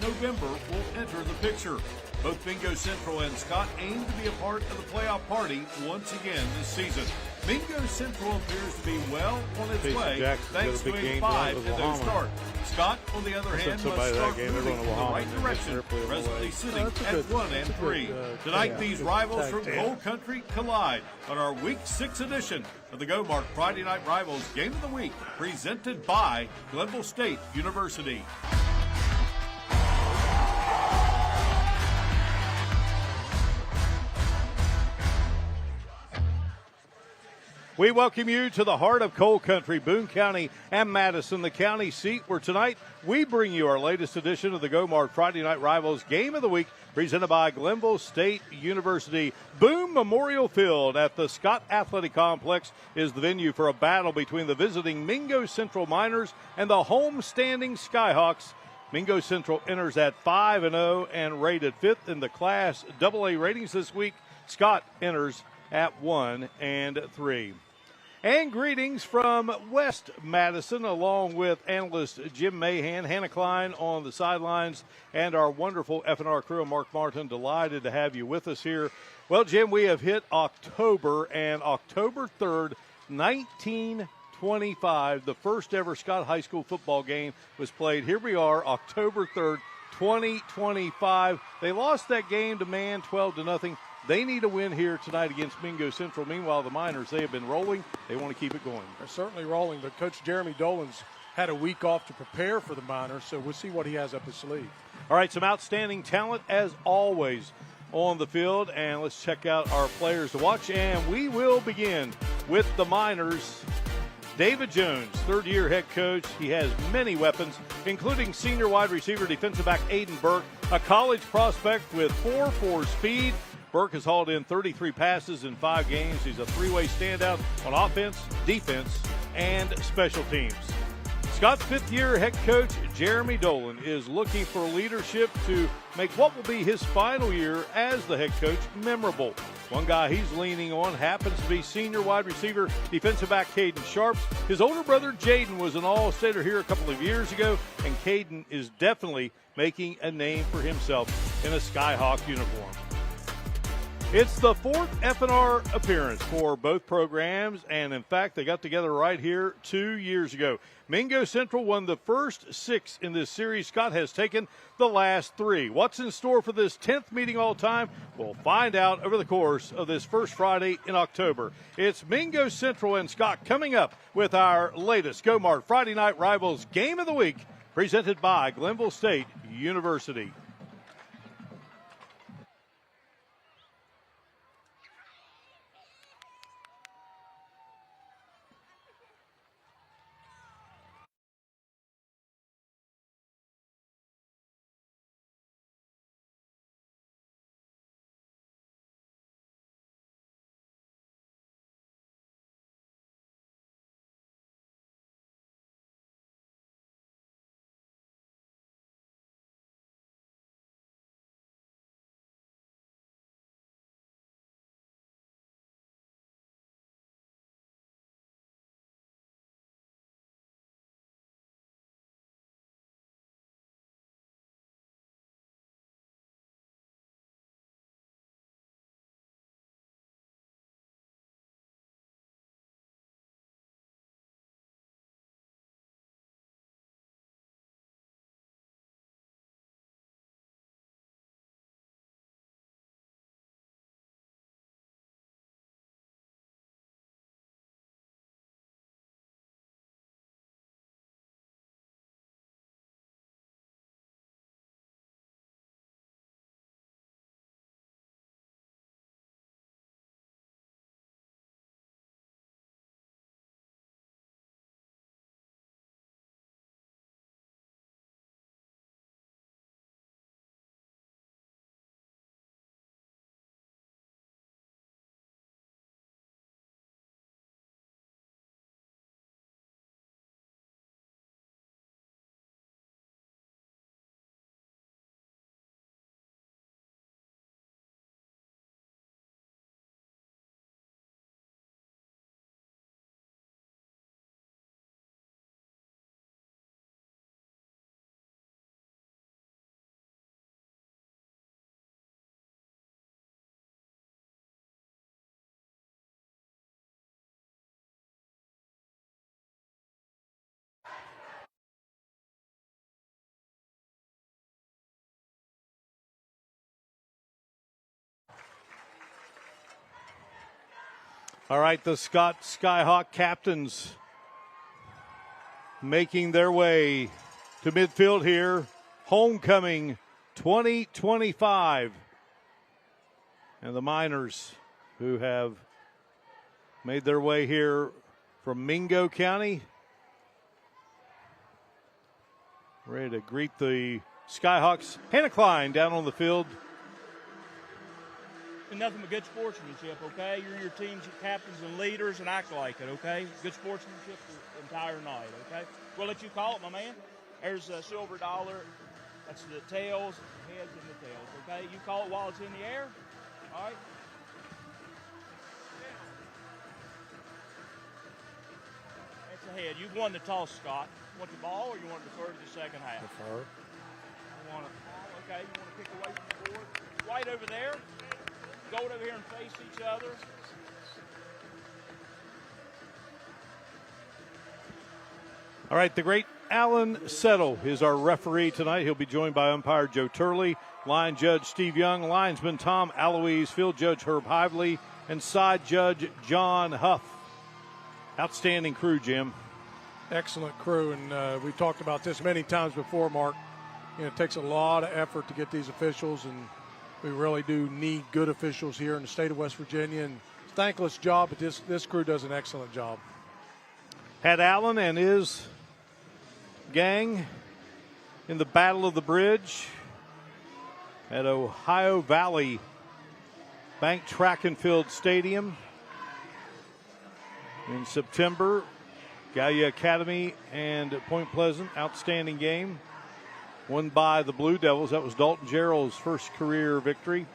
November will enter the picture. Both Mingo Central and Scott aim to be a part of the playoff party once again this season. Mingo Central appears to be well on its way thanks to a 5-0 start. Scott, on the other hand, must start moving in the right direction, presently sitting at 1-3. Tonight, these rivals from Coal Country collide on our Week 6 edition of the Go-Mart Friday Night Rivals Game of the Week, presented by Glenville State University. We welcome you to the heart of Coal Country, Boone County and Madison, the county seat, where tonight we bring you our latest edition of the Go-Mart Friday Night Rivals Game of the Week, presented by Glenville State University. Boone Memorial Field at the Scott Athletic Complex is the venue for a battle between the visiting Mingo Central Miners and the homestanding Skyhawks. Mingo Central enters at 5-0 and rated 5th in the Class AA ratings this week. Scott enters at 1-3. And greetings from West Madison, along with analyst Jim Mahan, Hannah Klein on the sidelines, and our wonderful F&R crew, Mark Martin. Delighted to have you with us here. Well, Jim, we have hit October, and October 3rd, 1925, the first ever Scott High School football game was played. Here we are, October 3rd, 2025. They lost that game to Man 12-0. They need a win here tonight against Mingo Central. Meanwhile, the Miners, they have been rolling. They want to keep it going. They're certainly rolling, but Coach Jeremy Dolan's had a week off to prepare for the Miners, so we'll see what he has up his sleeve. All right, some outstanding talent, as always, on the field. And let's check out our players to watch. And we will begin with the Miners. David Jones, third-year head coach. He has many weapons, including senior wide receiver defensive back Aiden Burke, a college prospect with 4.4 speed. Burke has hauled in 33 passes in 5 games. He's a three-way standout on offense, defense, and special teams. Scott's fifth-year head coach, Jeremy Dolan, is looking for leadership to make what will be his final year as the head coach memorable. One guy he's leaning on happens to be senior wide receiver defensive back Caden Sharps. His older brother Jaden was an All-Stater here a couple of years ago, and Caden is definitely making a name for himself in a Skyhawk uniform. It's the 4th F&R appearance for both programs, and in fact, they got together right here 2 years ago. Mingo Central won the first 6 in this series. Scott has taken the last 3. What's in store for this 10th meeting all time? We'll find out over the course of this first Friday in October. It's Mingo Central and Scott coming up with our latest Go-Mart Friday Night Rivals Game of the Week, presented by Glenville State University. All right, the Scott Skyhawk captains making their way to midfield here. Homecoming 2025. And the Miners, who have made their way here from Mingo County, ready to greet the Skyhawks. Hannah Klein down on the field. And nothing but good sportsmanship, okay? You're your team's captains and leaders, and act like it, okay? Good sportsmanship the entire night, okay? We'll let you call it, my man. There's a silver dollar. That's the tails, heads, and the tails, okay? You call it while it's in the air, all right? That's a head. You've won the toss, Scott. You want the ball, or you want to defer to the second half? Defer. You want a ball, okay? You want to kick away from the board. White over there. Gold over here and face each other. All right, the great Alan Settle is our referee tonight. He'll be joined by umpire Joe Turley, line judge Steve Young, linesman Tom Aloise, field judge Herb Hively, and side judge John Huff. Outstanding crew, Jim. Excellent crew, and we talked about this many times before, Mark. You know, it takes a lot of effort to get these officials, and we really do need good officials here in the state of West Virginia. And it's a thankless job, but this crew does an excellent job. Had Allen and his gang in the Battle of the Bridge at Ohio Valley Bank Track and Field Stadium in September. Gallia Academy and Point Pleasant, outstanding game. Won by the Blue Devils. That was Dalton Gerald's first career victory.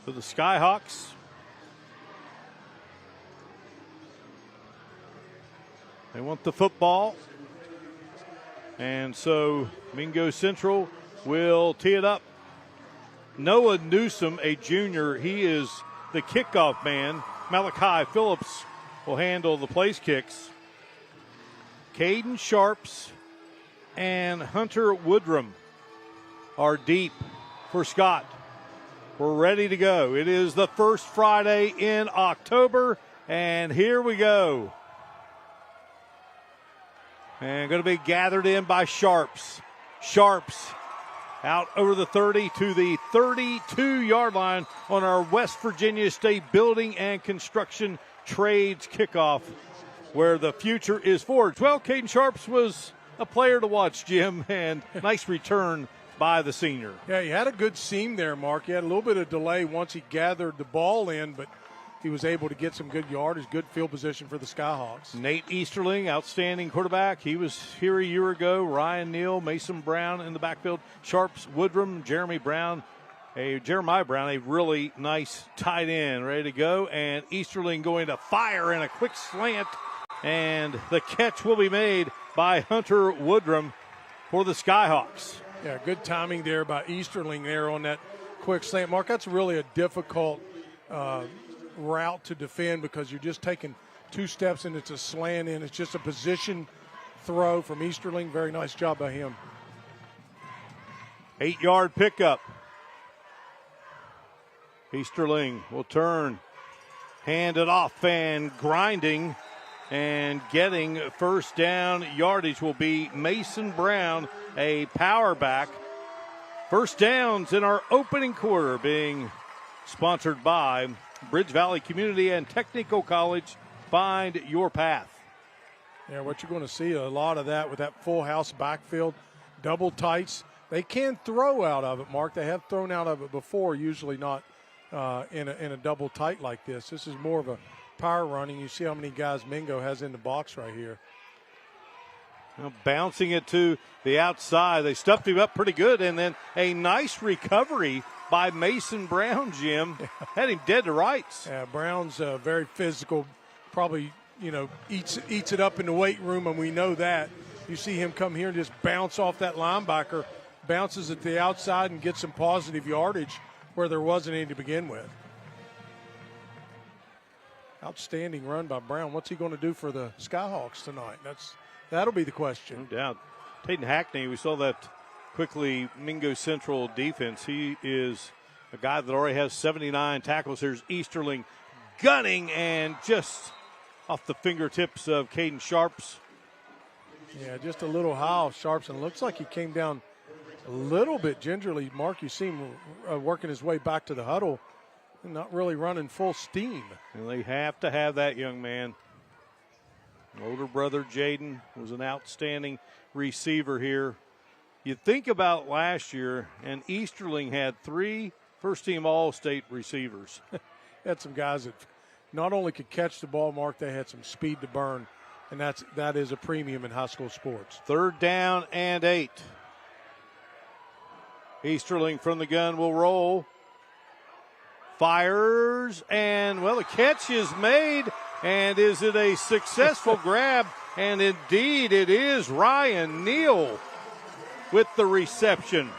For the Skyhawks, they want the football. And so Mingo Central will tee it up. Noah Newsom, a junior, he is the kickoff man. Malachi Phillips will handle the place kicks. Caden Sharps and Hunter Woodrum are deep for Scott. We're ready to go. It is the first Friday in October, and here we go. And going to be gathered in by Sharps. Sharps out over the 30 to the 32-yard line on our West Virginia State Building and Construction Trades kickoff, where the future is forged. Well, Caden Sharps was a player to watch, Jim, and nice return by the senior. Yeah, he had a good seam there, Mark. He had a little bit of delay once he gathered the ball in, but he was able to get some good yardage, good field position for the Skyhawks. Nate Easterling, outstanding quarterback. He was here a year ago. Ryan Neal, Mason Brown in the backfield. Sharps, Woodrum, Jeremiah Brown, a really nice tight end, ready to go. And Easterling going to fire in a quick slant. And the catch will be made by Hunter Woodrum for the Skyhawks. Yeah, good timing there by Easterling there on that quick slant. Mark, that's really a difficult route to defend because you're just taking two steps and it's a slant in. It's just a position throw from Easterling. Very nice job by him. 8-yard pickup. Easterling will turn, hand it off, and grinding and getting first down yardage will be Mason Brown, a power back. First downs in our opening quarter being sponsored by Bridge Valley Community and Technical College. Find your path. Yeah, what you're going to see a lot of that with that full house backfield, double tights. They can throw out of it, Mark. They have thrown out of it before, usually not in a double tight like this. This is more of a power running. You see how many guys Mingo has in the box right here. Well, bouncing it to the outside. They stuffed him up pretty good, and then a nice recovery by Mason Brown, Jim. Had him dead to rights. Yeah, Brown's very physical, probably, eats it up in the weight room, and we know that. You see him come here and just bounce off that linebacker, bounces at the outside and gets some positive yardage where there wasn't any to begin with. Outstanding run by Brown. What's he going to do for the Skyhawks tonight? That'll be the question. No doubt. Peyton Hackney, we saw that quickly Mingo Central defense. He is a guy that already has 79 tackles. Here's Easterling gunning and just off the fingertips of Caden Sharps. Yeah, just a little high off Sharps, and it looks like he came down a little bit gingerly. Mark, you see him working his way back to the huddle and not really running full steam. And they have to have that young man. Older brother Jaden was an outstanding receiver here. You think about last year, and Easterling had 3 first-team All-State receivers. Had some guys that not only could catch the ball, Mark, they had some speed to burn, and that is a premium in high school sports. 3rd down and 8. Easterling from the gun will roll. Fires, and, well, the catch is made. And is it a successful grab? And indeed it is. Ryan Neal with the reception.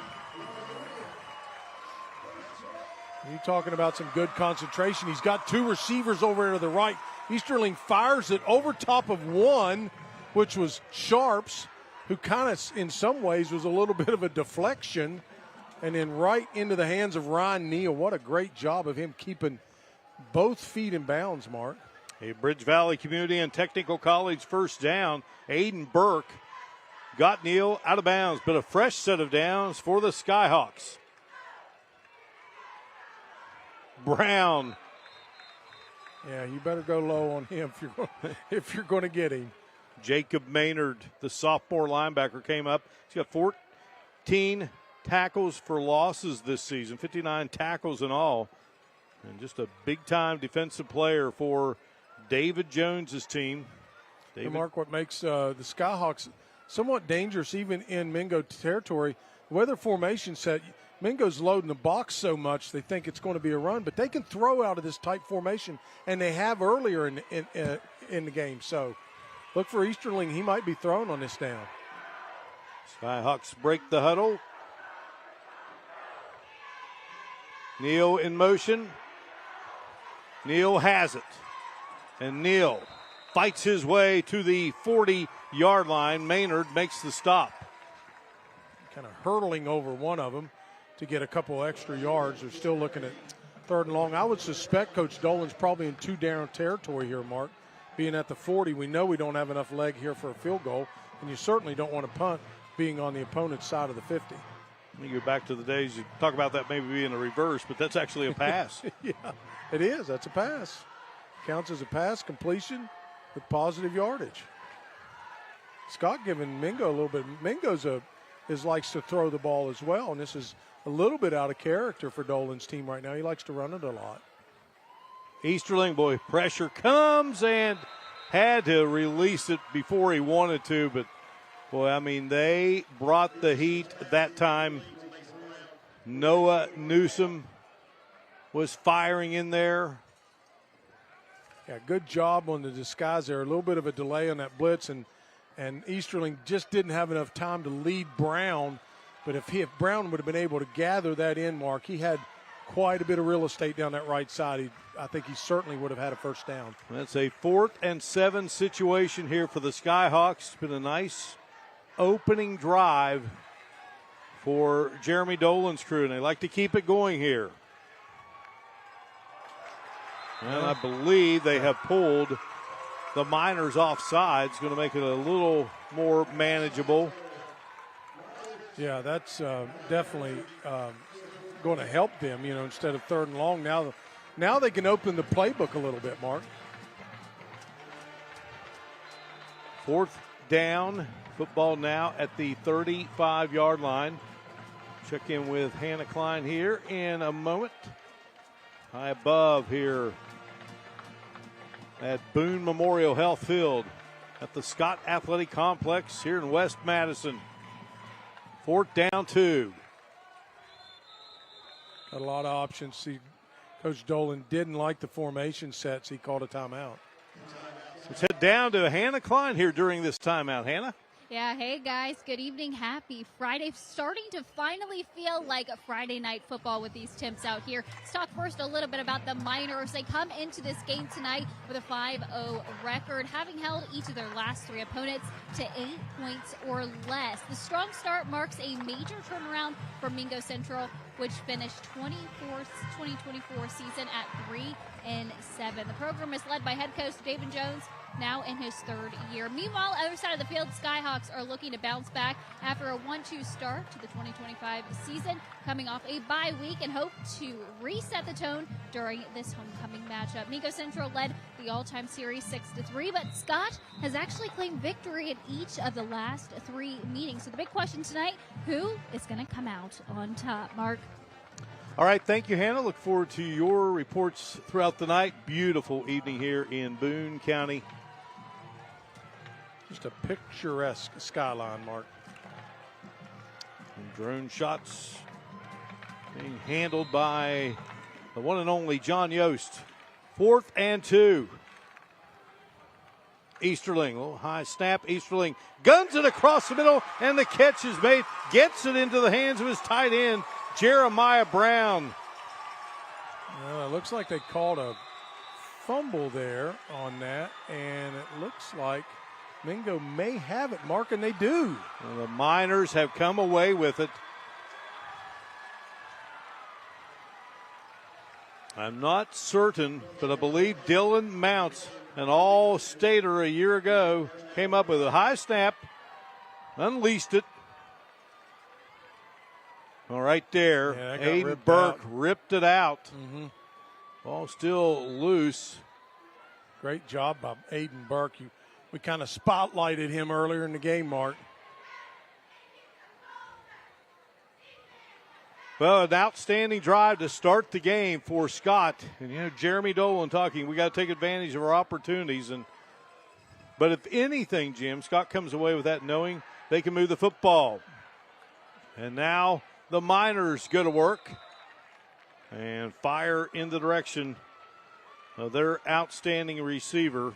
You're talking about some good concentration. He's got 2 receivers over to the right. Easterling fires it over top of one, which was Sharps, who kind of, in some ways, was a little bit of a deflection. And then right into the hands of Ryan Neal. What a great job of him keeping both feet in bounds, Mark. A Bridge Valley Community and Technical College first down. Aiden Burke got Neal out of bounds, but a fresh set of downs for the Skyhawks. Brown. Yeah, you better go low on him if you're going to get him. Jacob Maynard, the sophomore linebacker, came up. He's got 14 tackles for losses this season, 59 tackles in all. And just a big-time defensive player for David Jones's team. Hey, Mark, what makes the Skyhawks somewhat dangerous even in Mingo territory, weather formation set, Mingo's loading the box so much they think it's going to be a run, but they can throw out of this tight formation, and they have earlier in the game. So look for Easterling. He might be thrown on this down. Skyhawks break the huddle. Neal in motion. Neal has it. And Neal fights his way to the 40-yard line. Maynard makes the stop. Kind of hurtling over one of them to get a couple extra yards. They're still looking at 3rd and long. I would suspect Coach Dolan's probably in 2-down territory here, Mark. Being at the 40, we know we don't have enough leg here for a field goal, and you certainly don't want to punt being on the opponent's side of the 50. You go back to the days, you talk about that maybe being a reverse, but that's actually a pass. Yeah, it is. That's a pass. Counts as a pass completion with positive yardage. Scott giving Mingo a little bit. Mingo's likes to throw the ball as well, and this is a little bit out of character for Dolan's team right now. He likes to run it a lot. Easterling, boy, pressure comes and had to release it before he wanted to, but boy, I mean, they brought the heat that time. Noah Newsom was firing in there. Yeah, good job on the disguise there. A little bit of a delay on that blitz, and Easterling just didn't have enough time to lead Brown. But if Brown would have been able to gather that in, Mark, he had quite a bit of real estate down that right side. I think he certainly would have had a first down. That's a 4th and 7 situation here for the Skyhawks. It's been a nice opening drive for Jeremy Dolan's crew, and they like to keep it going here. And I believe they have pulled the Miners off sides, going to make it a little more manageable. Yeah, that's definitely going to help them, instead of 3rd and long. Now they can open the playbook a little bit, Mark. 4th down. Football now at the 35-yard line. Check in with Hannah Klein here in a moment. High above here at Boone Memorial Health Field at the Scott Athletic Complex here in West Madison. 4th down 2. Got a lot of options. See, Coach Dolan didn't like the formation sets. He called a timeout. Let's head down to Hannah Klein here during this timeout. Hannah? Yeah, hey guys, good evening. Happy Friday. Starting to finally feel like a Friday night football with these temps out here. Let's talk first a little bit about the Miners. They come into this game tonight with a 5-0 record, having held each of their last 3 opponents to 8 points or less. The strong start marks a major turnaround for Mingo Central, which finished 2024 season at 3-7. The program is led by head coach David Jones, now in his 3rd year. Meanwhile, other side of the field, Skyhawks are looking to bounce back after a 1-2 start to the 2025 season, coming off a bye week and hope to reset the tone during this homecoming matchup. Mingo Central led the all-time series 6-3, but Scott has actually claimed victory in each of the last 3 meetings. So the big question tonight, who is going to come out on top? Mark? All right, thank you, Hannah. Look forward to your reports throughout the night. Beautiful evening here in Boone County. Just a picturesque skyline, Mark. And drone shots being handled by the one and only John Yost. 4th and 2. Easterling, a little high snap. Easterling guns it across the middle, and the catch is made. Gets it into the hands of his tight end, Jeremiah Brown. It looks like they called a fumble there on that, and it looks like Mingo may have it, Mark, and they do. And the Miners have come away with it. I'm not certain, but I believe Dylan Mounts, an all-stater a year ago, came up with a high snap, unleashed it. All right there, Yeah, Aiden Burke ripped it out. Mm-hmm. Ball still loose. Great job by Aiden Burke. We kind of spotlighted him earlier in the game, Mark. Well, an outstanding drive to start the game for Scott. And, Jeremy Dolan talking, we got to take advantage of our opportunities. But if anything, Jim, Scott comes away with that knowing they can move the football. And now the Miners go to work and fire in the direction of their outstanding receiver.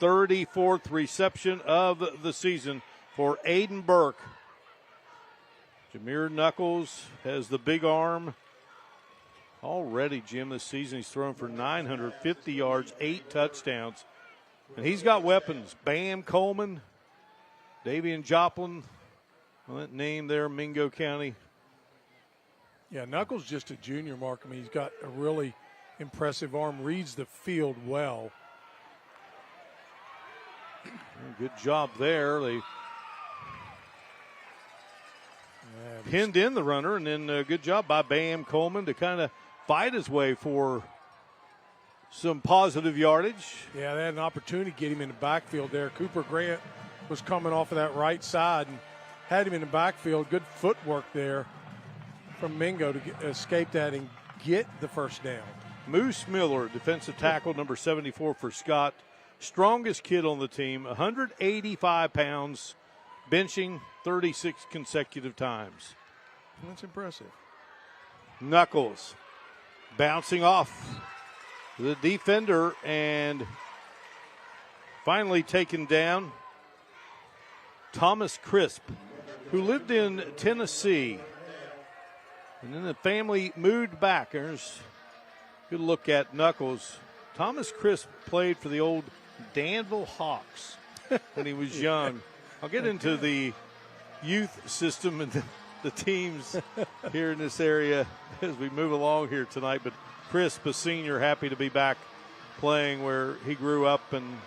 34th reception of the season for Aiden Burke. Jameer Knuckles has the big arm. Already, Jim, this season he's thrown for 950 yards, 8 touchdowns. And he's got weapons. Bam Coleman, Davian Joplin. Well, that name there, Mingo County. Yeah, Knuckles just a junior, Mark. I mean, he's got a really impressive arm, reads the field well. Good job there. They pinned in the runner, and then good job by Bam Coleman to kind of fight his way for some positive yardage. Yeah, they had an opportunity to get him in the backfield there. Cooper Grant was coming off of that right side and had him in the backfield. Good footwork there from Mingo to escape that and get the first down. Moose Miller, defensive tackle, number 74 for Scott. Strongest kid on the team, 185 pounds, benching 36 consecutive times. That's impressive. Knuckles bouncing off the defender and finally taken down. Thomas Crisp, who lived in Tennessee. And then the family moved back. There's a good look at Knuckles. Thomas Crisp played for the old Danville Hawks when he was young. I'll get into the youth system and the teams here in this area as we move along here tonight. But Crisp, a senior, happy to be back playing where he grew up and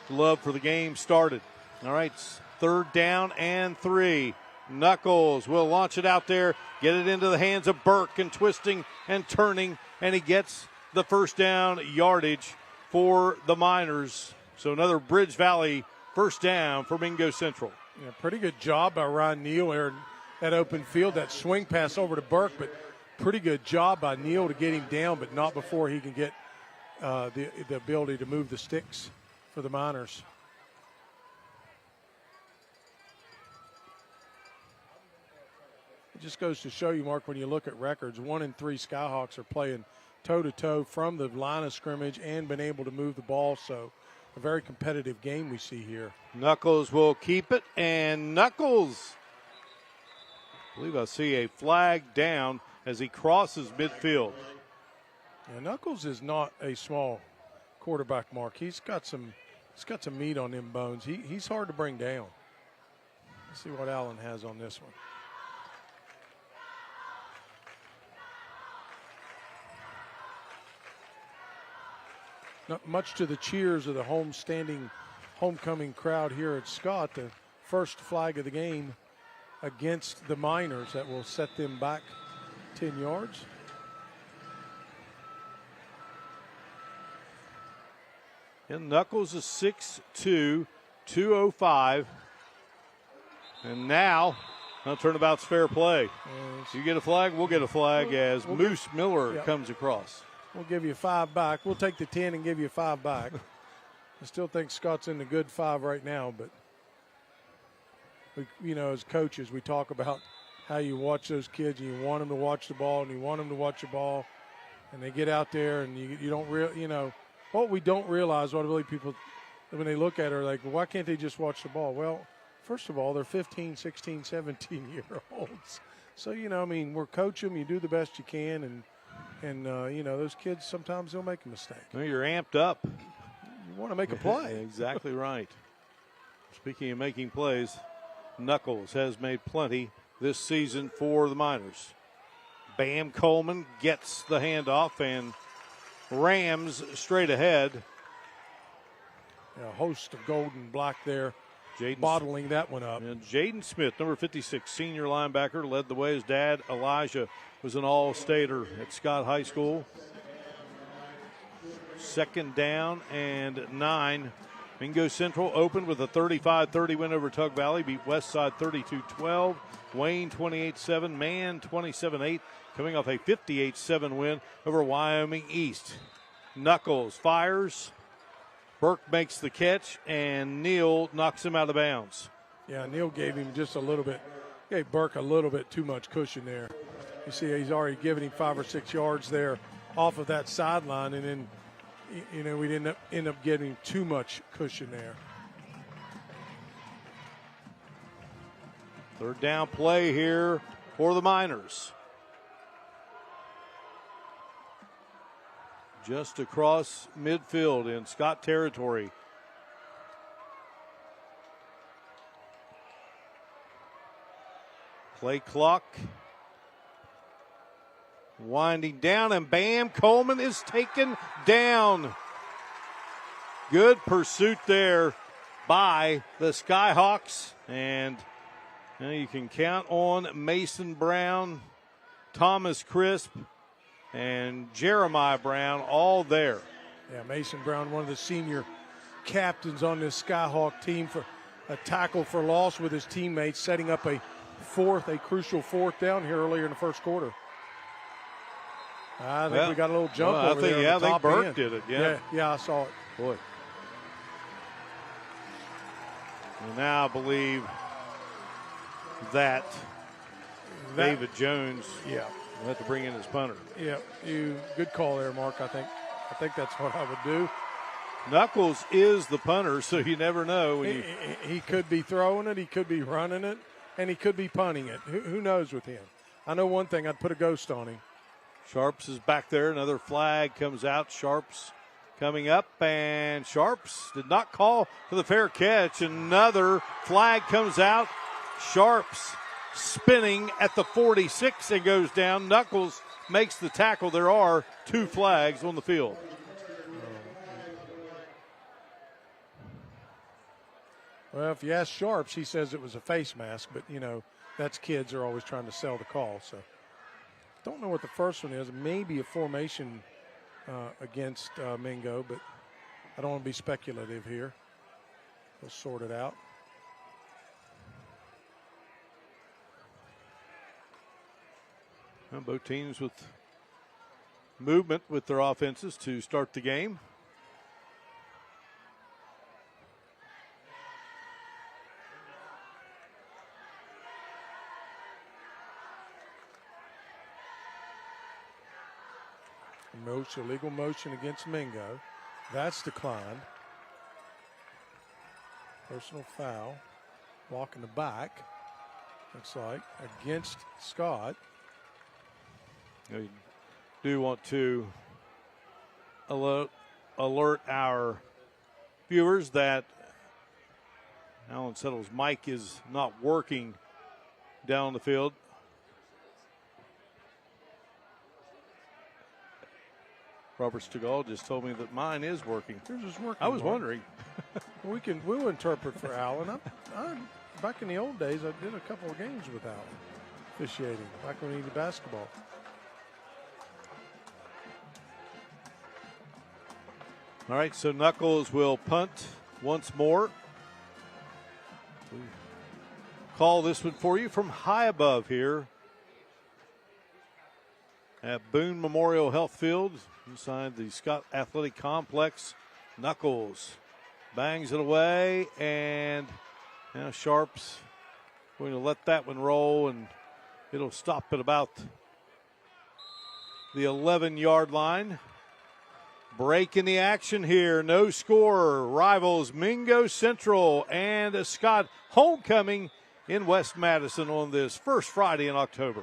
love for the game started. All right, 3rd down and 3. Knuckles will launch it out there, get it into the hands of Burke and twisting and turning, and he gets the first down yardage for the Miners. So another Bridge Valley first down for Mingo Central. Yeah, pretty good job by Ryan Neal there in that open field, that swing pass over to Burke, but pretty good job by Neal to get him down, but not before he can get the ability to move the sticks for the Miners. It just goes to show you, Mark, when you look at records, 1 and 3 Skyhawks are playing toe-to-toe from the line of scrimmage and been able to move the ball. So a very competitive game we see here. Knuckles will keep it, and Knuckles, I believe I see a flag down as he crosses midfield. Yeah, Knuckles is not a small quarterback, Mark. He's got some meat on them bones. He's hard to bring down. Let's see what Allen has on this one. Not much to the cheers of the homecoming crowd here at Scott. The first flag of the game against the Miners that will set them back 10 yards. And Knuckles is 6'2", 205. And now, turnabout's fair play. You get a flag, we'll get a flag as Moose Miller comes across. We'll give you 5 back. We'll take the 10 and give you 5 back. I still think Scott's in the good 5 right now, but as coaches, we talk about how you watch those kids and you want them to watch the ball and you want them to watch the ball, and they get out there and you don't what we don't realize, what really people, when they look at it, are like, well, why can't they just watch the ball? Well, first of all, they're 15, 16, 17-year-olds. So, we're coaching them. You do the best you can, and those kids, sometimes they'll make a mistake. Well, you're amped up. You want to make a play. Exactly right. Speaking of making plays, Knuckles has made plenty this season for the Miners. Bam Coleman gets the handoff and rams straight ahead. A host of gold and black there, bottling that one up. And Jaden Smith, number 56, senior linebacker, led the way. His dad, Elijah, was an all-stater at Scott High School. 2nd down and 9. Mingo Central opened with a 35-30 win over Tug Valley, beat Westside 32-12. Wayne 28-7, Man 27-8, coming off a 58-7 win over Wyoming East. Knuckles fires. Burke makes the catch, and Neal knocks him out of bounds. Yeah, Neal gave him just a little bit, gave Burke a little bit too much cushion there. You see, he's already given him 5 or 6 yards there off of that sideline, and then, we didn't end up getting too much cushion there. 3rd down play here for the Miners. Just across midfield in Scott territory. Play clock winding down, and Bam Coleman is taken down. Good pursuit there by the Skyhawks, and you can count on Mason Brown, Thomas Crisp, and Jeremiah Brown all there. Yeah, Mason Brown, one of the senior captains on this Skyhawk team, for a tackle for loss with his teammates, setting up a crucial 4th down here earlier in the first quarter. I think we got a little jump over there. Yeah, I think Burke did it. Yeah, I saw it. Boy. And now I believe that David Jones will have to bring in his punter. Yeah, good call there, Mark. I think that's what I would do. Knuckles is the punter, so you never know. He could be throwing it, he could be running it, and he could be punting it. Who knows with him? I know one thing, I'd put a ghost on him. Sharps is back there. Another flag comes out. Sharps coming up, and Sharps did not call for the fair catch. Another flag comes out. Sharps spinning at the 46 and goes down. Knuckles makes the tackle. There are 2 flags on the field. Well, if you ask Sharps, he says it was a face mask, but, that's kids are always trying to sell the call. So don't know what the first one is. Maybe a formation against Mingo, but I don't want to be speculative here. We'll sort it out. Well, both teams with movement with their offenses to start the game. Illegal motion against Mingo. That's declined. Personal foul. Walk in the back. Looks like against Scott. We do want to alert our viewers that Alan Settle's mic is not working down the field. Robert Stegall just told me that mine is working. Yours is working. I was Mark. wondering. We'll interpret for Alan. Back in the old days, I did a couple of games with Alan officiating. Back when he did basketball. All right, so Knuckles will punt once more. We call this one for you from high above here at Boone Memorial Health Field inside the Scott Athletic Complex. Knuckles bangs it away, and now Sharps going to let that one roll, and it'll stop at about the 11-yard line. Break in the action here. No score. Rivals Mingo Central and Scott homecoming in West Madison on this first Friday in October.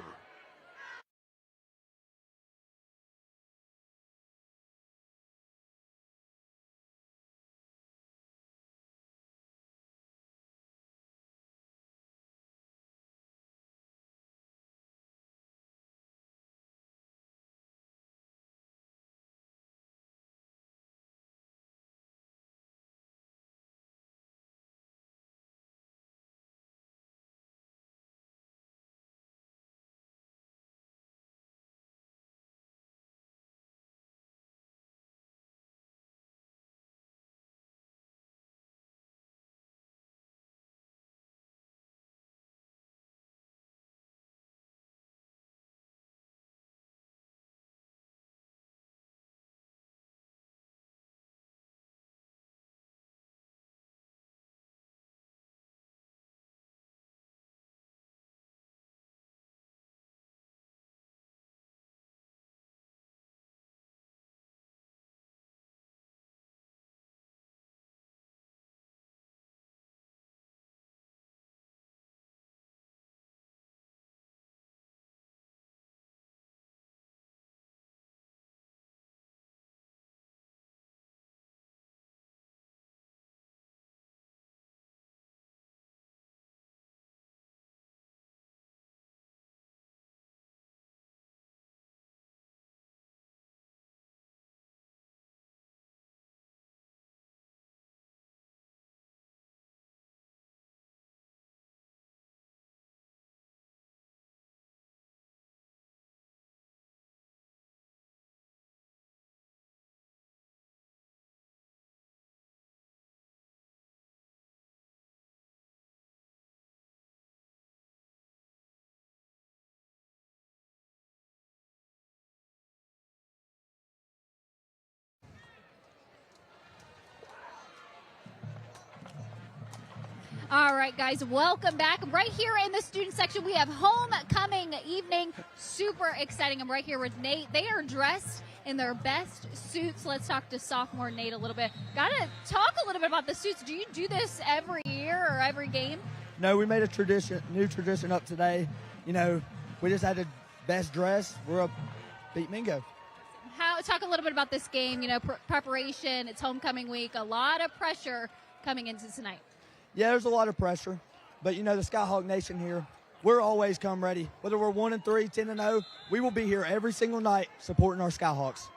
All right, guys, welcome back. Right here in the student section, we have homecoming evening. Super exciting. I'm right here with Nate. They are dressed in their best suits. Let's talk to sophomore Nate a little bit. Got to talk a little bit about the suits. Do you do this every year or every game? No, we made a new tradition up today. You know, we just had the best dress. We're up beat Mingo. Talk a little bit about this game, you know, preparation. It's homecoming week. A lot of pressure coming into tonight. Yeah, there's a lot of pressure. But, you know, the Skyhawk Nation here, we're always come ready. Whether we're 1-3, 10-0, we will be here every single night supporting our Skyhawks.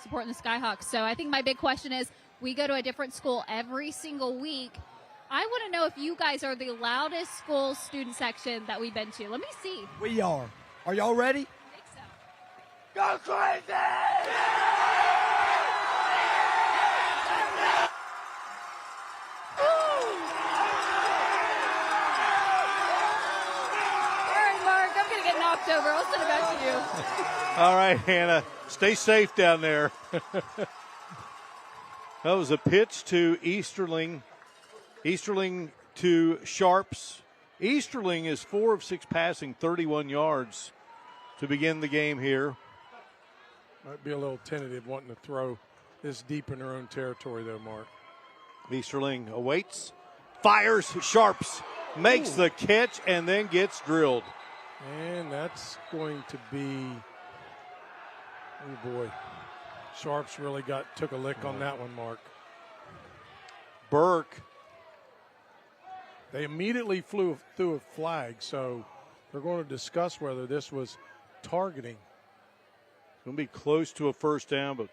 Supporting the Skyhawks. So I think my big question is, we go to a different school every single week. I want to know if you guys are the loudest school student section that we've been to. Let me see. We are. Are y'all ready? I think so. Go crazy! Knocked over. I'll send it back to you. All right, Hannah, stay safe down there. That was a pitch to Easterling. Easterling to Sharps. Easterling is 4 of 6 passing, 31 yards to begin the game here. Might be a little tentative wanting to throw this deep in their own territory, though, Mark. Easterling awaits. fires. Sharps makes the catch and then gets drilled. And that's going to be, oh boy, Sharps really took a lick on that one, Mark. Burke. They immediately flew through a flag, so they're going to discuss whether this was targeting. It's going to be close to a first down, but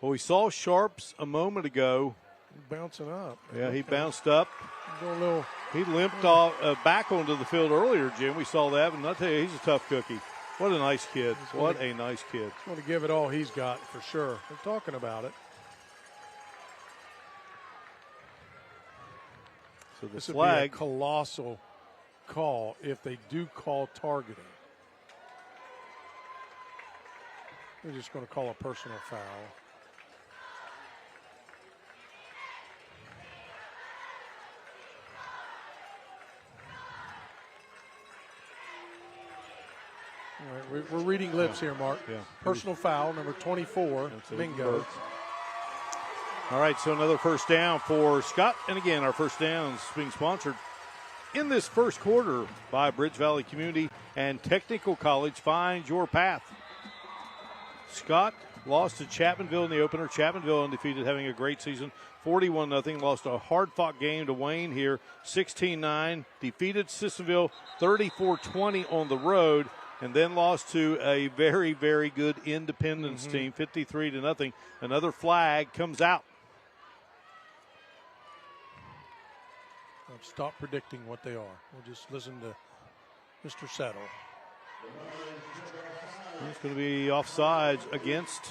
we saw Sharps a moment ago. Bouncing up. Yeah, he bounced up. He limped off back onto the field earlier, Jim. We saw that, and I'll tell you, he's a tough cookie. What a nice kid. What a nice kid. He's going to give it all he's got for sure. They're talking about it. So the this flag. would be a colossal call if they do call targeting. They're just going to call a personal foul. All right, we're reading lips here, Mark. Yeah. Personal foul, number 24, Mingo. All right, so another first down for Scott. And again, our first down is being sponsored in this first quarter by Bridge Valley Community and Technical College. Find your path. Scott lost to Chapmanville in the opener. Chapmanville undefeated, having a great season. 41-0. Lost a hard-fought game to Wayne here, 16-9. Defeated Sissonville 34-20 on the road. And then lost to a very, very good Independence team, 53-0. Another flag comes out. Stop predicting what they are. We'll just listen to Mr. Settle. It's going to be offsides against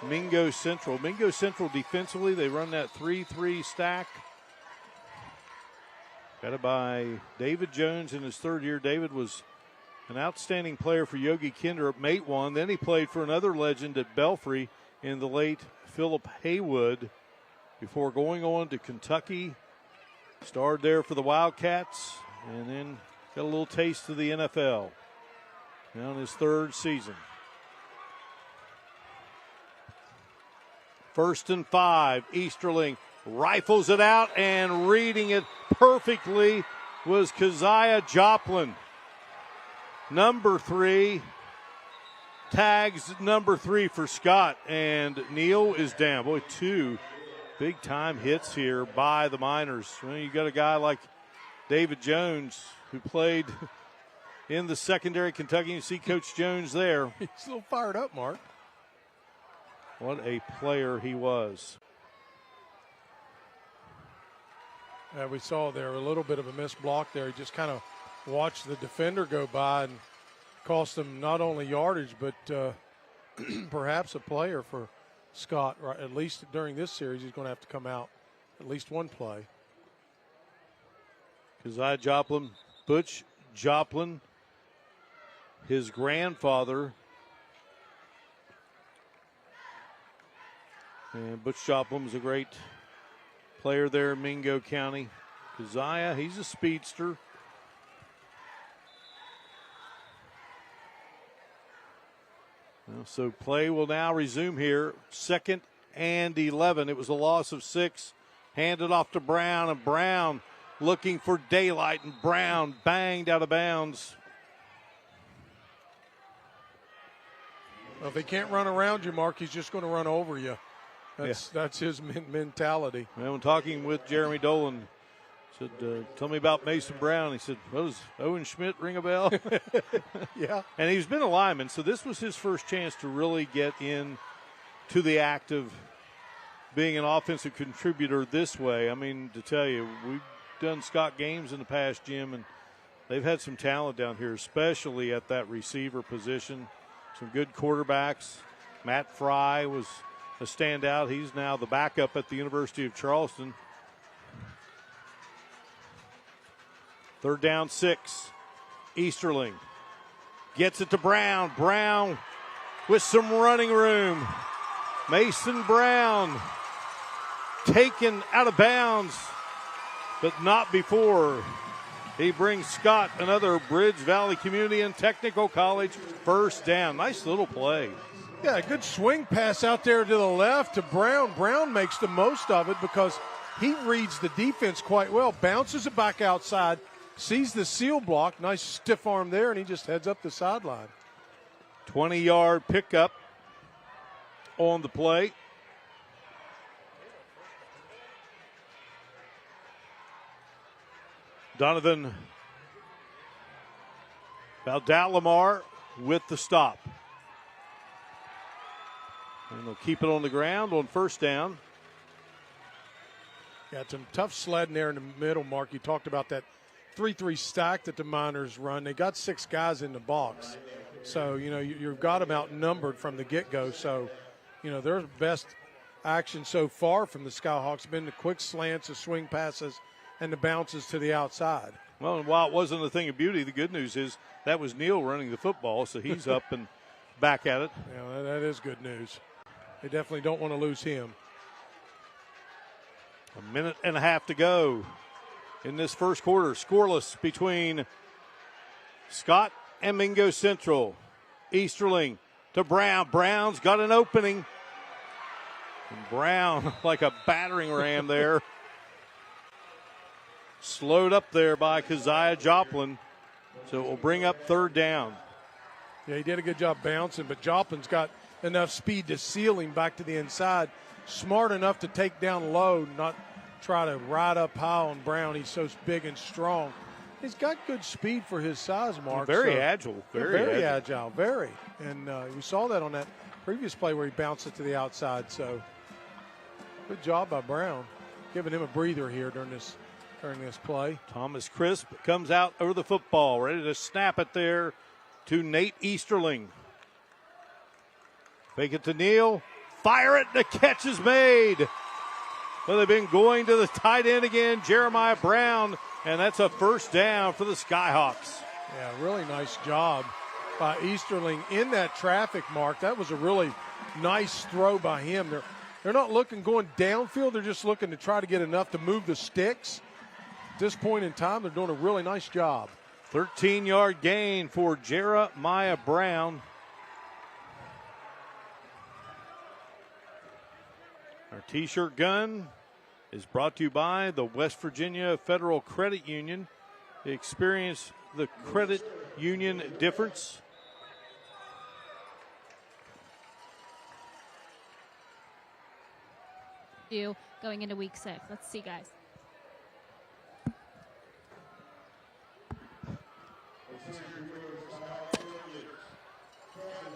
Mingo Central. Mingo Central defensively, they run that 3-3 stack. Got it by David Jones in his third year. David was an outstanding player for Yogi Kinder at Mate 1. Then he played for another legend at Belfry in the late Philip Haywood before going on to Kentucky. Starred there for the Wildcats and then got a little taste of the NFL. Now in his third season. 1st and 5. Easterling rifles it out, and reading it perfectly was Keziah Joplin. Number 3 tags number 3 for Scott, and Neal is down. Boy, 2 big-time hits here by the Miners. Well, you got a guy like David Jones who played in the secondary Kentucky. You see Coach Jones there. He's a little fired up, Mark. What a player he was. We saw there a little bit of a missed block there. He just kind of watched the defender go by and cost him not only yardage, but perhaps a player for Scott. Right, at least during this series, he's going to have to come out at least one play. Keziah Joplin, Butch Joplin, his grandfather. And Butch Joplin was a great player there in Mingo County. Keziah, he's a speedster. Well, so play will now resume here. 2nd and 11. It was a loss of 6. Handed off to Brown, and Brown looking for daylight, and Brown banged out of bounds. Well, if he can't run around you, Mark, he's just going to run over you. That's his mentality. Well, when talking with Jeremy Dolan, said, tell me about Mason Brown. He said, well, does Owen Schmidt ring a bell? Yeah. And he's been a lineman, so this was his first chance to really get in to the act of being an offensive contributor this way. I mean, to tell you, we've done Scott games in the past, Jim, and they've had some talent down here, especially at that receiver position. Some good quarterbacks. Matt Fry was a standout. He's now the backup at the University of Charleston. 3rd down, 6. Easterling gets it to Brown. Brown with some running room. Mason Brown taken out of bounds, but not before he brings Scott another Bridge Valley Community and Technical College first down. Nice little play. Yeah, a good swing pass out there to the left to Brown. Brown makes the most of it because he reads the defense quite well, bounces it back outside, sees the seal block, nice stiff arm there, and he just heads up the sideline. 20-yard pickup on the play. Donovan Valdalamar with the stop. And they'll keep it on the ground on first down. Got some tough sledding there in the middle, Mark. You talked about that 3-3 stack that the Miners run. They got 6 guys in the box. So, you've got them outnumbered from the get-go. So, their best action so far from the Skyhawks been the quick slants, the swing passes, and the bounces to the outside. Well, and while it wasn't a thing of beauty, the good news is that was Neal running the football, so he's up and back at it. Yeah, that is good news. They definitely don't want to lose him. A minute and a half to go in this first quarter. Scoreless between Scott and Mingo Central. Easterling to Brown. Brown's got an opening. And Brown, like a battering ram there. Slowed up there by Keziah Joplin. So it will bring up third down. Yeah, he did a good job bouncing, but Joplin's got enough speed to seal him back to the inside. Smart enough to take down low, not try to ride up high on Brown. He's so big and strong. He's got good speed for his size, Mark. Very agile. Very agile. Very. And we saw that on that previous play where he bounced it to the outside. So good job by Brown, giving him a breather here during this play. Thomas Crisp comes out over the football, ready to snap it there to Nate Easterling. Fake it to Neal. Fire it, the catch is made. Well, they've been going to the tight end again, Jeremiah Brown, and that's a first down for the Skyhawks. Yeah, really nice job by Easterling in that traffic, Mark. That was a really nice throw by him. They're not going downfield. They're just looking to try to get enough to move the sticks. At this point in time, they're doing a really nice job. 13-yard gain for Jeremiah Brown. Our T-shirt gun is brought to you by the West Virginia Federal Credit Union. Experience the credit union difference. Going into week 6. Let's see, guys.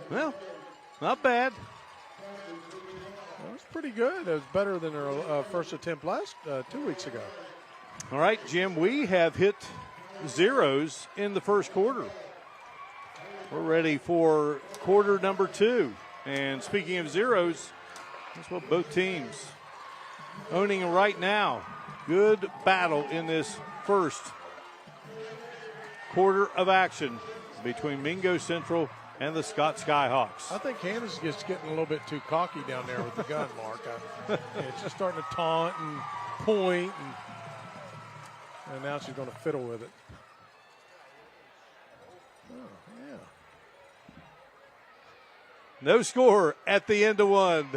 Well, not bad. That was pretty good. It was better than our first attempt 2 weeks ago. All right, Jim, we have hit zeros in the first quarter. We're ready for quarter number 2. And speaking of zeros, that's what both teams owning right now. Good battle in this first quarter of action between Mingo Central and the Scott Skyhawks. I think Hannah's just getting a little bit too cocky down there with the gun, Mark. It's just starting to taunt and point, and now she's going to fiddle with it. Oh, yeah. No score at the end of one.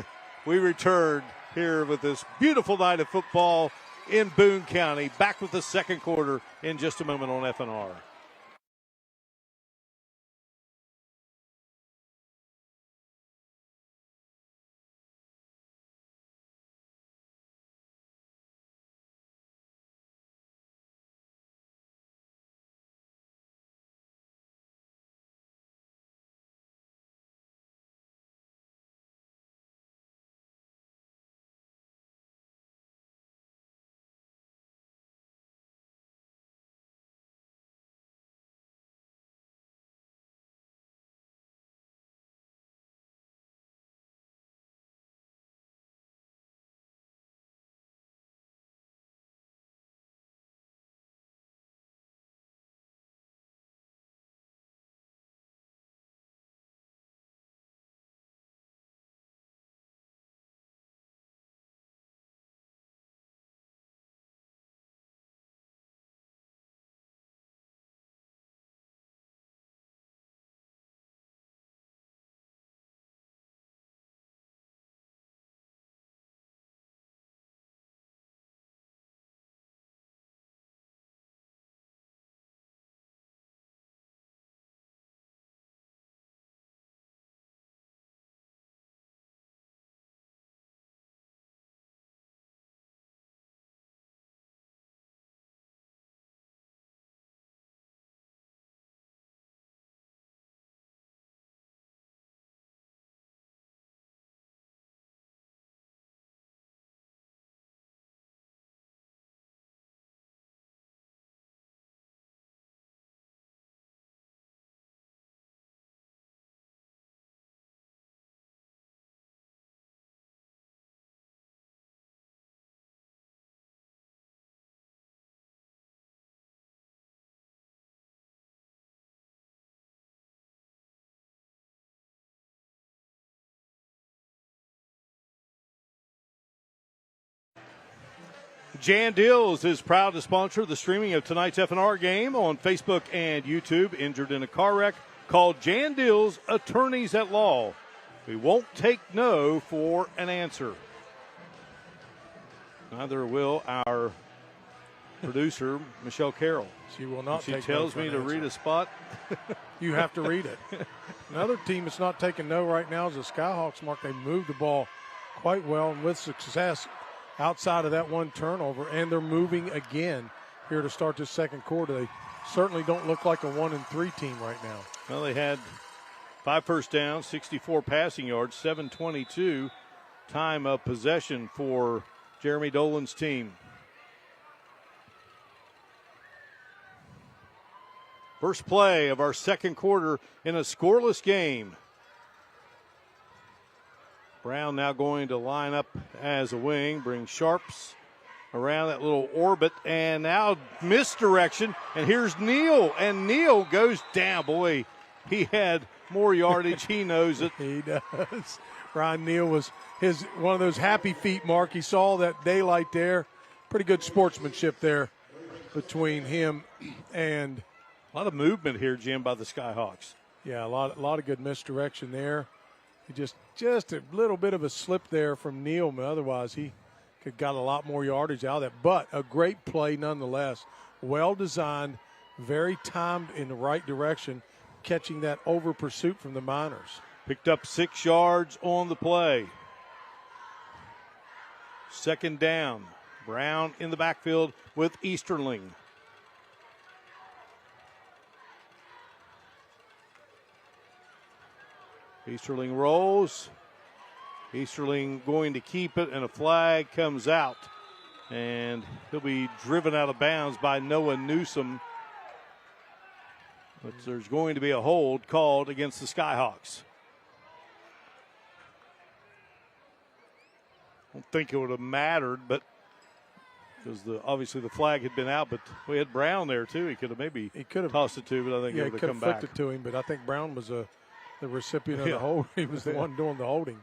We return here with this beautiful night of football in Boone County. Back with the second quarter in just a moment on FNR. Jan Dills is proud to sponsor the streaming of tonight's FNR game on Facebook and YouTube. Injured in a car wreck, call Jan Dills Attorneys at Law. We won't take no for an answer. Neither will our producer, Michelle Carroll. She will not. She take tells no me for an to read answer. a spot. You have to read it. Another team that's not taking no right now is the Skyhawks, Mark. They moved the ball quite well and with success outside of that one turnover, and they're moving again here to start this second quarter. They certainly don't look like a 1-3 team right now. Well, they had 5 first downs, 64 passing yards, 7:22 time of possession for Jeremy Dolan's team. First play of our second quarter in a scoreless game. Brown now going to line up as a wing, bring Sharps around that little orbit, and now misdirection. And here's Neal, and Neal goes down. Boy, he had more yardage. He knows it. He does. Ryan Neal was one of those happy feet, Mark. He saw that daylight there. Pretty good sportsmanship there between him and. A lot of movement here, Jim, by the Skyhawks. Yeah, a lot of good misdirection there. He just a little bit of a slip there from Neal. Otherwise, he could got a lot more yardage out of that. But a great play nonetheless. Well designed, very timed in the right direction, catching that over pursuit from the Miners. Picked up 6 yards on the play. Second down. Brown in the backfield with Easterling. Easterling rolls. Easterling going to keep it, and a flag comes out. And he'll be driven out of bounds by Noah Newsom. But there's going to be a hold called against the Skyhawks. I don't think it would have mattered, but because obviously the flag had been out, but we had Brown there too. He could have tossed it to, but I think he it would could have have come back. flicked it to him, but I think Brown was the recipient of the hold. He was the one doing the holding.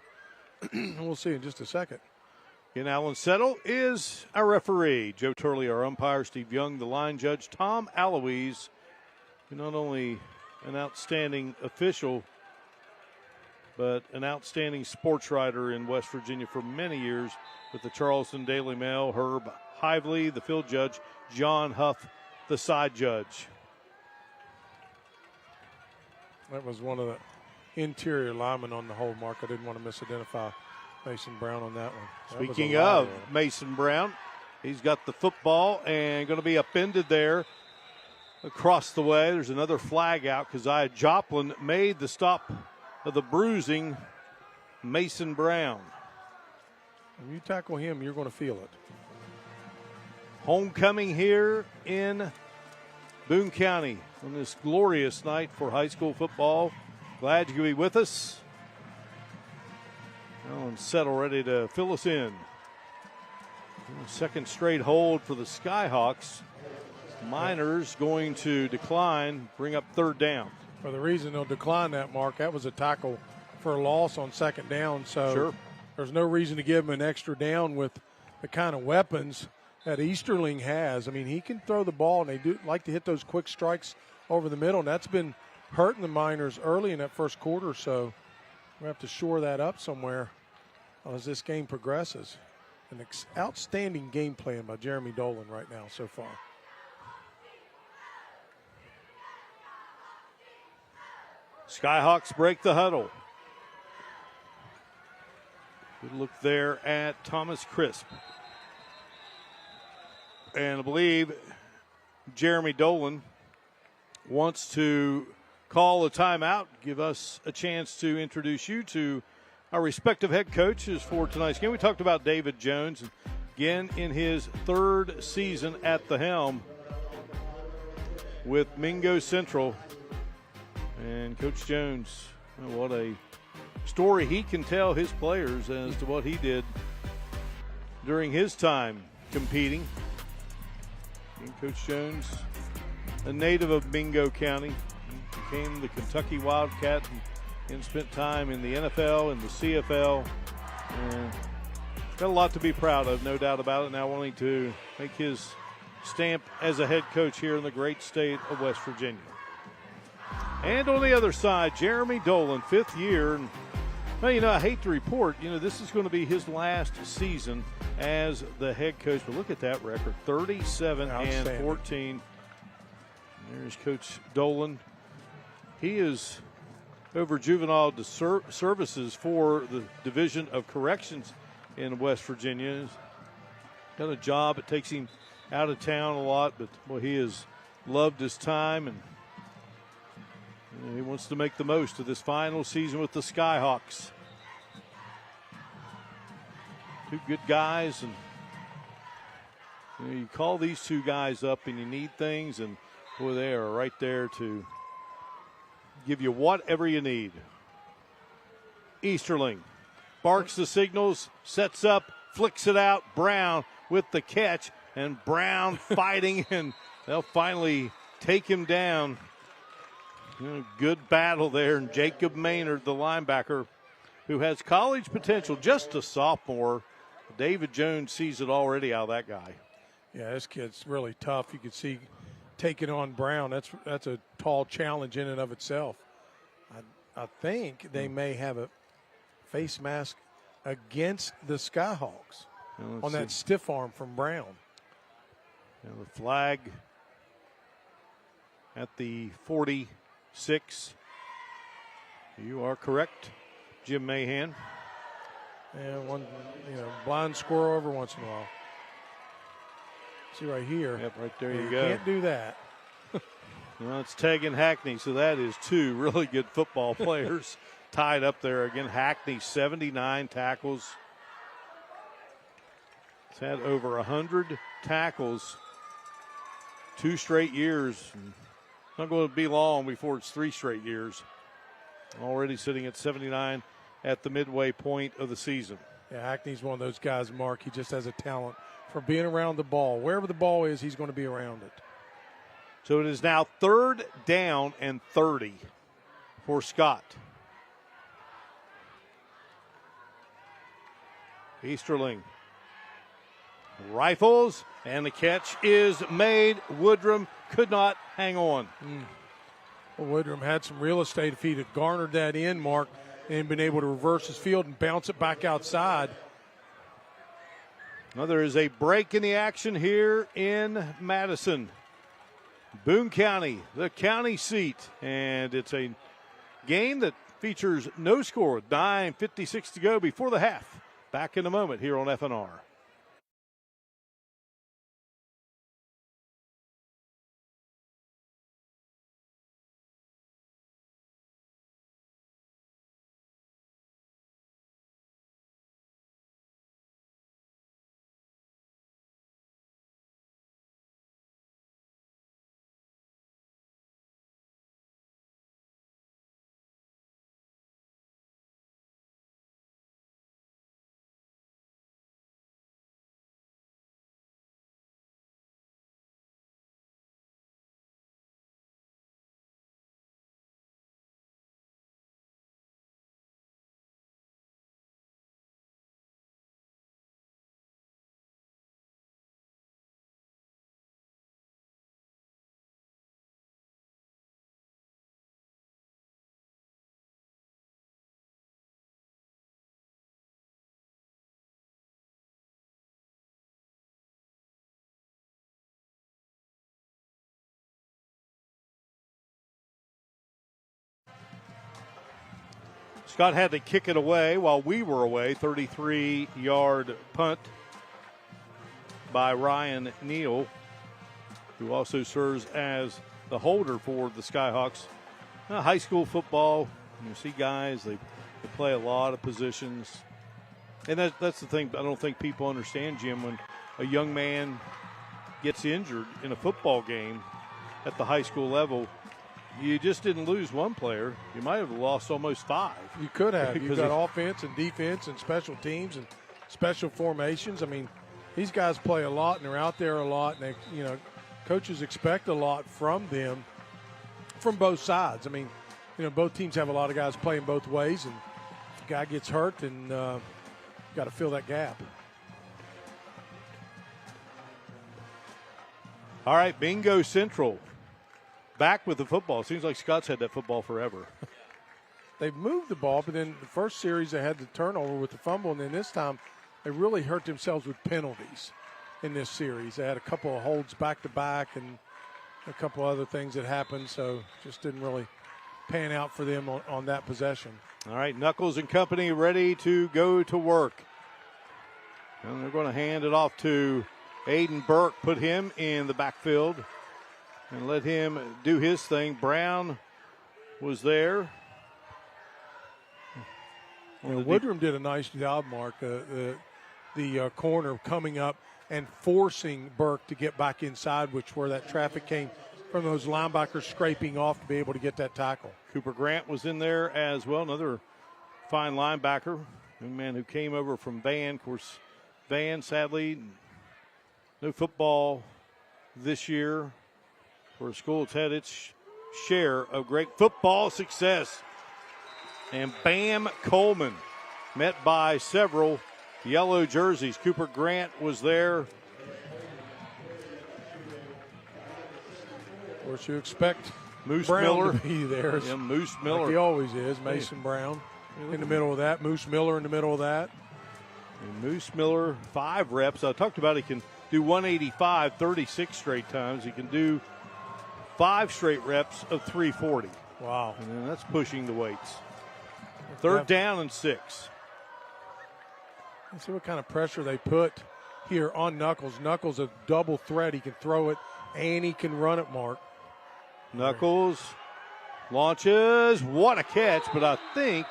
We'll see in just a second. And Alan Settle is our referee. Joe Turley, our umpire. Steve Young, the line judge. Tom Aloise, not only an outstanding official, but an outstanding sports writer in West Virginia for many years with the Charleston Daily Mail. Herb Hively, the field judge. John Huff, the side judge. That was one of the interior linemen on the hold, Mark. I didn't want to misidentify Mason Brown on that one. Speaking of Mason Brown, he's got the football and going to be upended there across the way. There's another flag out. Keziah Joplin made the stop of the bruising Mason Brown. When you tackle him, you're going to feel it. Homecoming here in Boone County on this glorious night for high school football. Glad you could be with us. Alan Settle ready to fill us in. Second straight hold for the Skyhawks. Miners going to decline, bring up third down. For the reason they'll decline that, Mark, that was a tackle for a loss on second down. So There's no reason to give him an extra down with the kind of weapons that Easterling has. I mean, he can throw the ball, and they do like to hit those quick strikes over the middle, and that's been hurting the Miners early in that first quarter. So we have to shore that up somewhere as this game progresses. An outstanding game plan by Jeremy Dolan right now so far. Skyhawks break the huddle. Good look there at Thomas Crisp. And I believe Jeremy Dolan wants to call a timeout, give us a chance to introduce you to our respective head coaches for tonight's game. We talked about David Jones, again in his third season at the helm with Mingo Central. And Coach Jones, what a story he can tell his players as to what he did during his time competing. And Coach Jones, a native of Mingo County, became the Kentucky Wildcat and spent time in the NFL and the CFL. And got a lot to be proud of, no doubt about it. Now wanting to make his stamp as a head coach here in the great state of West Virginia. And on the other side, Jeremy Dolan, 5th year. And, well, I hate to report, this is going to be his last season as the head coach. But look at that record, 37-14. There's Coach Dolan. He is over juvenile services for the Division of Corrections in West Virginia. He's got a job. It takes him out of town a lot, but he has loved his time, and he wants to make the most of this final season with the Skyhawks. Two good guys, and you call these two guys up and you need things, and boy, they are right there to give you whatever you need. Easterling barks the signals, sets up, flicks it out. Brown with the catch, and Brown fighting, and they'll finally take him down. Good battle there, and Jacob Maynard, the linebacker, who has college potential, just a sophomore. David Jones sees it already out of that guy. Yeah, this kid's really tough. You can see taking on Brown, that's a tall challenge in and of itself. I think they may have a face mask against the Skyhawks on that stiff arm from Brown. And the flag at the 46. You are correct, Jim Mahan. And one, blind squirrel every once in a while. See right here. Yep, right there you You go. can't do that. Well, it's Tegan Hackney, so that is two really good football players tied up there. Again, Hackney, 79 tackles. He's had over 100 tackles 2 straight years. It's not going to be long before it's 3 straight years. Already sitting at 79 at the midway point of the season. Yeah, Hackney's one of those guys, Mark. He just has a talent for being around the ball. Wherever the ball is, he's going to be around it. So it is now 3rd down and 30 for Scott. Easterling rifles, and the catch is made. Woodrum could not hang on. Well, Woodrum had some real estate if he'd have garnered that in, Mark, and been able to reverse his field and bounce it back outside. Now there is a break in the action here in Madison. Boone County, the county seat, and it's a game that features no score. 9:56 to go before the half. Back in a moment here on FNR. Scott had to kick it away while we were away. 33-yard punt by Ryan Neal, who also serves as the holder for the Skyhawks. High school football, you see guys, they play a lot of positions. And that's the thing I don't think people understand, Jim, when a young man gets injured in a football game at the high school level, you just didn't lose one player. You might have lost almost 5. You could have. You've got offense and defense and special teams and special formations. I mean, these guys play a lot and they're out there a lot, and they, coaches expect a lot from them from both sides. I mean, both teams have a lot of guys playing both ways, and if a guy gets hurt, then got to fill that gap. All right, Mingo Central back with the football. Seems like Scott's had that football forever. They've moved the ball, but then the first series they had the turnover with the fumble, and then this time they really hurt themselves with penalties in this series. They had a couple of holds back-to-back and a couple other things that happened, so just didn't really pan out for them on that possession. All right, Knuckles and company ready to go to work. And they're going to hand it off to Aiden Burke, put him in the backfield and let him do his thing. Brown was there. Woodrum did a nice job, Mark. The corner coming up and forcing Burke to get back inside, which where that traffic came from those linebackers scraping off to be able to get that tackle. Cooper Grant was in there as well, another fine linebacker, young man who came over from Van. Of course, Van, sadly, no football this year for a school that's had its share of great football success. And Bam Coleman, met by several yellow jerseys. Cooper Grant was there. Of course, you expect Moose Brown Miller to be there. Yeah, Moose Miller. Like he always is. Mason Brown in the middle of that. Moose Miller in the middle of that. And Moose Miller, 5 reps. I talked about he can do 185 36 straight times. He can do 5 straight reps of 340. Wow. And then that's pushing the weights. Third down and 6. Let's see what kind of pressure they put here on Knuckles. Knuckles a double threat. He can throw it and he can run it, Mark. Knuckles launches. What a catch, but I think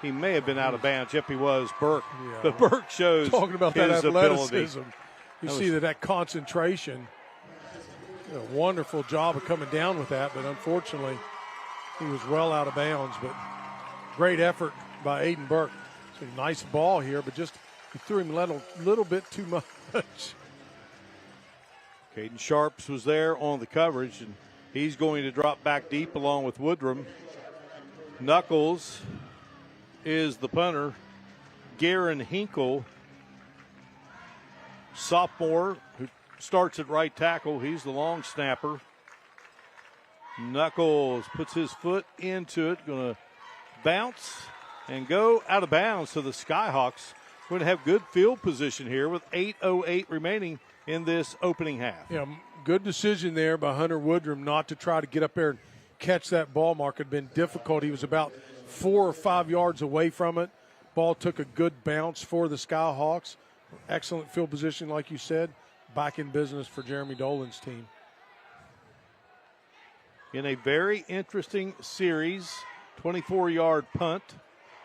he may have been out of bounds. Yep, he was. Burke. Yeah. But Burke shows talking about his that athleticism. ability. You see that concentration. A wonderful job of coming down with that, but unfortunately he was well out of bounds. But great effort by Aiden Burke. It's a nice ball here, but just he threw him a little bit too much. Caden Sharps was there on the coverage, and he's going to drop back deep along with Woodrum. Knuckles is the punter. Garen Hinkle, sophomore, who starts at right tackle. He's the long snapper. Knuckles puts his foot into it, going to bounce and go out of bounds. So the Skyhawks going to have good field position here with 8:08 remaining in this opening half. Yeah, good decision there by Hunter Woodrum not to try to get up there and catch that ball. Mark had been difficult. He was about 4 or 5 yards away from it. Ball took a good bounce for the Skyhawks. Excellent field position, like you said. Back in business for Jeremy Dolan's team. In a very interesting series, 24-yard punt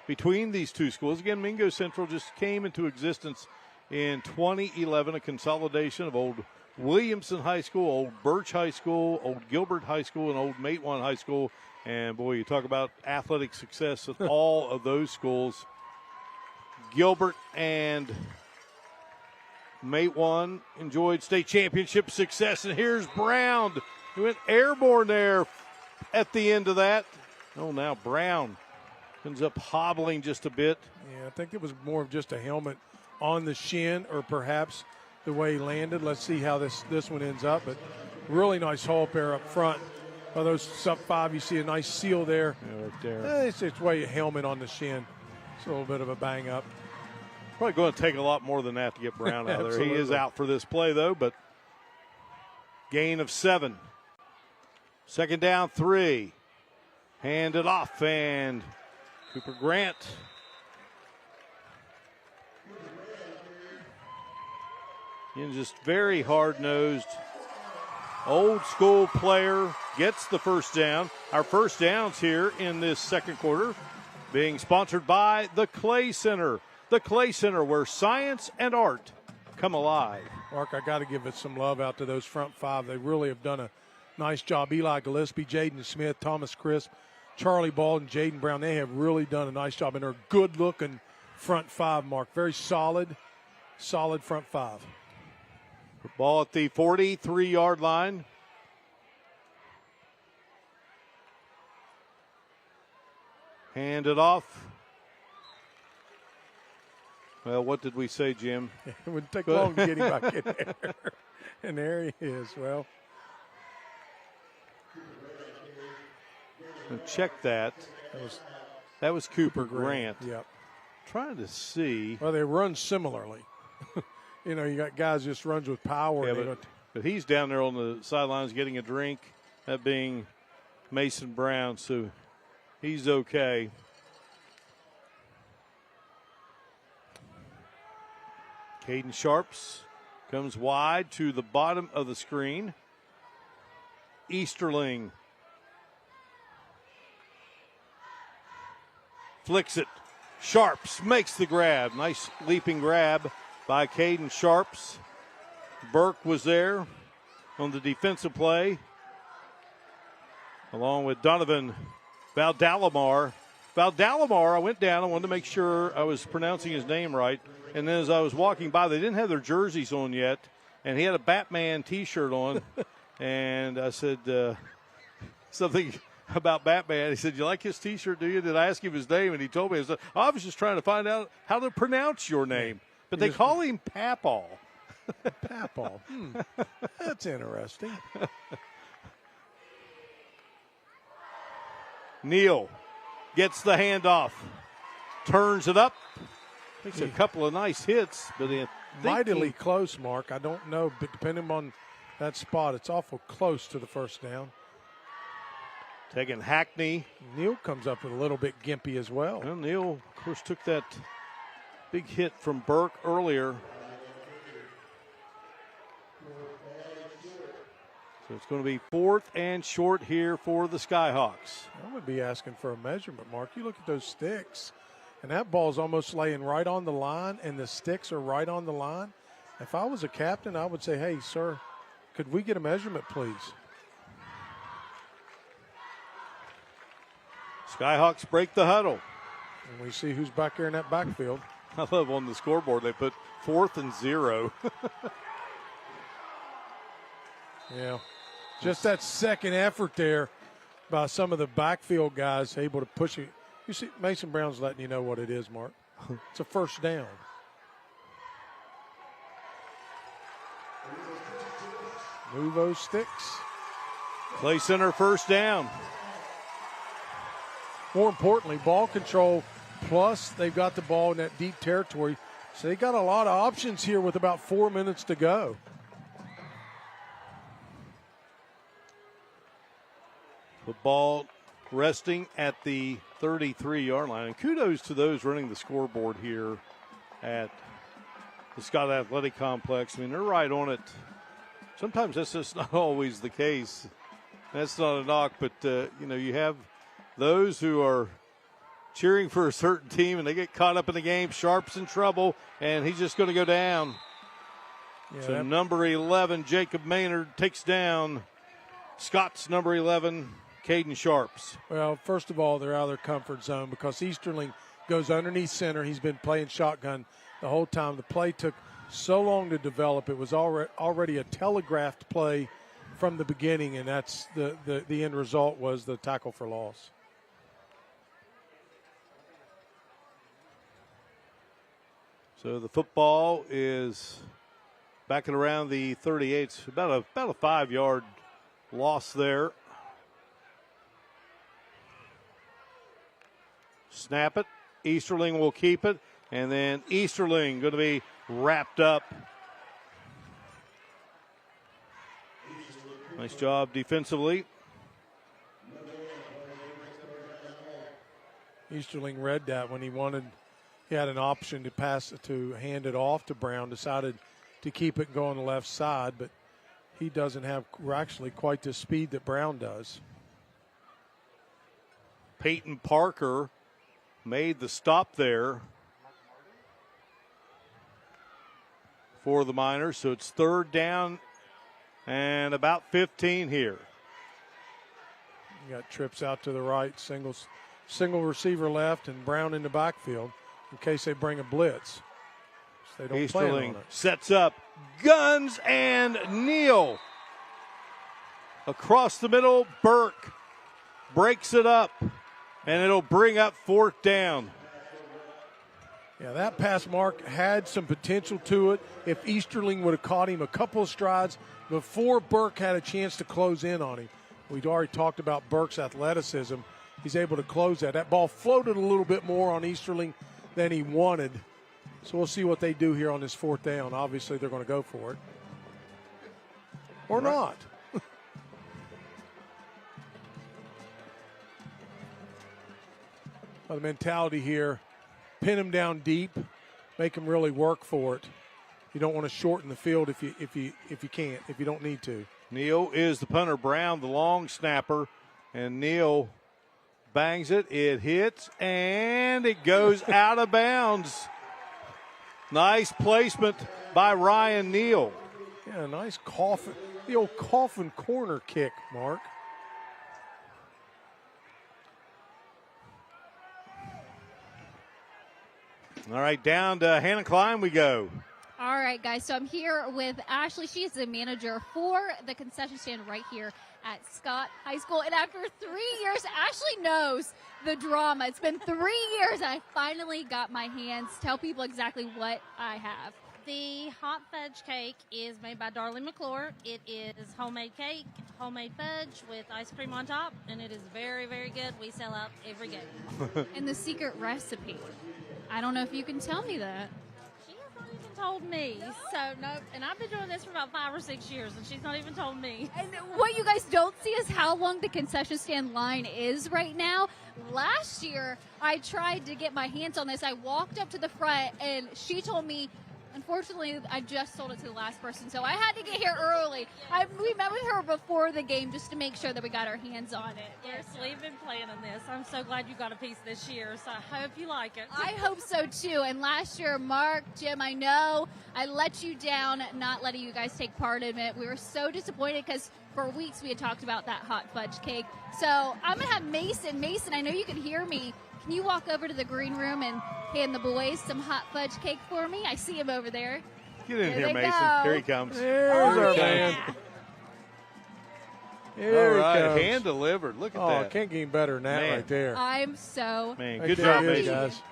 between these two schools. Again, Mingo Central just came into existence in 2011, a consolidation of old Williamson High School, old Birch High School, old Gilbert High School, and old Matewan High School. And, boy, you talk about athletic success at all of those schools. Gilbert and Matewan enjoyed state championship success. And here's Brown, who went airborne there at the end of that. Oh, now Brown ends up hobbling just a bit. Yeah, I think it was more of just a helmet on the shin, or perhaps the way he landed. Let's see how this one ends up. But really nice hole pair up front. By those sub-5, you see a nice seal there. Yeah, right there. It's way a helmet on the shin. It's a little bit of a bang up. Probably going to take a lot more than that to get Brown out of there. He is out for this play, though, but gain of 7. Second down, 3. Hand it off, and Cooper Grant in just very hard-nosed, old-school player gets the first down. Our first downs here in this second quarter being sponsored by the Clay Center. The Clay Center, where science and art come alive. Mark, I got to give it some love out to those front 5. They really have done a nice job. Eli Gillespie, Jaden Smith, Thomas Crisp, Charlie Ball, and Jaden Brown, they have really done a nice job. And they're good-looking front 5, Mark. Very solid front 5. Ball at the 43-yard line. Hand it off. Well, what did we say, Jim? It wouldn't take long to get him back in there. And there he is. Well, And check that. That was Cooper Grant. Yep. Trying to see. Well, they run similarly. You know, you got guys just runs with power. Yeah, but he's down there on the sidelines getting a drink, that being Mason Brown, so he's okay. Caden Sharps comes wide to the bottom of the screen. Easterling flicks it. Sharps makes the grab. Nice leaping grab by Caden Sharps. Burke was there on the defensive play, along with Donovan Valdalamar. Valdalamar, I went down. I wanted to make sure I was pronouncing his name right. And then as I was walking by, they didn't have their jerseys on yet, and he had a Batman T-shirt on. And I said something about Batman. He said, "You like his T-shirt, do you?" Did I ask him his name? And he told me. I said, "I was just trying to find out how to pronounce your name." But they call him Papal. Papal. That's interesting. Neal gets the handoff, turns it up, makes a couple of nice hits, but mightily close, Mark. I don't know, but depending on that spot, it's awful close to the first down. Taking Hackney. Neal comes up with a little bit gimpy as well. Well, Neal, of course, took that big hit from Burke earlier. So it's going to be 4th and short here for the Skyhawks. I would be asking for a measurement, Mark. You look at those sticks, and that ball's almost laying right on the line, and the sticks are right on the line. If I was a captain, I would say, "Hey, sir, could we get a measurement, please?" Skyhawks break the huddle. And we see who's back there in that backfield. I love on the scoreboard they put 4th and 0. Yeah. Just that second effort there by some of the backfield guys able to push it. You see, Mason Brown's letting you know what it is, Mark. It's a first down. Move those sticks. Play center, first down. More importantly, ball control, plus they've got the ball in that deep territory. So they got a lot of options here with about 4 minutes to go. The ball resting at the 33-yard line. And kudos to those running the scoreboard here at the Scott Athletic Complex. I mean, they're right on it. Sometimes that's just not always the case. That's not a knock, but, you have those who are cheering for a certain team and they get caught up in the game. Sharp's in trouble, and he's just going to go down. Yeah, so number 11, Jacob Maynard, takes down Scott's number 11, Caden Sharps. Well, first of all, they're out of their comfort zone because Easterling goes underneath center. He's been playing shotgun the whole time. The play took so long to develop. It was already a telegraphed play from the beginning, and that's the end result was the tackle for loss. So the football is back at around the 38. It's about a 5-yard loss there. Snap it. Easterling will keep it. And then Easterling going to be wrapped up. Nice job defensively. Easterling read that when he had an option to pass it, to hand it off to Brown, decided to keep it and go on the left side, but he doesn't have actually quite the speed that Brown does. Peyton Parker made the stop there for the Miners, so it's 3rd down and about 15 here. You got trips out to the right, single receiver left, and Brown in the backfield in case they bring a blitz. So they don't plan on it. Sets up, guns, and Neal. Across the middle, Burke breaks it up, and it'll bring up 4th down. Yeah, that pass, Mark, had some potential to it if Easterling would have caught him a couple of strides before Burke had a chance to close in on him. We'd already talked about Burke's athleticism. he's able to close that. That ball floated a little bit more on Easterling than he wanted. So we'll see what they do here on this 4th down. Obviously, they're going to go for it. Or not. The mentality here, pin him down deep, make him really work for it. You don't want to shorten the field if you can't, if you don't need to. Neal is the punter. Brown, the long snapper, and Neal bangs it. It hits, and it goes out of bounds. Nice placement by Ryan Neal. Yeah, nice coffin, the old coffin corner kick, Mark. All right, down to Hannah Klein we go. All right, guys. So I'm here with Ashley. She is the manager for the concession stand right here at Scott High School. And after 3 years, Ashley knows the drama. It's been 3 years, and I finally got my hands. Tell people exactly what I have. The hot fudge cake is made by Darlene McClure. It is homemade cake, homemade fudge with ice cream on top, and it is very, very good. We sell out every game. And the secret recipe. I don't know if you can tell me that. She has not even told me. So, no, and I've been doing this for about 5 or 6 years, and she's not even told me. And what you guys don't see is how long the concession stand line is right now. Last year, I tried to get my hands on this. I walked up to the front, and she told me, unfortunately, I just sold it to the last person, so I had to get here early. We met with her before the game just to make sure that we got our hands on it. Yes, we've been planning this. I'm so glad you got a piece this year, so I hope you like it. I hope so, too. And last year, Mark, Jim, I know I let you down not letting you guys take part in it. We were so disappointed because for weeks we had talked about that hot fudge cake. So I'm going to have Mason. Mason, I know you can hear me. Can you walk over to the green room and hand the boys some hot fudge cake for me? I see him over there. Get in There here, they Mason. go. Here he comes. There's our man. Here All he right, comes. hand delivered. Look at Oh, that. can't get any better than that Man. right there. I'm so Man, Right good there job, it is, Mason. guys.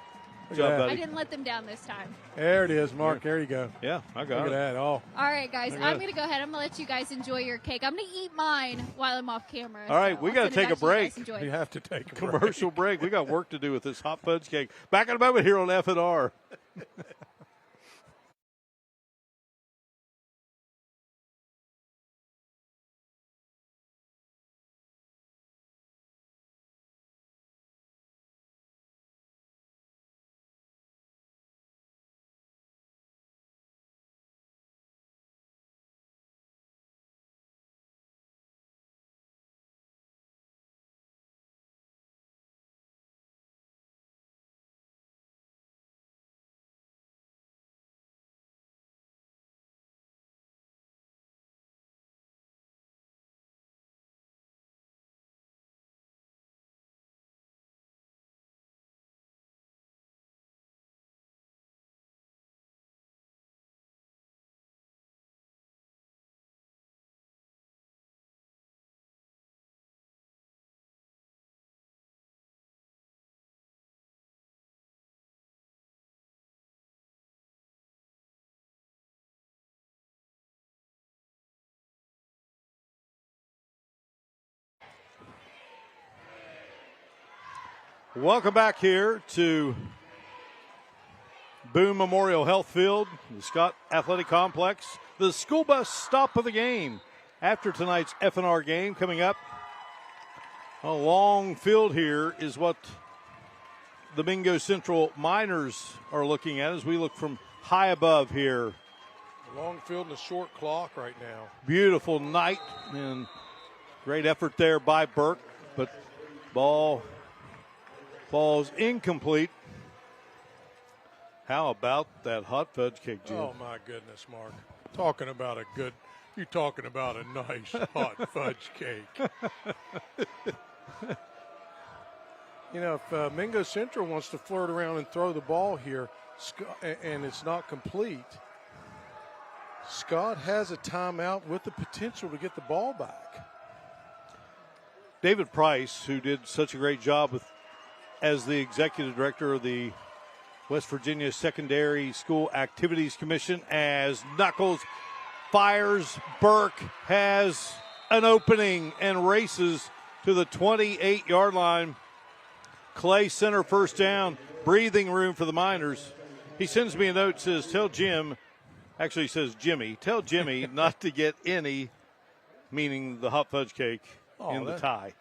Good Look job, at that. I buddy. didn't let them down this time. There it is, Mark. There you go. Yeah, I Look got at it. that. Oh, All right, guys, Okay. I'm going to go ahead. I'm going to let you guys enjoy your cake. I'm going to eat mine while I'm off camera. All right, so we I'll gotta send it take a back to you guys. break. Enjoy. you have to take a Commercial break. We got work to do with this hot fudge cake. Back in a moment here on F&R. Welcome back here to Boone Memorial Health Field, the Scott Athletic Complex. The school bus stop of the game after tonight's F&R game coming up. A long field here is what the Mingo Central Miners are looking at as we look from high above here. A long field and a short clock right now. Beautiful night and great effort there by Burke, but ball's incomplete. How about that hot fudge cake, Jim? Oh, my goodness, Mark. You're talking about a nice hot fudge cake. You know, if Mingo Central wants to flirt around and throw the ball here and it's not complete, Scott has a timeout with the potential to get the ball back. David Price, who did such a great job as the executive director of the West Virginia Secondary School Activities Commission, as Knuckles fires. Burke has an opening and races to the 28-yard line. Clay center, first down. Breathing room for the Miners. He sends me a note, says, tell Jim, actually he says Jimmy, tell Jimmy not to get any, meaning the hot fudge cake, in the tie.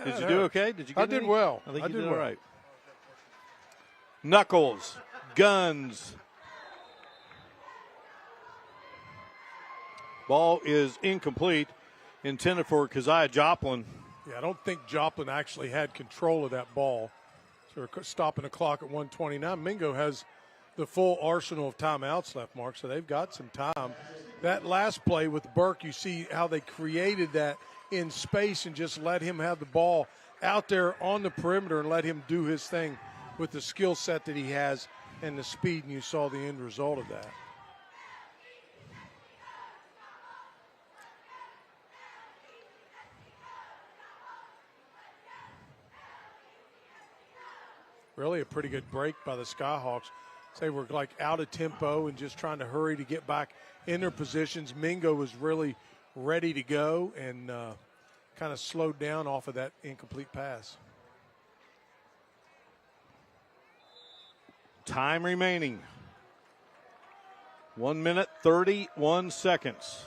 Did you do okay? Did you get I did any? well. I think I you did did well. all right. Knuckles, guns. Ball is incomplete, intended for Keziah Joplin. Yeah, I don't think Joplin actually had control of that ball. So we're stopping the clock at 1:29. Mingo has the full arsenal of timeouts left, Mark, so they've got some time. That last play with Burke, you see how they created that in space and just let him have the ball out there on the perimeter and let him do his thing with the skill set that he has and the speed, and you saw the end result of that. Really a pretty good break by the Skyhawks. They were like out of tempo and just trying to hurry to get back in their positions. Mingo was really ready to go and kind of slowed down off of that incomplete pass. Time remaining. 1 minute, 31 seconds.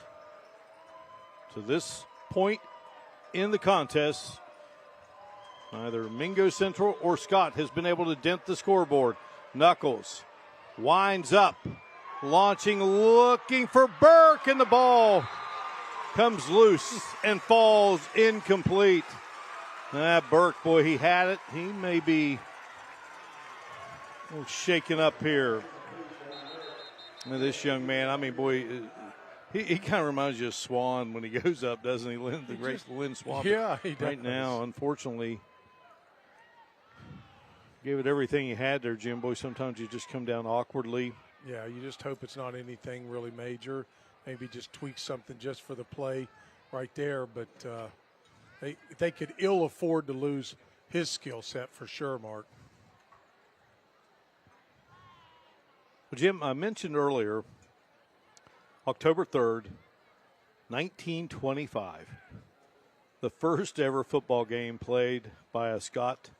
To this point in the contest, either Mingo Central or Scott has been able to dent the scoreboard. Knuckles winds up, launching, looking for Burke, and the ball comes loose and falls incomplete. Burke, boy, he had it. He may be a little shaken up here. This young man, I mean, boy, he kind of reminds you of Swan when he goes up, doesn't he, Lynn? The great Lynn Swan. Yeah, he does. Right now, unfortunately, gave it everything he had there, Jim. Boy, sometimes you just come down awkwardly. Yeah, you just hope it's not anything really major. Maybe just tweak something just for the play right there. But they could ill afford to lose his skill set for sure, Mark. Well, Jim, I mentioned earlier, October 3rd, 1925, the first ever football game played by a Scott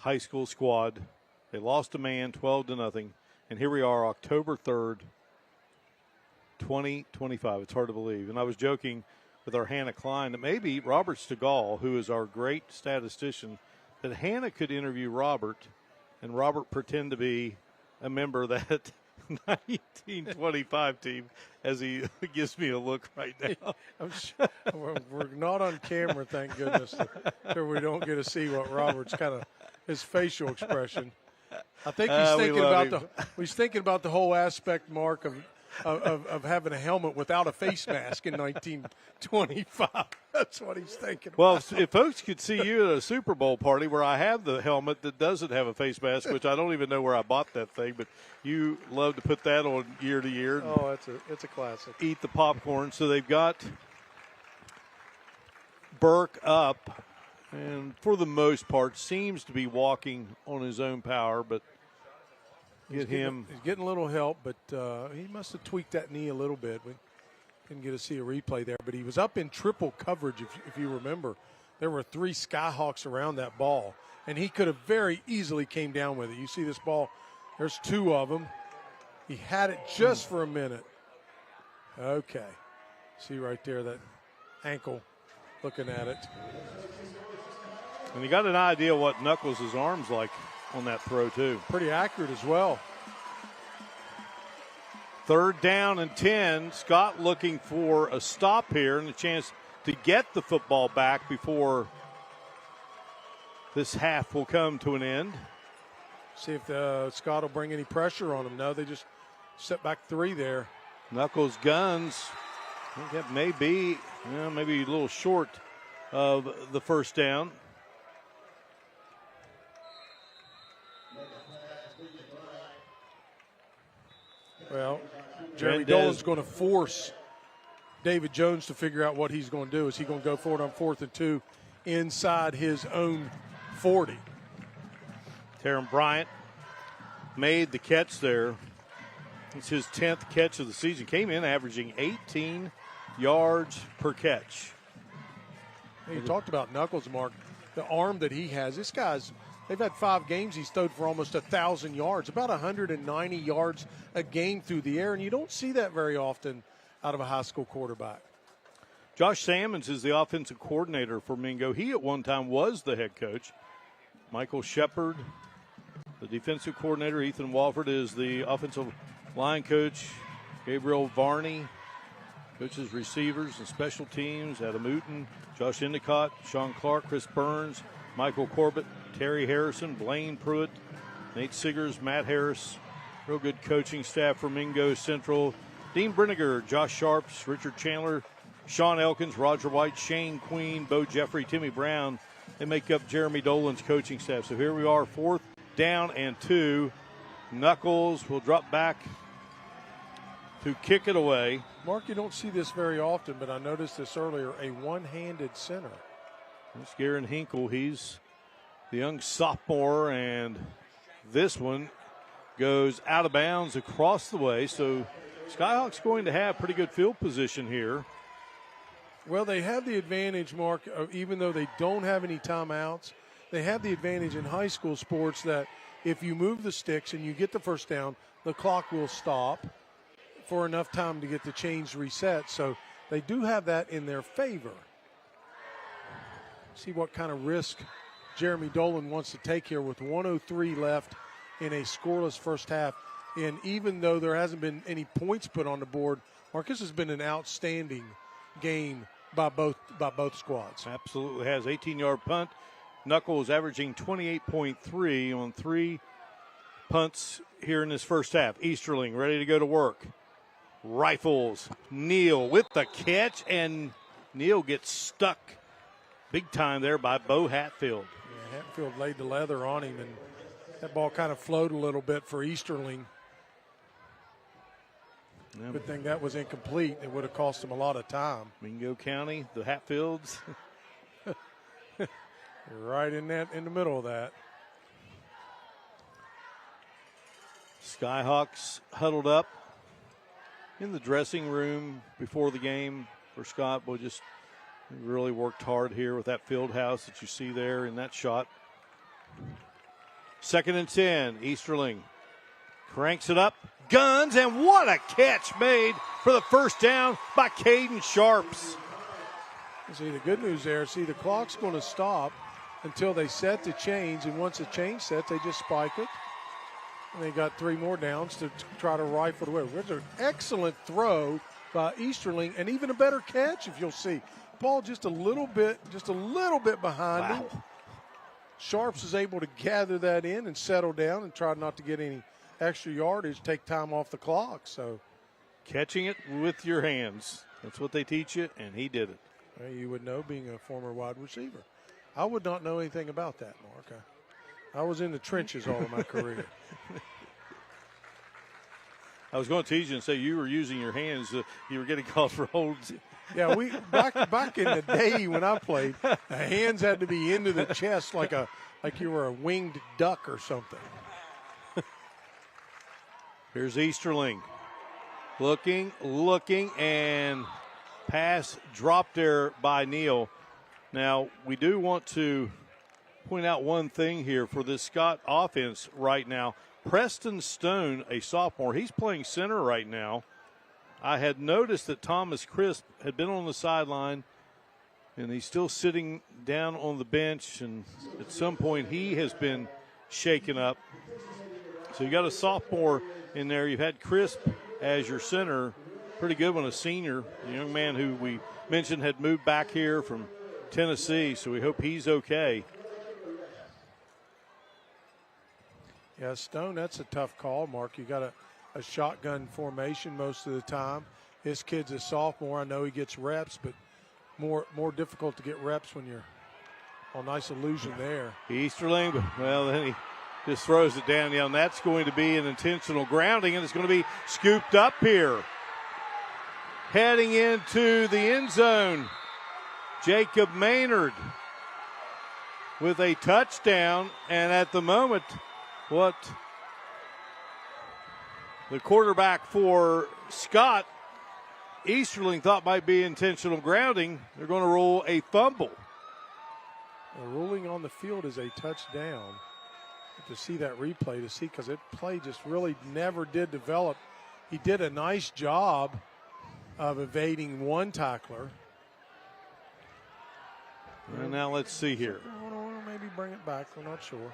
high school squad. They lost a man 12-0, and here we are, October 3rd, 2025. It's hard to believe. And I was joking with our Hannah Klein that maybe Robert Stegall, who is our great statistician, that Hannah could interview Robert, and Robert pretend to be a member of that 1925 team as he gives me a look right now. We're not on camera, thank goodness, so we don't get to see what Robert's kind of his facial expression. I think he's thinking about the whole aspect, Mark, of having a helmet without a face mask in 1925. That's what he's thinking about. Well, if folks could see you at a Super Bowl party where I have the helmet that doesn't have a face mask, which I don't even know where I bought that thing, but you love to put that on year to year. Oh, it's a classic. Eat the popcorn. So they've got Burke up, and for the most part seems to be walking on his own power, but He's getting a little help, but he must have tweaked that knee a little bit. We didn't get to see a replay there, but he was up in triple coverage, if you remember. There were 3 Skyhawks around that ball, and he could have very easily came down with it. You see this ball, there's 2 of them. He had it just for a minute. Okay. See right there, that ankle, looking at it. And you got an idea what Knuckles' arm's like on that throw, too. Pretty accurate as well. 3rd down and 10. Scott looking for a stop here and a chance to get the football back before this half will come to an end. See if Scott will bring any pressure on him. No, they just set back 3 there. Knuckles guns. I think that may be maybe a little short of the first down. Well, Jeremy Dolan's going to force David Jones to figure out what he's going to do. Is he going to go for it on 4th and 2 inside his own 40? Taron Bryant made the catch there. It's his 10th catch of the season. Came in averaging 18 yards per catch. You talked about Knuckles, Mark. The arm that he has. This guy's They've had 5 games he's thrown for almost 1,000 yards, about 190 yards a game through the air, and you don't see that very often out of a high school quarterback. Josh Sammons is the offensive coordinator for Mingo. He at one time was the head coach. Michael Shepard, the defensive coordinator. Ethan Walford is the offensive line coach. Gabriel Varney coaches receivers and special teams. Adam Uten, Josh Endicott, Sean Clark, Chris Burns, Michael Corbett, Terry Harrison, Blaine Pruitt, Nate Siggers, Matt Harris. Real good coaching staff for Mingo Central. Dean Brenniger, Josh Sharps, Richard Chandler, Sean Elkins, Roger White, Shane Queen, Bo Jeffrey, Timmy Brown. They make up Jeremy Dolan's coaching staff. So here we are, 4th down and 2. Knuckles will drop back to kick it away. Mark, you don't see this very often, but I noticed this earlier, a one-handed center. That's Garen Hinkle. He's the young sophomore, and this one goes out of bounds across the way. So Skyhawks going to have pretty good field position here. Well, they have the advantage, Mark, even though they don't have any timeouts. They have the advantage in high school sports that if you move the sticks and you get the first down, the clock will stop for enough time to get the change reset. So they do have that in their favor. See what kind of risk Jeremy Dolan wants to take here with 1:03 left in a scoreless first half. And even though there hasn't been any points put on the board, Marcus has been an outstanding game by both squads. Absolutely has. 18-yard punt. Knuckles averaging 28.3 on 3 punts here in this first half. Easterling ready to go to work. Rifles. Neal with the catch, and Neal gets stuck big time there by Bo Hatfield. Yeah, Hatfield laid the leather on him, and that ball kind of flowed a little bit for Easterling. Yeah. Good thing that was incomplete. It would have cost him a lot of time. Mingo County, the Hatfields. Right in the middle of that. Skyhawks huddled up in the dressing room before the game for Scott. Boy, just really worked hard here with that field house that you see there in that shot. 2nd and 10. Easterling cranks it up. Guns, and what a catch made for the first down by Caden Sharps. See, the good news there, the clock's going to stop until they set the change, and once the change sets, they just spike it. And they got 3 more downs to try to rifle the way. There's an excellent throw by Easterling, and even a better catch, if you'll see. Ball just a little bit behind him. Sharps is able to gather that in and settle down and try not to get any extra yardage, take time off the clock. So catching it with your hands, that's what they teach you, and he did it. Well, you would know, being a former wide receiver. I would not know anything about that, Mark. I was in the trenches all of my career. I was going to tease you and say you were using your hands. You were getting called for holds. Yeah, we back in the day when I played, the hands had to be into the chest like you were a winged duck or something. Here's Easterling. Looking, and pass dropped there by Neal. Now, we do want to point out one thing here for this Scott offense right now. Preston Stone, a sophomore, he's playing center right now. I had noticed that Thomas Crisp had been on the sideline, and he's still sitting down on the bench, and at some point he has been shaken up. So you got a sophomore in there. You've had Crisp as your center. Pretty good one, a senior, a young man who we mentioned had moved back here from Tennessee, so we hope he's okay. Yeah, Stone, that's a tough call, Mark. You got a shotgun formation most of the time. This kid's a sophomore. I know he gets reps, but more difficult to get reps when you're on nice illusion there. Easterling, well, then he just throws it down. Yeah, and that's going to be an intentional grounding, and it's going to be scooped up here. Heading into the end zone, Jacob Maynard with a touchdown, and at the moment, what the quarterback for Scott, Easterling, thought might be intentional grounding, they're going to roll a fumble. The ruling on the field is a touchdown. have to see that replay to see, because it play just really never did develop. He did a nice job of evading one tackler. And now let's see here. Maybe bring it back. We're not sure.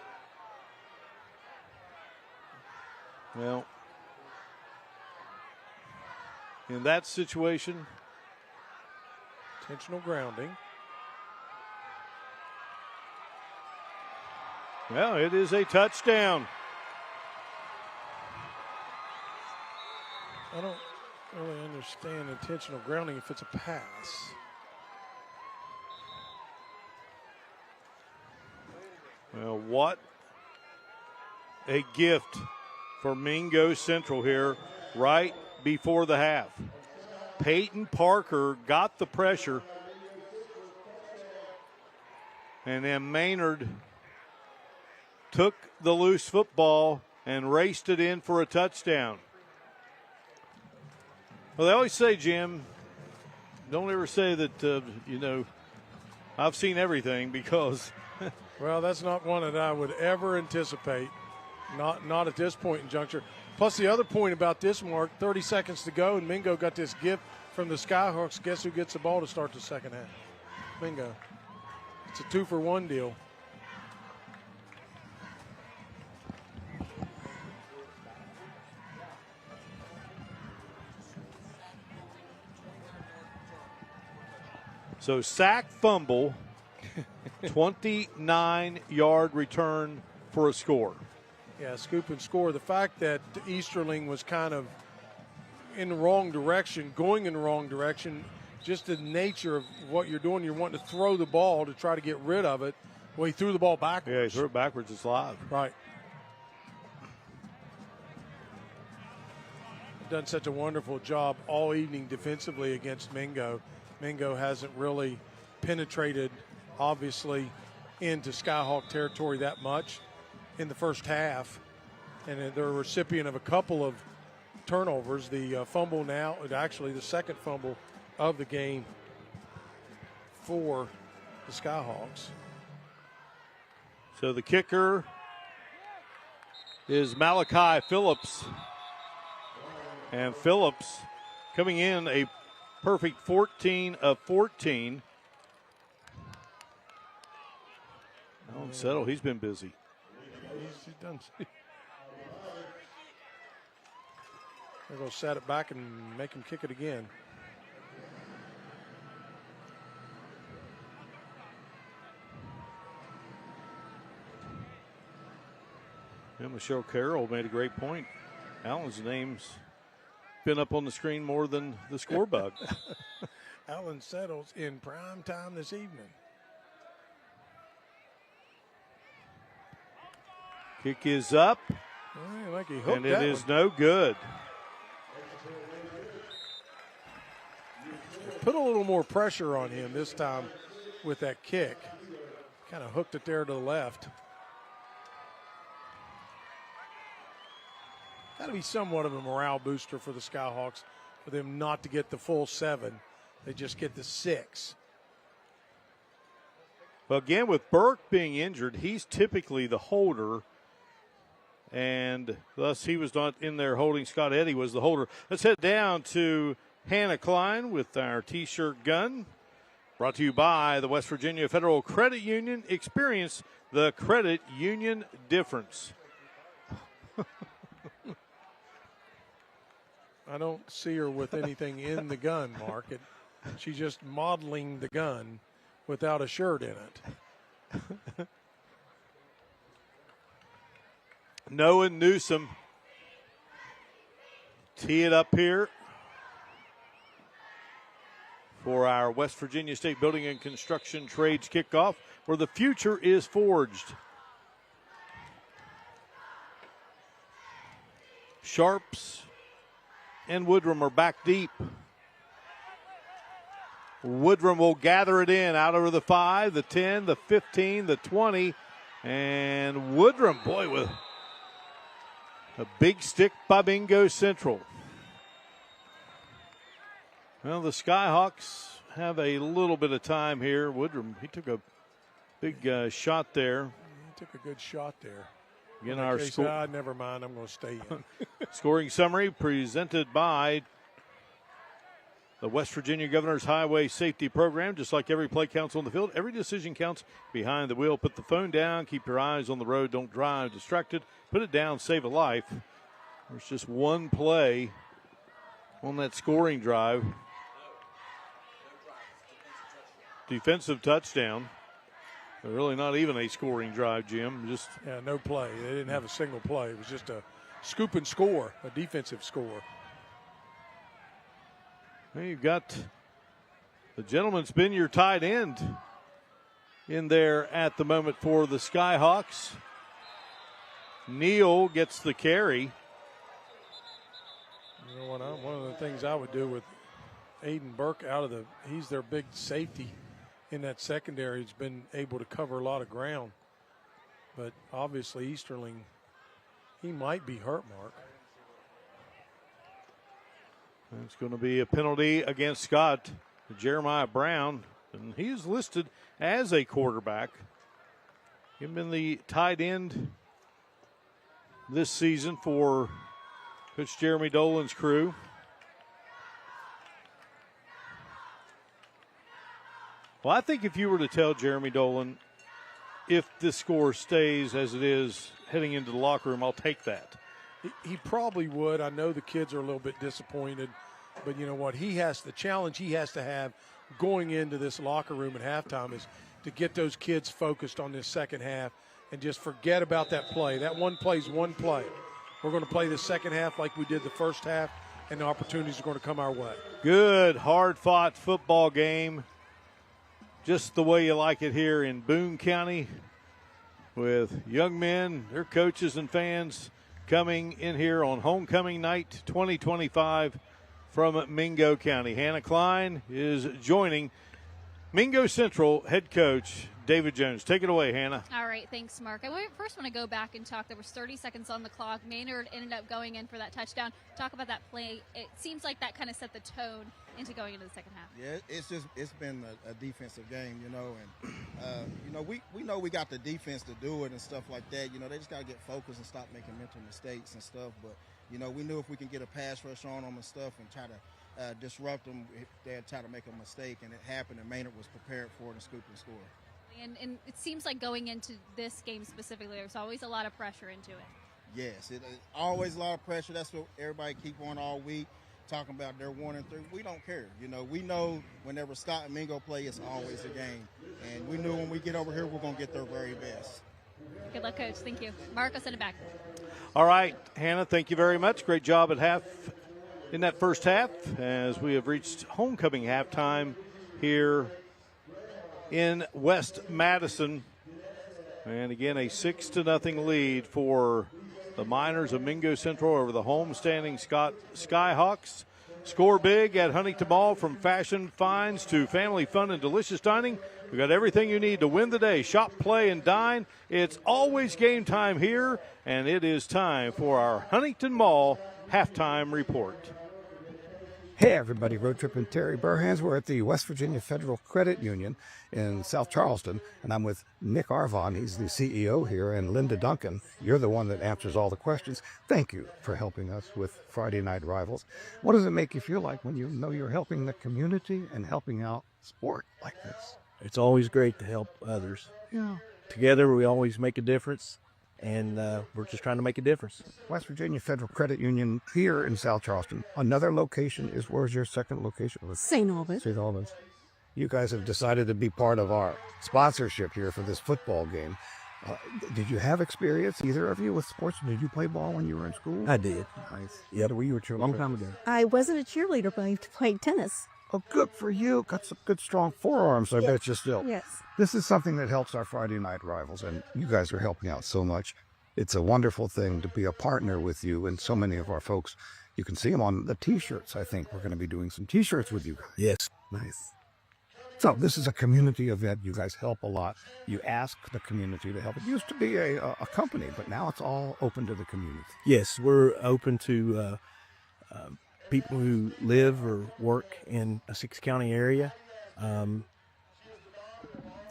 Well, in that situation, intentional grounding. Well, it is a touchdown. I don't really understand intentional grounding if it's a pass. Well, what a gift for Mingo Central here right before the half. Peyton Parker got the pressure, and then Maynard took the loose football and raced it in for a touchdown. Well, they always say, Jim, don't ever say that, I've seen everything, because well, that's not one that I would ever anticipate. Not at this point in juncture. Plus, the other point about this, Mark, 30 seconds to go, and Mingo got this gift from the Skyhawks. Guess who gets the ball to start the second half? Mingo. It's a 2-for-1 deal. So sack, fumble, 29-yard return for a score. Yeah, scoop and score. The fact that Easterling was kind of in the wrong direction, going in the wrong direction, just the nature of what you're doing. You're wanting to throw the ball to try to get rid of it. Well, he threw the ball backwards. Yeah, he threw it backwards. It's live. Right. Done such a wonderful job all evening defensively against Mingo. Mingo hasn't really penetrated, obviously, into Skyhawk territory that much in the first half. And they're a recipient of a couple of turnovers. The fumble now, actually the second fumble of the game for the Skyhawks. So the kicker is Malachi Phillips. And Phillips coming in a perfect 14 of 14. Alan Settle, he's been busy. He's done. They're going to set it back and make him kick it again. And Michelle Carroll made a great point. Alan's name's been up on the screen more than the score bug. Alan Settles in prime time this evening. Kick is up, Like he hooked and it that is one. no good. Put a little more pressure on him this time with that kick. Kind of hooked it there to the left. Got to be somewhat of a morale booster for the Skyhawks for them not to get the full 7. They just get the 6. Well, again, with Burke being injured, he's typically the holder, and thus he was not in there holding. Scott Eddy was the holder. Let's head down to Hannah Klein with our T-shirt gun. Brought to you by the West Virginia Federal Credit Union. Experience the credit union difference. I don't see her with anything in the gun, Mark. She's just modeling the gun without a shirt in it. Noah Newsom tee it up here for our West Virginia State Building and Construction Trades kickoff, where the future is forged. Sharps and Woodrum are back deep. Woodrum will gather it in out over the 5, the 10, the 15, the 20. And Woodrum, boy, with a big stick by Mingo Central. Well, the Skyhawks have a little bit of time here. Woodrum, he took a big shot there. He took a good shot there. Again, our score. Never mind. I'm going to stay in. Scoring summary presented by the West Virginia Governor's Highway Safety Program. Just like every play counts on the field, every decision counts behind the wheel. Put the phone down. Keep your eyes on the road. Don't drive distracted. Put it down. Save a life. There's just one play on that scoring drive. Defensive touchdown. Really not even a scoring drive, Jim. Just no play. They didn't have a single play. It was just a scoop and score, a defensive score. Well, you've got the gentleman's been your tight end in there at the moment for the Skyhawks. Neal gets the carry. You know what? One of the things I would do with Aiden Burke he's their big safety in that secondary. He's been able to cover a lot of ground. But obviously Easterling, he might be hurt, Mark. It's going to be a penalty against Scott, Jeremiah Brown, and he's listed as a quarterback. He's been the tight end this season for Coach Jeremy Dolan's crew. Well, I think if you were to tell Jeremy Dolan, if this score stays as it is heading into the locker room, I'll take that. He probably would. I know the kids are a little bit disappointed, but you know what? The challenge he has to have going into this locker room at halftime is to get those kids focused on this second half and just forget about that play. That one play is one play. We're going to play the second half like we did the first half, and the opportunities are going to come our way. Good, hard-fought football game. Just the way you like it here in Boone County, with young men, their coaches and fans coming in here on homecoming night 2025 from Mingo County. Hannah Klein is joining Mingo Central head coach David Jones. Take it away, Hannah. All right, thanks, Mark. I first want to go back and talk. There was 30 seconds on the clock. Maynard ended up going in for that touchdown. Talk about that play. It seems like that kind of set the tone into going into the second half. Yeah, it's been a defensive game, and we know we got the defense to do it and stuff like that. They just got to get focused and stop making mental mistakes and stuff. But we knew if we can get a pass rush on them and stuff and try to disrupt them, they'd try to make a mistake, and it happened. And Maynard was prepared for it and scooped and scored. And it seems like going into this game specifically, there's always a lot of pressure into it. Yes, it's always a lot of pressure. That's what everybody keep on all week, talking about they're 1-3. We don't care. We know whenever Scott and Mingo play, it's always a game. And we knew when we get over here, we're going to get their very best. Good luck, Coach. Thank you. Mark, I'll send it back. All right, Hannah, thank you very much. Great job in that first half as we have reached homecoming halftime here in West Madison. And again, a 6-0 lead for the Miners of Mingo Central over the homestanding Skyhawks. Score big at Huntington Mall. From fashion finds to family fun and delicious dining, we got everything you need to win the day. Shop, play, and dine. It's always game time here, and it is time for our Huntington Mall halftime report. Hey everybody, Road Trip and Terry Burhans. We're at the West Virginia Federal Credit Union in South Charleston, and I'm with Nick Arvon. He's the CEO here, and Linda Duncan. You're the one that answers all the questions. Thank you for helping us with Friday Night Rivals. What does it make you feel like when you know you're helping the community and helping out sport like this? It's always great to help others. Yeah. Together we always make a difference. And we're just trying to make a difference. West Virginia Federal Credit Union here in South Charleston. Another location is, where's your second location? St. Albans. St. Albans. You guys have decided to be part of our sponsorship here for this football game. Did you have experience, either of you, with sports? Did you play ball when you were in school? I did. Nice. Yep. Were you a cheerleader? Long time ago. I wasn't a cheerleader, but I played tennis. Oh, good for you. Got some good, strong forearms, I bet you still. Yes. This is something that helps our Friday Night Rivals, and you guys are helping out so much. It's a wonderful thing to be a partner with you and so many of our folks. You can see them on the T-shirts. I think we're going to be doing some T-shirts with you guys. Yes. Nice. So this is a community event. You guys help a lot. You ask the community to help. It used to be a company, but now it's all open to the community. Yes, we're open to people who live or work in a 6-county area.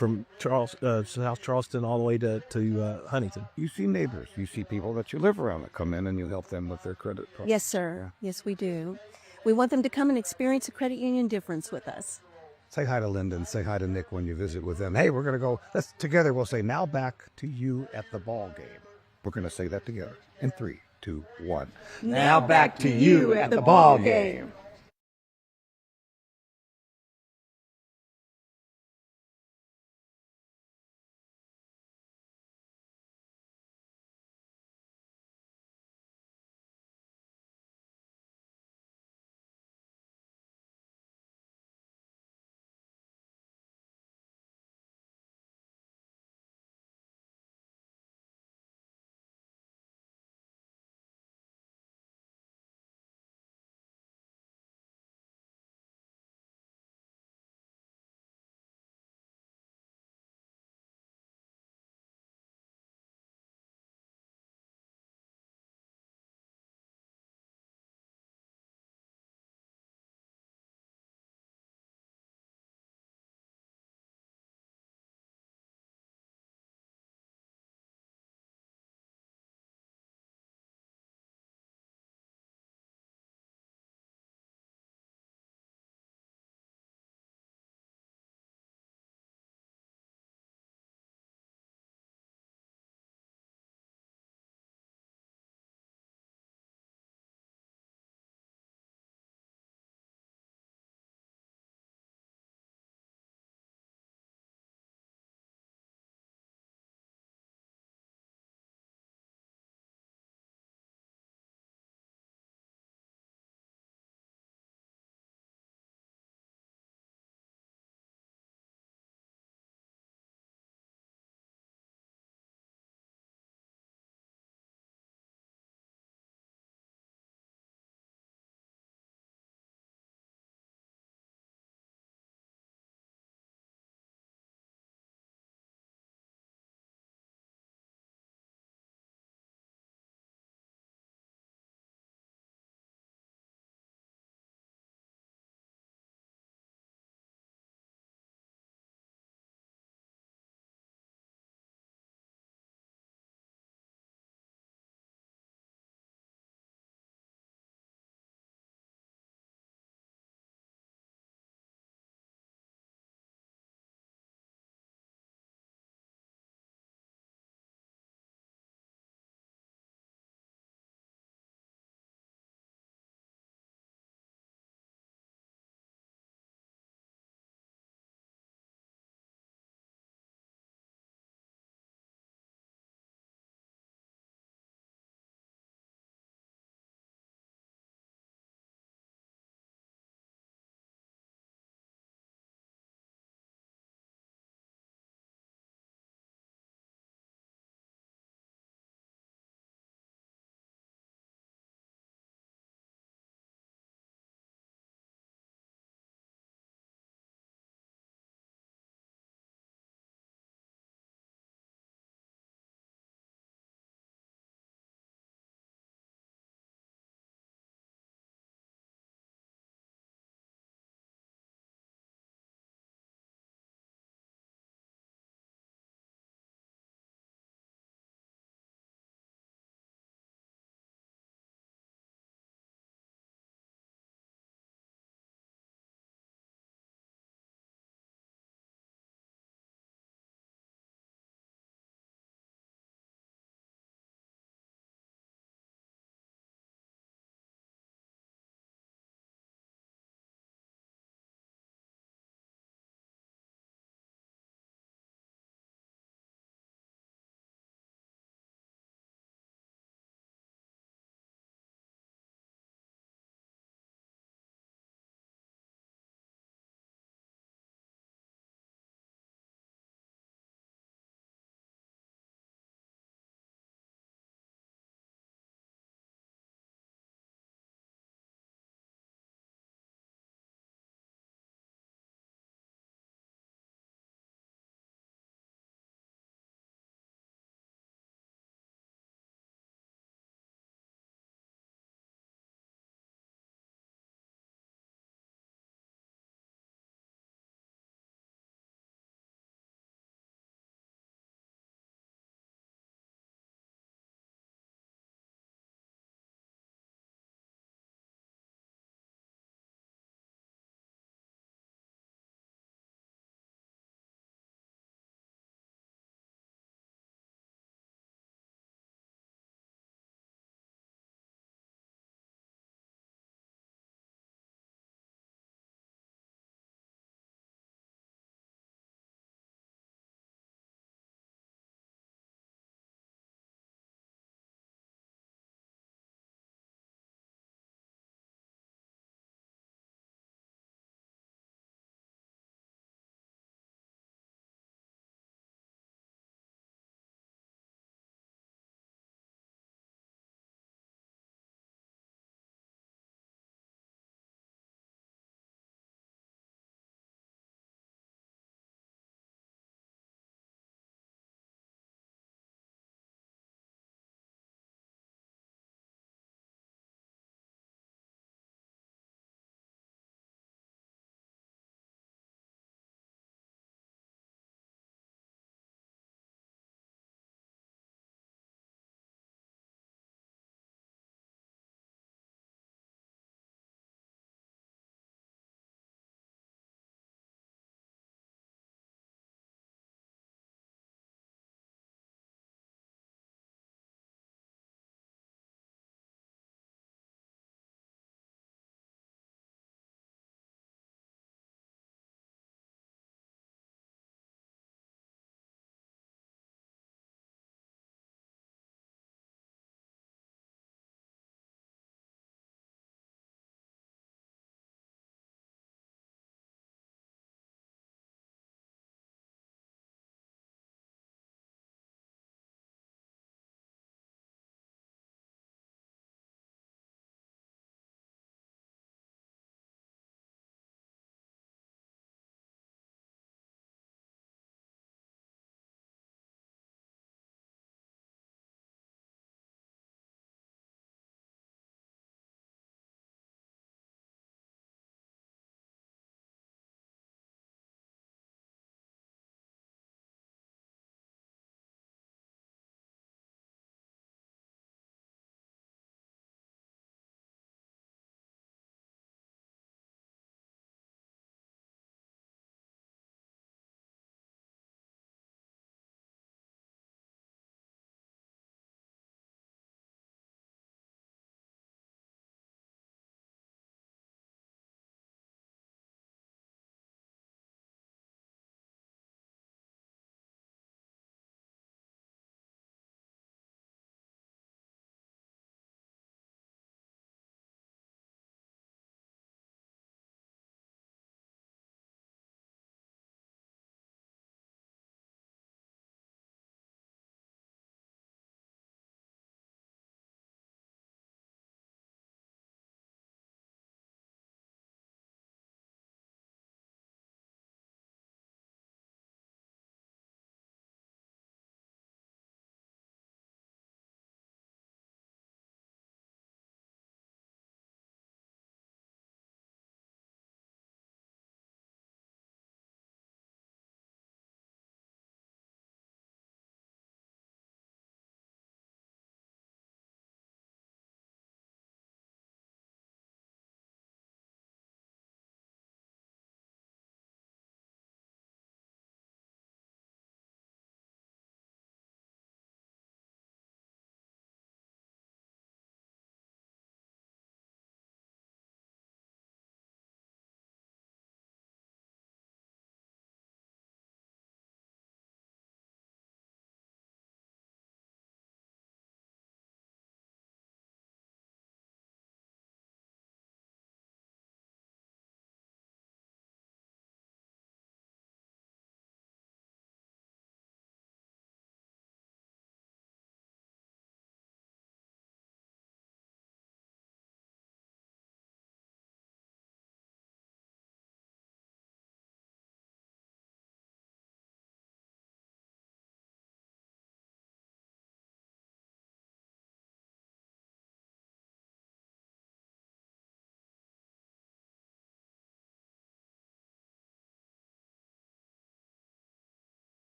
from South Charleston all the way to Huntington. You see neighbors, you see people that you live around that come in and you help them with their credit process. Yes, sir. Yes, we do. We want them to come and experience a credit union difference with us. Say hi to Linda and say hi to Nick when you visit with them. Hey, we're going to go. Together we'll say, now back to you at the ball game. We're going to say that together in 3, 2, 1. Now back to you at the ball game.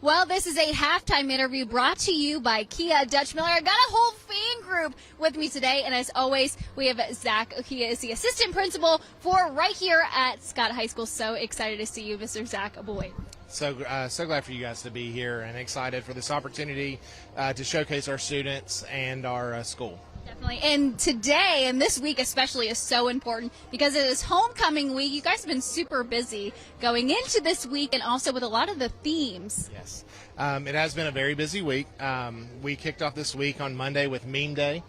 Well, this is a halftime interview brought to you by Kia Dutch Miller. I got a whole fan group with me today, and as always, we have Zach. He is the assistant principal for right here at Scott High School. So excited to see you, Mr. Zach Boyd. So glad for you guys to be here and excited for this opportunity to showcase our students and our school. Definitely. And today and this week especially is so important because it is homecoming week. You guys have been super busy going into this week and also with a lot of the themes. Yes. It has been a very busy week. We kicked off this week on Monday with Meme Day.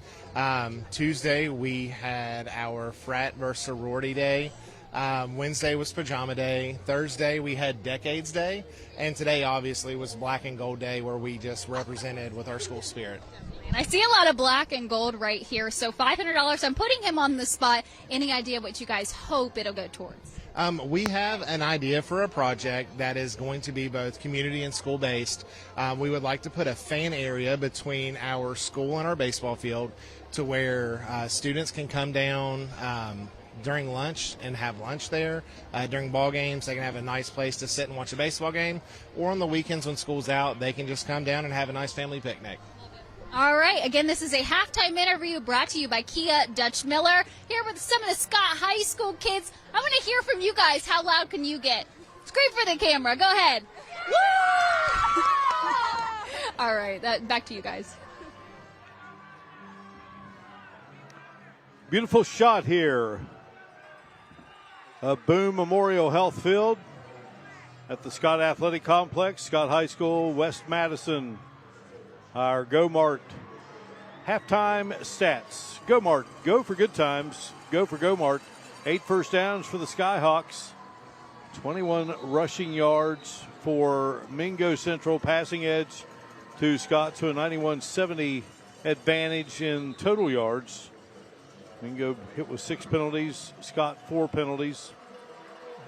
Tuesday we had our Frat versus Sorority Day. Wednesday was Pajama Day. Thursday we had Decades Day. And today obviously was Black and Gold Day where we just represented with our school spirit. And I see a lot of black and gold right here. So $500, I'm putting him on the spot. Any idea what you guys hope it'll go towards? We have an idea for a project that is going to be both community and school based. We would like to put a fan area between our school and our baseball field to where students can come down during lunch and have lunch there. During ball games, they can have a nice place to sit and watch a baseball game. Or on the weekends when school's out, they can just come down and have a nice family picnic. All right. Again, this is a halftime interview brought to you by Kia Dutch Miller. Here with some of the Scott High School kids. I want to hear from you guys. How loud can you get? Scream for the camera. Go ahead. Woo! All right. Back to you guys. Beautiful shot here of Boone Memorial Health Field at the Scott Athletic Complex, Scott High School, West Madison. Our Go-Mart halftime stats. Go-Mart, go for good times. Go for Go-Mart. 8 first downs for the Skyhawks. 21 rushing yards for Mingo Central. Passing edge to Scott to a 91-70 advantage in total yards. Mingo hit with 6 penalties. Scott 4 penalties.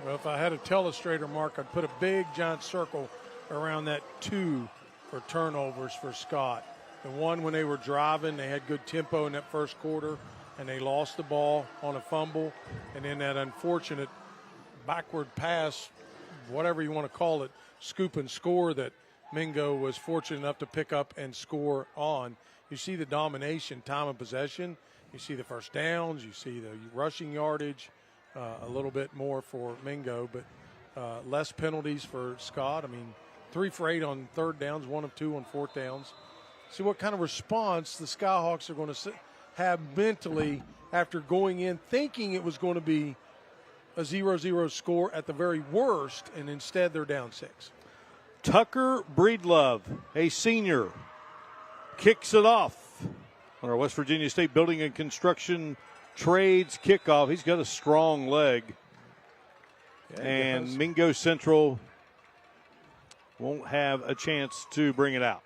Well, if I had a telestrator, Mark, I'd put a big giant circle around that 2 for turnovers for Scott. The one when they were driving, they had good tempo in that first quarter, and they lost the ball on a fumble. And then that unfortunate backward pass, whatever you want to call it, scoop and score that Mingo was fortunate enough to pick up and score on. You see the domination, time of possession. You see the first downs. You see the rushing yardage, a little bit more for Mingo, but less penalties for Scott. I mean, 3 for 8 on third downs, 1 of 2 on fourth downs. See what kind of response the Skyhawks are going to have mentally after going in thinking it was going to be a 0-0 score at the very worst, and instead they're down 6. Tucker Breedlove, a senior, kicks it off on our West Virginia State Building and Construction Trades kickoff. He's got a strong leg. Yeah, and Mingo Central won't have a chance to bring it out.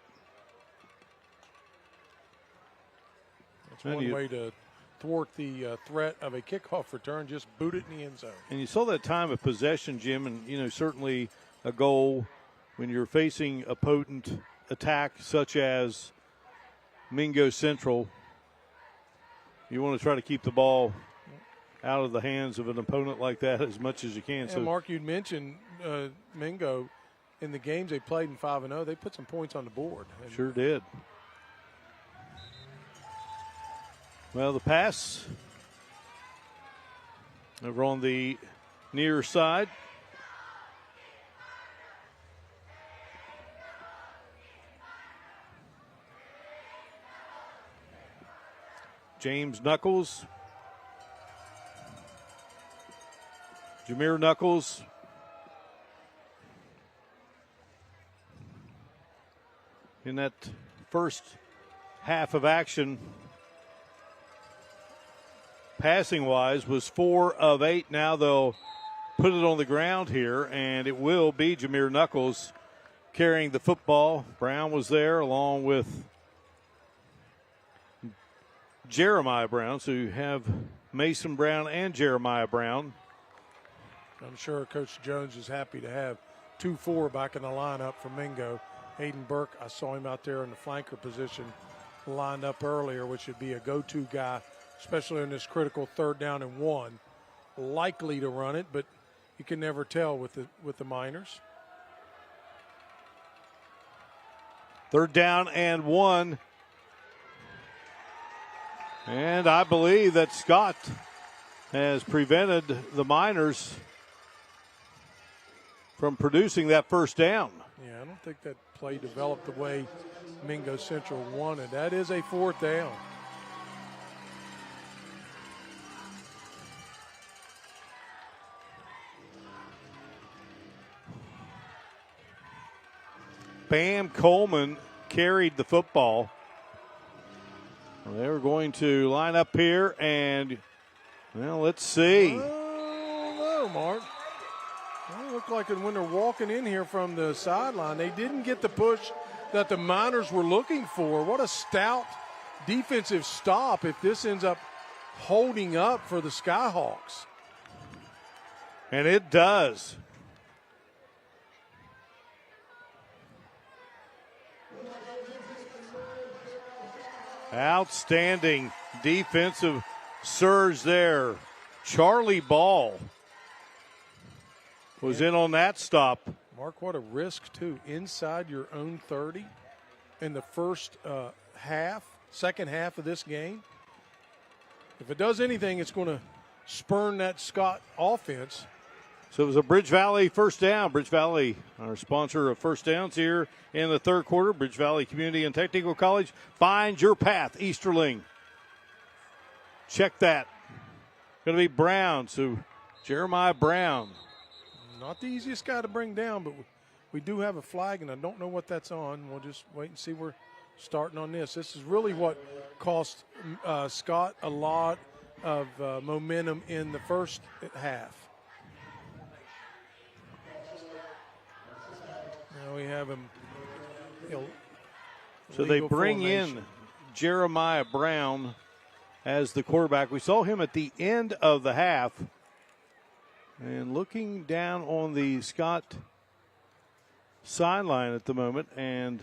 That's one way to thwart the threat of a kickoff return, just boot it in the end zone. And you saw that time of possession, Jim, and, certainly a goal when you're facing a potent attack such as Mingo Central. You want to try to keep the ball out of the hands of an opponent like that as much as you can. And Mark, you'd mentioned Mingo. In the games they played in 5-0, they put some points on the board. Sure did. Well, the pass over on the near side. James Knuckles. Jameer Knuckles. In that first half of action, passing-wise, was 4 of 8. Now they'll put it on the ground here, and it will be Jameer Knuckles carrying the football. Brown was there along with Jeremiah Brown. So you have Mason Brown and Jeremiah Brown. I'm sure Coach Jones is happy to have 2-4 back in the lineup for Mingo. Hayden Burke, I saw him out there in the flanker position lined up earlier, which would be a go-to guy, especially in this critical 3rd down and 1. Likely to run it, but you can never tell with the Miners. 3rd down and 1. And I believe that Scott has prevented the Miners from producing that 1st down. Yeah, I don't think that play developed the way Mingo Central wanted. That is a 4th down. Bam Coleman carried the football. They're going to line up here and, well, let's see. Oh, no, Mark. It looked like when they're walking in here from the sideline, they didn't get the push that the Miners were looking for. What a stout defensive stop if this ends up holding up for the Skyhawks. And it does. Outstanding defensive surge there. Charlie Ball was in on that stop. Mark, what a risk, too. Inside your own 30 in the first second half of this game. If it does anything, it's going to spurn that Scott offense. So it was a Bridge Valley 1st down. Bridge Valley, our sponsor of 1st downs here in the 3rd quarter. Bridge Valley Community and Technical College. Find your path, Easterling. Check that. Going to be Brown, so Jeremiah Brown. Not the easiest guy to bring down, but we do have a flag, and I don't know what that's on. We'll just wait and see. We're starting on this. This is really what cost Scott a lot of momentum in the first half. Now we have him. So they bring in Jeremiah Brown as the quarterback. We saw him at the end of the half. And looking down on the Scott sideline at the moment and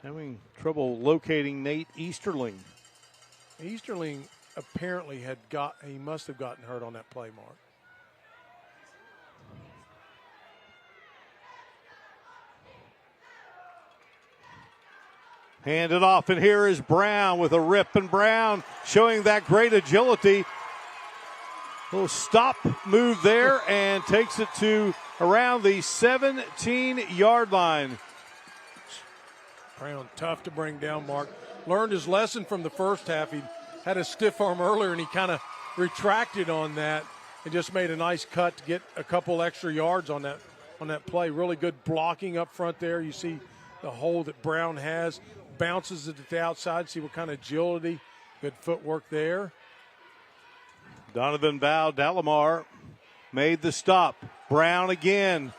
having trouble locating Nate Easterling. Easterling apparently he must have gotten hurt on that play, Mark. Hand it off, and here is Brown with a rip, and Brown showing that great agility. Little stop move there and takes it to around the 17-yard line. Brown, tough to bring down, Mark. Learned his lesson from the first half. He had a stiff arm earlier, and he kind of retracted on that and just made a nice cut to get a couple extra yards on that play. Really good blocking up front there. You see the hole that Brown has. Bounces it to the outside. See what kind of agility. Good footwork there. Donovan Dalamar made the stop. Brown again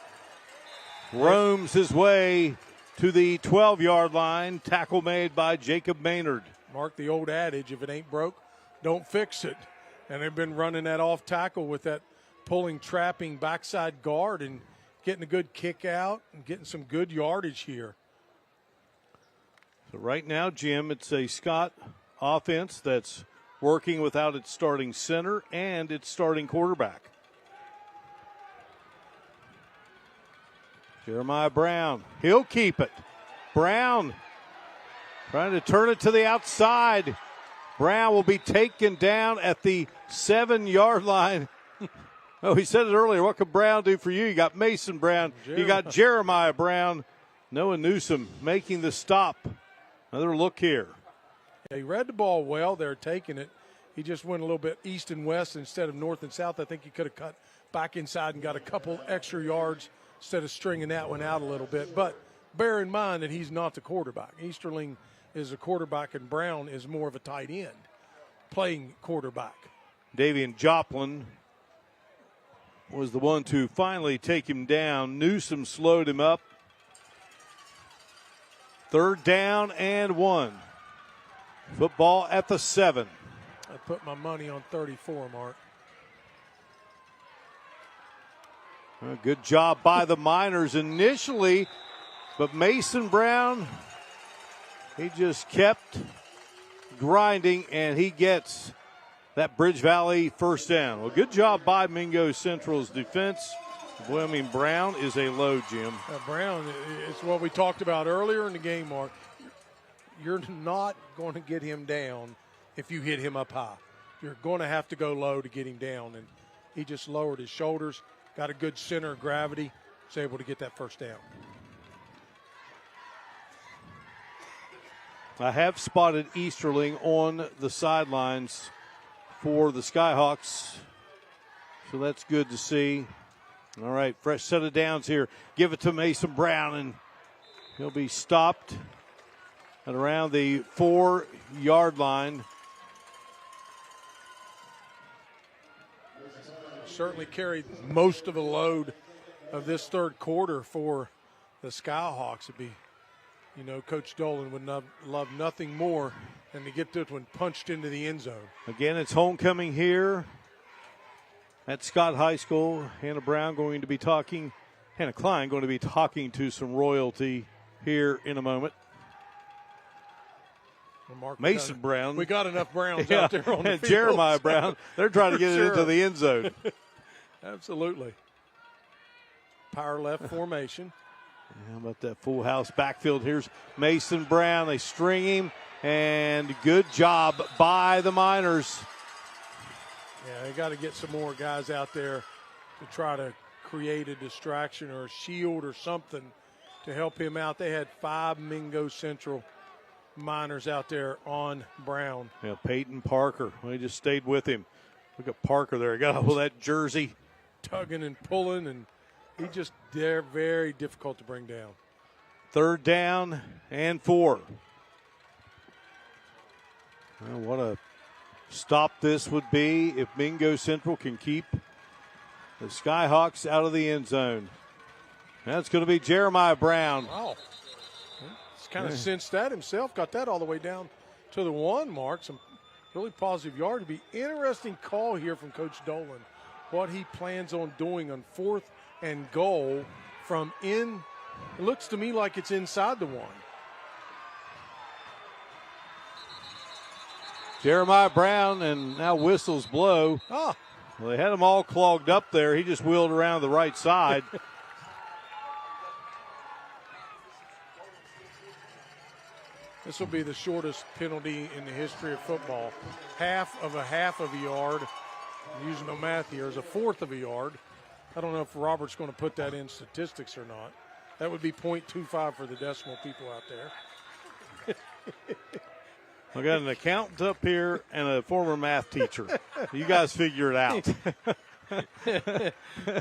roams his way to the 12-yard line. Tackle made by Jacob Maynard. Mark, the old adage, if it ain't broke, don't fix it. And they've been running that off tackle with that pulling, trapping backside guard and getting a good kick out and getting some good yardage here. So right now, Jim, it's a Scott offense that's working without its starting center and its starting quarterback. Jeremiah Brown, he'll keep it. Brown trying to turn it to the outside. Brown will be taken down at the 7-yard line. Oh, he said it earlier. What could Brown do for you? You got Mason Brown. You got Jeremiah Brown. Noah Newsom making the stop. Another look here. Yeah, he read the ball well. They're taking it. He just went a little bit east and west instead of north and south. I think he could have cut back inside and got a couple extra yards instead of stringing that one out a little bit. But bear in mind that he's not the quarterback. Easterling is a quarterback, and Brown is more of a tight end playing quarterback. Davian Joplin was the one to finally take him down. Newsom slowed him up. 3rd down and 1. Football at the 7. I put my money on 34, Mark. A good job by the Miners initially, but Mason Brown, he just kept grinding, and he gets that Bridge Valley 1st down. Well, good job by Mingo Central's defense. Boy, I mean, Brown is a load, Jim. Brown, it's what we talked about earlier in the game, Mark. You're not going to get him down if you hit him up high. You're going to have to go low to get him down, and he just lowered his shoulders, got a good center of gravity, was able to get that first down. I have spotted Easterling on the sidelines for the Skyhawks, so that's good to see. All right, fresh set of downs here. Give it to Mason Brown, and he'll be stopped at around the 4-yard line. Certainly carried most of the load of this third quarter for the Skyhawks. It'd be, Coach Dolan would love nothing more than to get this one punched into the end zone. Again, it's homecoming here at Scott High School. Hannah Klein going to be talking to some royalty here in a moment. Well, Mark, Mason Brown. We got enough Browns out there on the and field. Jeremiah Brown. They're trying to get it into the end zone. Absolutely. Power left formation. How about that full house backfield? Here's Mason Brown. They string him, and good job by the Miners. Yeah, they got to get some more guys out there to try to create a distraction or a shield or something to help him out. They had 5 Mingo Central Miners out there on Brown. Yeah, Peyton Parker. They just stayed with him. Look at Parker there. He got all that jersey. Tugging and pulling, and they're very difficult to bring down. 3rd down and 4. Well, what a stop this would be if Mingo Central can keep the Skyhawks out of the end zone. That's going to be Jeremiah Brown. Wow. He's kind of sensed that himself. Got that all the way down to the 1 mark. Some really positive yard. It'd be interesting call here from Coach Dolan. What he plans on doing on 4th and goal from in. It looks to me like it's inside the 1. Jeremiah Brown, and now whistles blow. Oh. Well, they had him all clogged up there. He just wheeled around the right side. This will be the shortest penalty in the history of football. Half of a yard. I'm using no math here. Is a 1/4 of a yard. I don't know if Robert's going to put that in statistics or not. That would be .25 for the decimal people out there. I got an accountant up here and a former math teacher. You guys figure it out.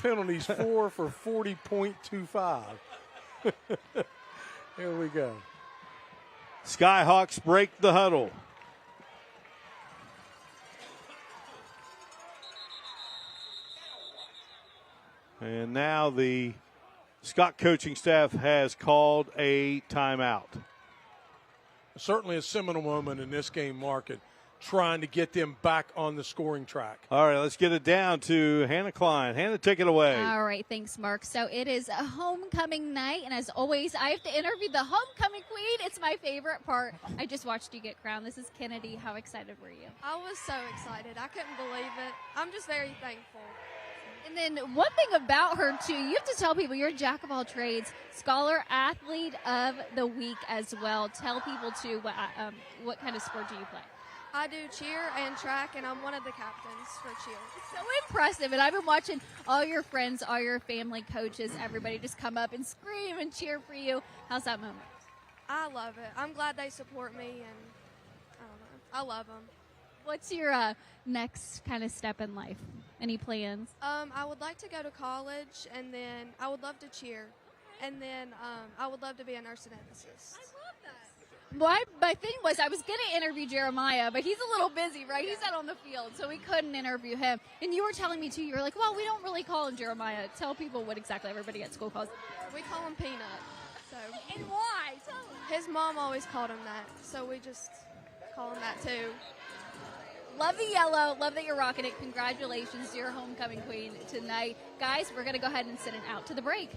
Penalties 4 for 40.25. Here we go. Skyhawks break the huddle. And now the Scott coaching staff has called a timeout. Certainly a seminal moment in this game, Market, trying to get them back on the scoring track. All right, let's get it down to Hannah Klein. Hannah, take it away. All right, thanks, Mark. So it is a homecoming night, and as always, I have to interview the homecoming queen. It's my favorite part. I just watched you get crowned. This is Kennedy. How excited were you? I was so excited. I couldn't believe it. I'm just very thankful. And then one thing about her, too, you have to tell people you're a jack of all trades, Scholar Athlete of the Week as well. Tell people, too, what kind of sport do you play? I do cheer and track, and I'm one of the captains for cheer. So impressive. And I've been watching all your friends, all your family, coaches, everybody just come up and scream and cheer for you. How's that moment? I love it. I'm glad they support me, and I don't know. I love them. What's your next kind of step in life? Any plans? I would like to go to college, and then I would love to cheer. And then I would love to be a nurse anesthetist. I love that. My thing was I was going to interview Jeremiah, but he's a little busy, right? He's out on the field, so we couldn't interview him. And you were telling me, too, you were like, well, we don't really call him Jeremiah. Tell people what exactly everybody at school calls him. We call him Peanut. So. And why? Tell him. His mom always called him that, so we just call him that, too. Love the yellow. Love that you're rocking it. Congratulations to your homecoming queen tonight. Guys, we're going to go ahead and send it out to the break.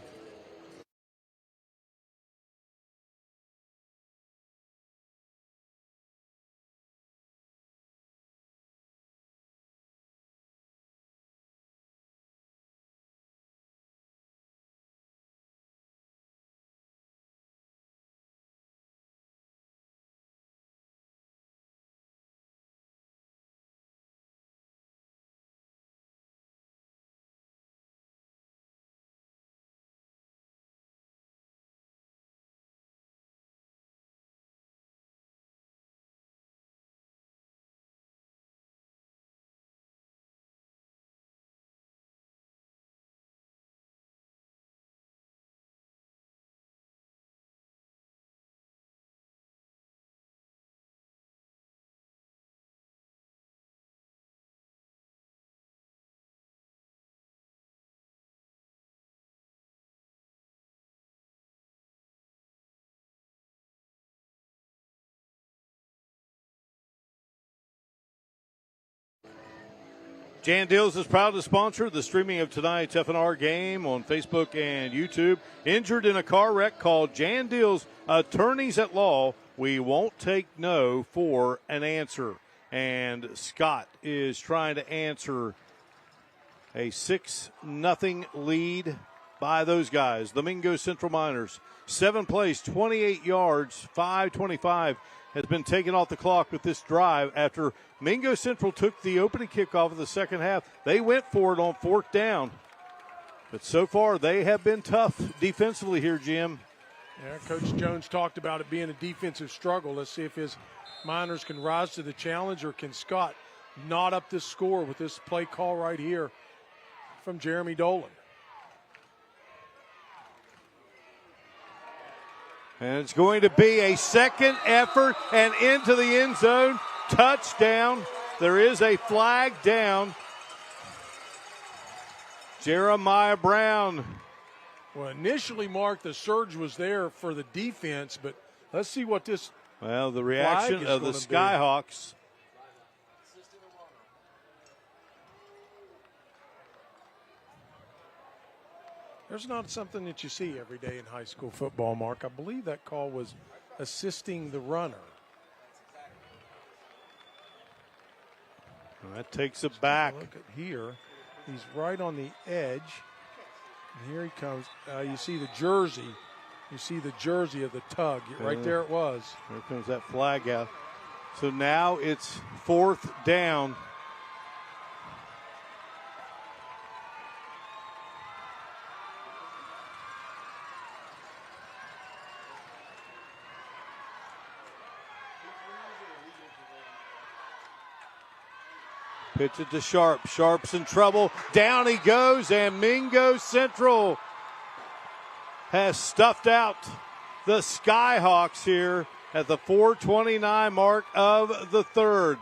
Jan Deals is proud to sponsor the streaming of tonight's FNR game on Facebook and YouTube. Injured in a car wreck, called Jan Deals Attorneys at Law. We won't take no for an answer. And Scott is trying to answer a 6-0 lead by those guys, the Mingo Central Miners. 7 plays, 28 yards, 5:25 has been taken off the clock with this drive after Mingo Central took the opening kickoff of the second half. They went for it on 4th down. But so far, they have been tough defensively here, Jim. Yeah, Coach Jones talked about it being a defensive struggle. Let's see if his Miners can rise to the challenge, or can Scott knot up this score with this play call right here from Jeremy Dolan. And it's going to be a second effort and into the end zone. Touchdown. There is a flag down. Jeremiah Brown. Well, initially, Mark, the surge was there for the defense, but let's see what this the reaction of the Skyhawks. There's not something that you see every day in high school football, Mark. I believe that call was assisting the runner. Well, that takes it back. Look at here. He's right on the edge. And here he comes. You see the jersey. You see the jersey of the tug. Right there it was. There comes that flag out. So now it's 4th down. Pitch it to Sharp. Sharp's in trouble. Down he goes, and Mingo Central has stuffed out the Skyhawks here at the 4:29 mark of the third.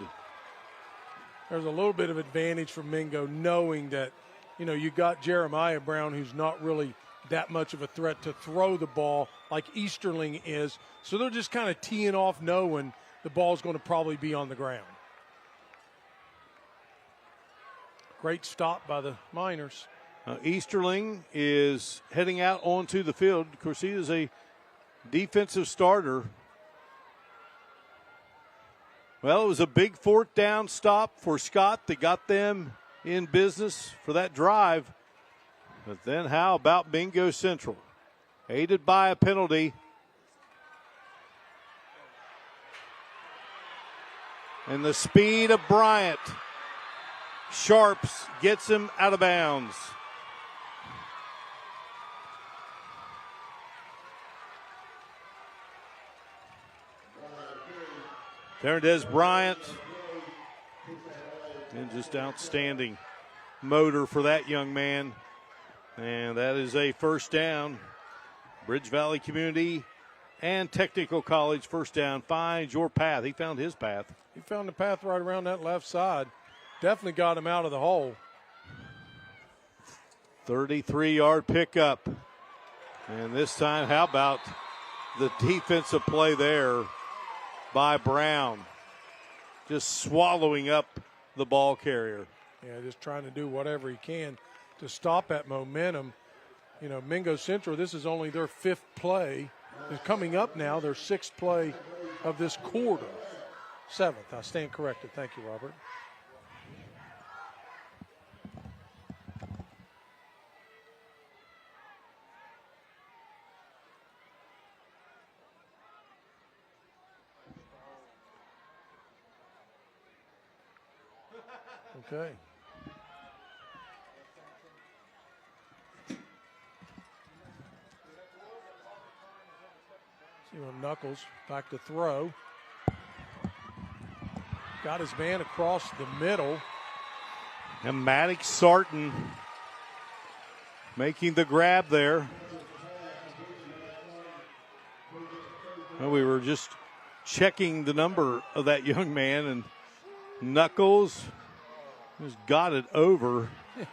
There's a little bit of advantage for Mingo, knowing that, you got Jeremiah Brown, who's not really that much of a threat to throw the ball like Easterling is. So they're just kind of teeing off, knowing the ball's going to probably be on the ground. Great stop by the Miners. Easterling is heading out onto the field. Of course, he is a defensive starter. Well, it was a big 4th down stop for Scott that got them in business for that drive. But then how about Mingo Central? Aided by a penalty. And the speed of Bryant. Sharps gets him out of bounds. There it is, Bryant. And just outstanding motor for that young man. And that is a 1st down. Bridge Valley Community and Technical College 1st down. Find your path. He found his path. He found the path right around that left side. Definitely got him out of the hole. 33-yard pickup. And this time, how about the defensive play there by Brown? Just swallowing up the ball carrier. Yeah, just trying to do whatever he can to stop that momentum. Mingo Central, this is only their 5th play. They're coming up now, their 6th play of this quarter. 7th, I stand corrected. Thank you, Robert. Okay. See what Knuckles back to throw. Got his man across the middle. And Maddox Sarton making the grab there. Well, we were just checking the number of that young man, and Knuckles just got it over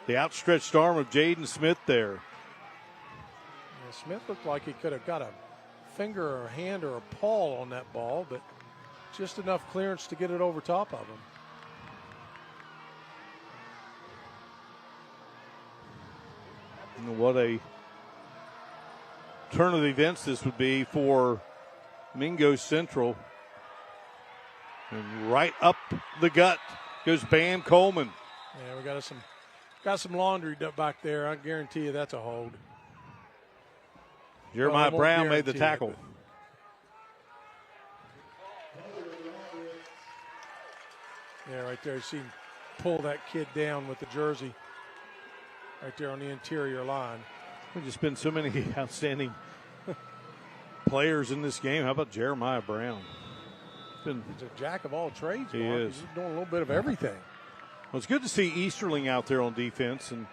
the outstretched arm of Jaden Smith there. Yeah, Smith looked like he could have got a finger or a hand or a paw on that ball, but just enough clearance to get it over top of him. What a turn of events this would be for Mingo Central. And right up the gut goes Bam Coleman. Yeah, we got some laundry back there. I guarantee you that's a hold. Jeremiah Brown made the tackle. Yeah, right there. You see him pull that kid down with the jersey right there on the interior line. There's just been so many outstanding players in this game. How about Jeremiah Brown? He's a jack of all trades, He Mark. is. He's doing a little bit of everything. Well, it's good to see Easterling out there on defense and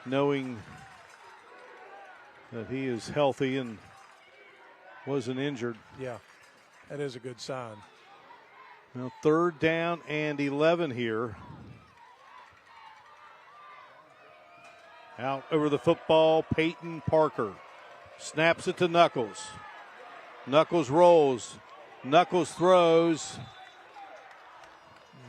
knowing that he is healthy and wasn't injured. Yeah, that is a good sign. Now 3rd down and 11 here. Out over the football, Peyton Parker. Snaps it to Knuckles. Knuckles rolls. Knuckles throws.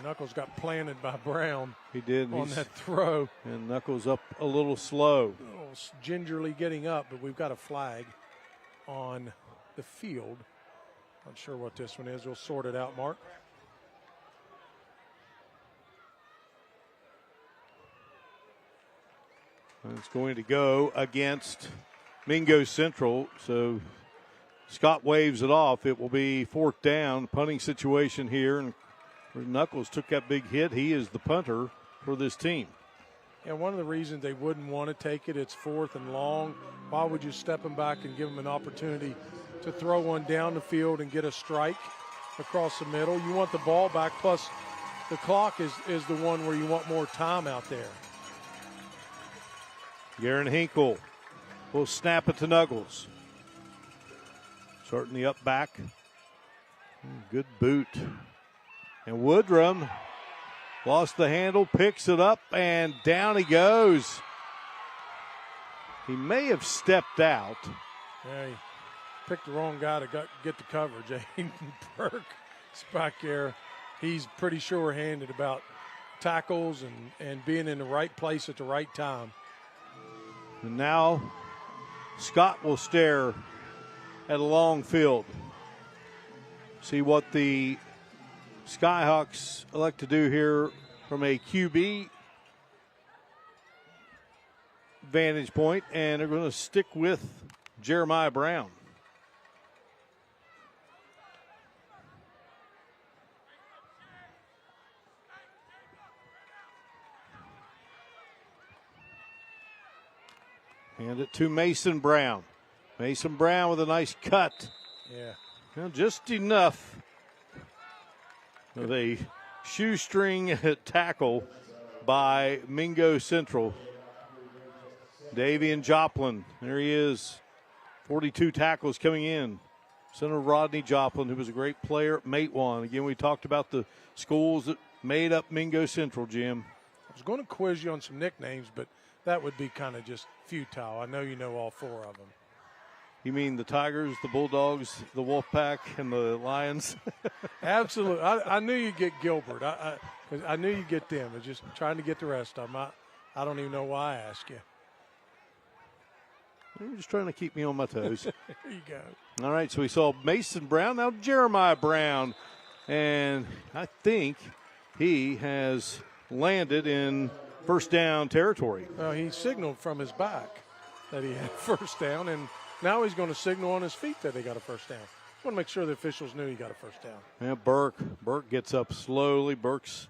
Knuckles got planted by Brown. He did. On that throw. And Knuckles up a little slow. Gingerly getting up, but we've got a flag on the field. Not sure what this one is. We'll sort it out, Mark. And it's going to go against Mingo Central. So Scott waves it off. It will be 4th down. Punting situation here. And Knuckles took that big hit. He is the punter for this team. And one of the reasons they wouldn't want to take it, it's 4th and long. Why would you step them back and give them an opportunity to throw one down the field and get a strike across the middle? You want the ball back, plus the clock is the one where you want more time out there. Garen Hinkle will snap it to Knuckles. Starting the up back. Good boot. And Woodrum lost the handle, picks it up, and down he goes. He may have stepped out. Yeah, he picked the wrong guy to get the coverage. Aiden Burke is back there. He's pretty sure-handed about tackles and being in the right place at the right time. And now Scott will stare at a long field. See what the Skyhawks elect to do here from a QB vantage point, and they're going to stick with Jeremiah Brown. Hand it to Mason Brown. Mason Brown with a nice cut. Yeah. Well, just enough of a shoestring tackle by Mingo Central. Davian Joplin, there he is. 42 tackles coming in. Center Rodney Joplin, who was a great player at Matewan. Again, we talked about the schools that made up Mingo Central, Jim. I was going to quiz you on some nicknames, but that would be kind of just futile. I know you know all 4 of them. You mean the Tigers, the Bulldogs, the Wolfpack, and the Lions? Absolutely. I knew you'd get Gilbert. I knew you'd get them. I was just trying to get the rest of them. I don't even know why I asked you. You're just trying to keep me on my toes. There you go. All right, so we saw Mason Brown, now Jeremiah Brown. And I think he has landed in first down territory. Well, he signaled from his back that he had first down, and now he's going to signal on his feet that they got a first down. Just want to make sure the officials knew he got a first down. Yeah, Burke gets up slowly. Burke's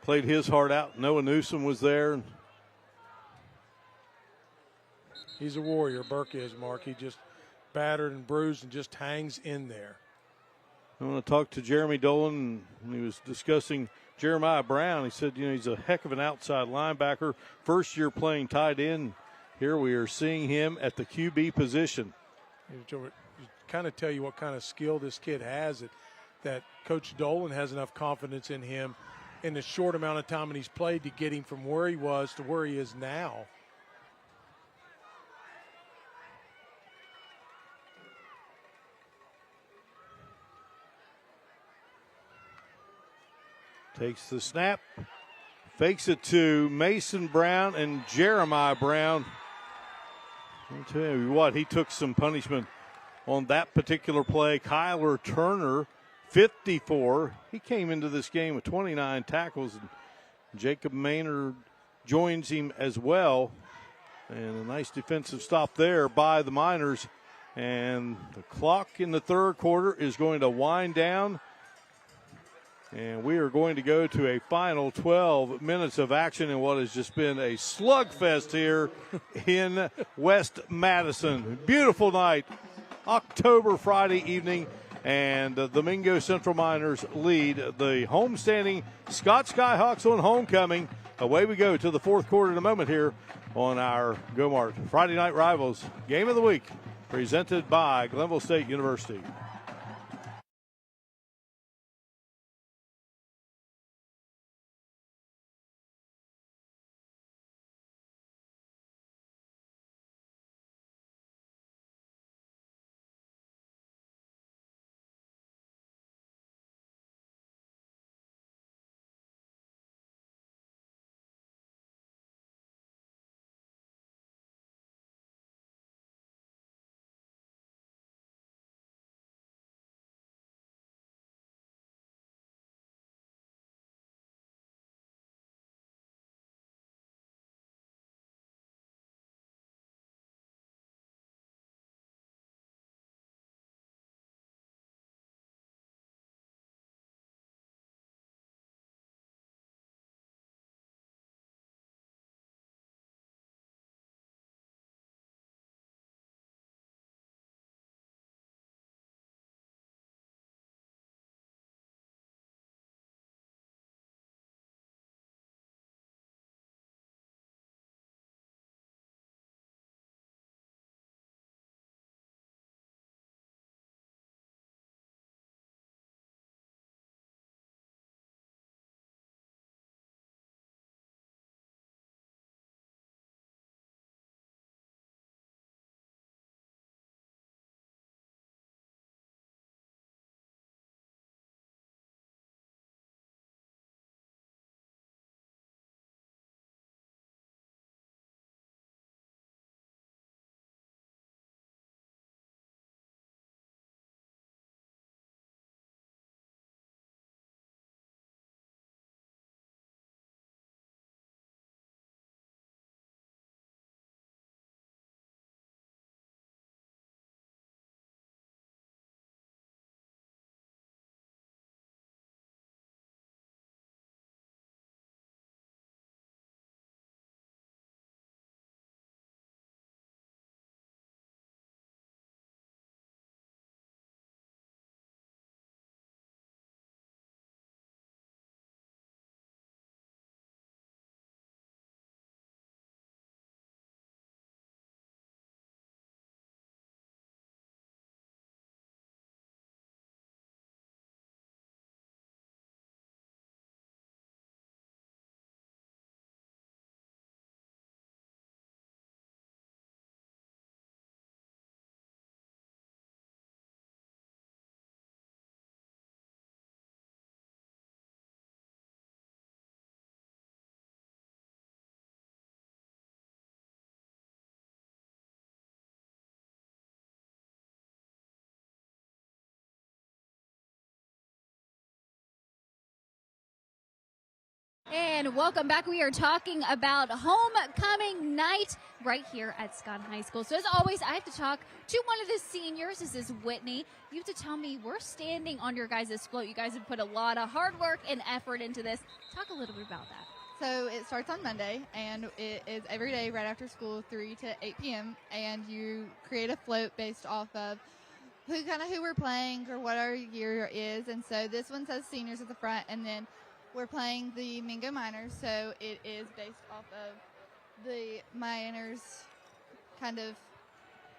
played his heart out. Noah Newsom was there. He's a warrior, Burke is, Mark. He just battered and bruised and just hangs in there. I want to talk to Jeremy Dolan. He was discussing Jeremiah Brown. He said, he's a heck of an outside linebacker. First year playing tight end. Here we are seeing him at the QB position. Kind of tell you what kind of skill this kid has, that Coach Dolan has enough confidence in him in the short amount of time that he's played to get him from where he was to where he is now. Takes the snap, fakes it to Mason Brown, and Jeremiah Brown I'll tell you what, he took some punishment on that particular play. Kyler Turner, 54. He came into this game with 29 tackles, and Jacob Maynard joins him as well. And a nice defensive stop there by the Miners. And the clock in the third quarter is going to wind down. And we are going to go to a final 12 minutes of action in what has just been a slugfest here in West Madison. Beautiful night, October Friday evening, and the Mingo Central Miners lead the homestanding Scott Skyhawks on homecoming. Away we go to the fourth quarter in a moment here on our Go-Mart Friday Night Rivals Game of the Week, presented by Glenville State University. And welcome back. We are talking about homecoming night right here at Scott High School. So as always, I have to talk to one of the seniors. This is Whitney. You have to tell me, we're standing on your guys' float. You guys have put a lot of hard work and effort into this. Talk a little bit about that. So it starts on Monday, and it is every day right after school, 3 to 8 p.m., and you create a float based off of who we're playing or what our year is. And so this one says seniors at the front, and then we're playing the Mingo Miners, so it is based off of the Miners kind of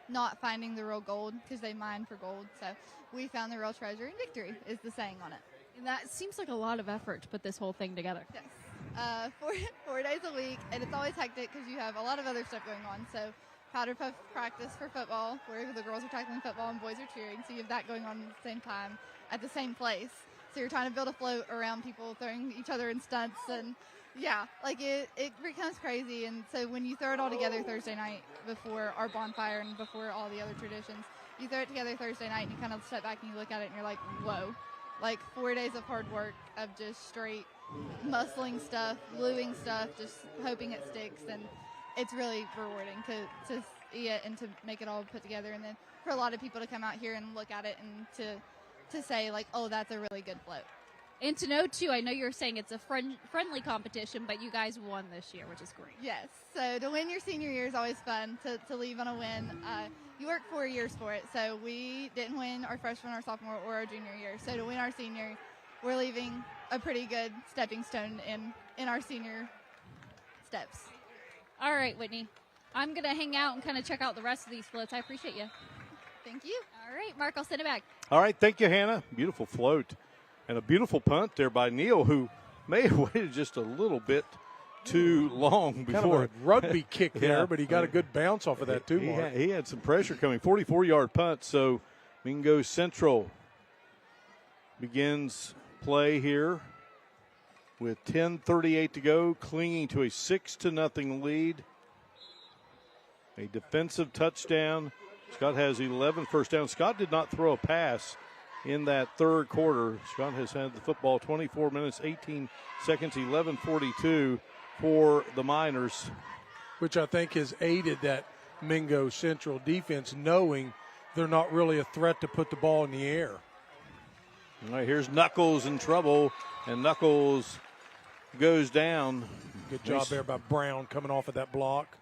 not finding the real gold because they mine for gold. So we found the real treasure, and victory is the saying on it. And that seems like a lot of effort to put this whole thing together. Yes. 4 days a week, and it's always hectic because you have a lot of other stuff going on. So powder puff practice for football, where the girls are tackling football and boys are cheering. So you have that going on at the same time at the same place. So you're trying to build a float around people throwing each other in stunts and Yeah, like it becomes crazy. And so when you throw it all together Thursday night before our bonfire and before all the other traditions, you throw it together Thursday night and you kind of step back and you look at it and you're like, whoa. Like 4 days of hard work of just straight muscling stuff, gluing stuff, just hoping it sticks. And it's really rewarding to see it and to make it all put together. And then for a lot of people to come out here and look at it and to say, like, oh, that's a really good float. And to know, too, I know you're saying it's a friendly competition, but you guys won this year, which is great. Yes. So to win your senior year is always fun, to leave on a win. You work 4 years for it. So we didn't win our freshman, our sophomore, or our junior year. So to win our senior, we're leaving a pretty good stepping stone in our senior steps. All right, Whitney. I'm going to hang out and kind of check out the rest of these floats. I appreciate you. Thank you. All right, Mark, I'll send it back. All right, thank you, Hannah. Beautiful float. And a beautiful punt there by Neal, who may have waited just a little bit too long before. Kind of a rugby kick there, but he got a good bounce off of that too, Mark. He had some pressure coming. 44-yard punt, so Mingo Central begins play here with 10:38 to go, clinging to a 6-0 lead. A defensive touchdown. Scott has 11 first downs. Scott did not throw a pass in that third quarter. Scott has had the football 24 minutes, 18 seconds, 11:42 for the Miners. Which I think has aided that Mingo Central defense, knowing they're not really a threat to put the ball in the air. All right, here's Knuckles in trouble, and Knuckles goes down. Good job there by Brown coming off of that block.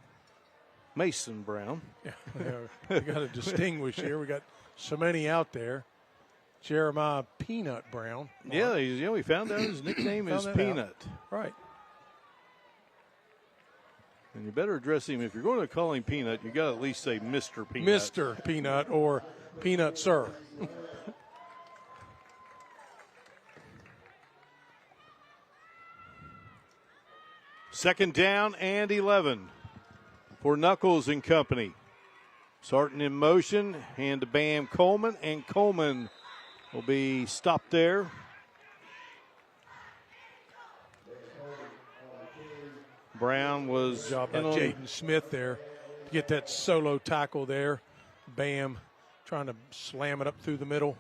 Mason Brown. Yeah, we got to distinguish here. We got so many out there. Jeremiah Peanut Brown. Yeah, we found out his nickname is Peanut. Right. And you better address him. If you're going to call him Peanut, you got to at least say Mr. Peanut. Mr. Peanut or Peanut Sir. Second down and 11 for Knuckles and company. Sarton in motion, hand to Bam Coleman, and Coleman will be stopped there. Brown was good job by Jaden Smith there to get that solo tackle there. Bam trying to slam it up through the middle.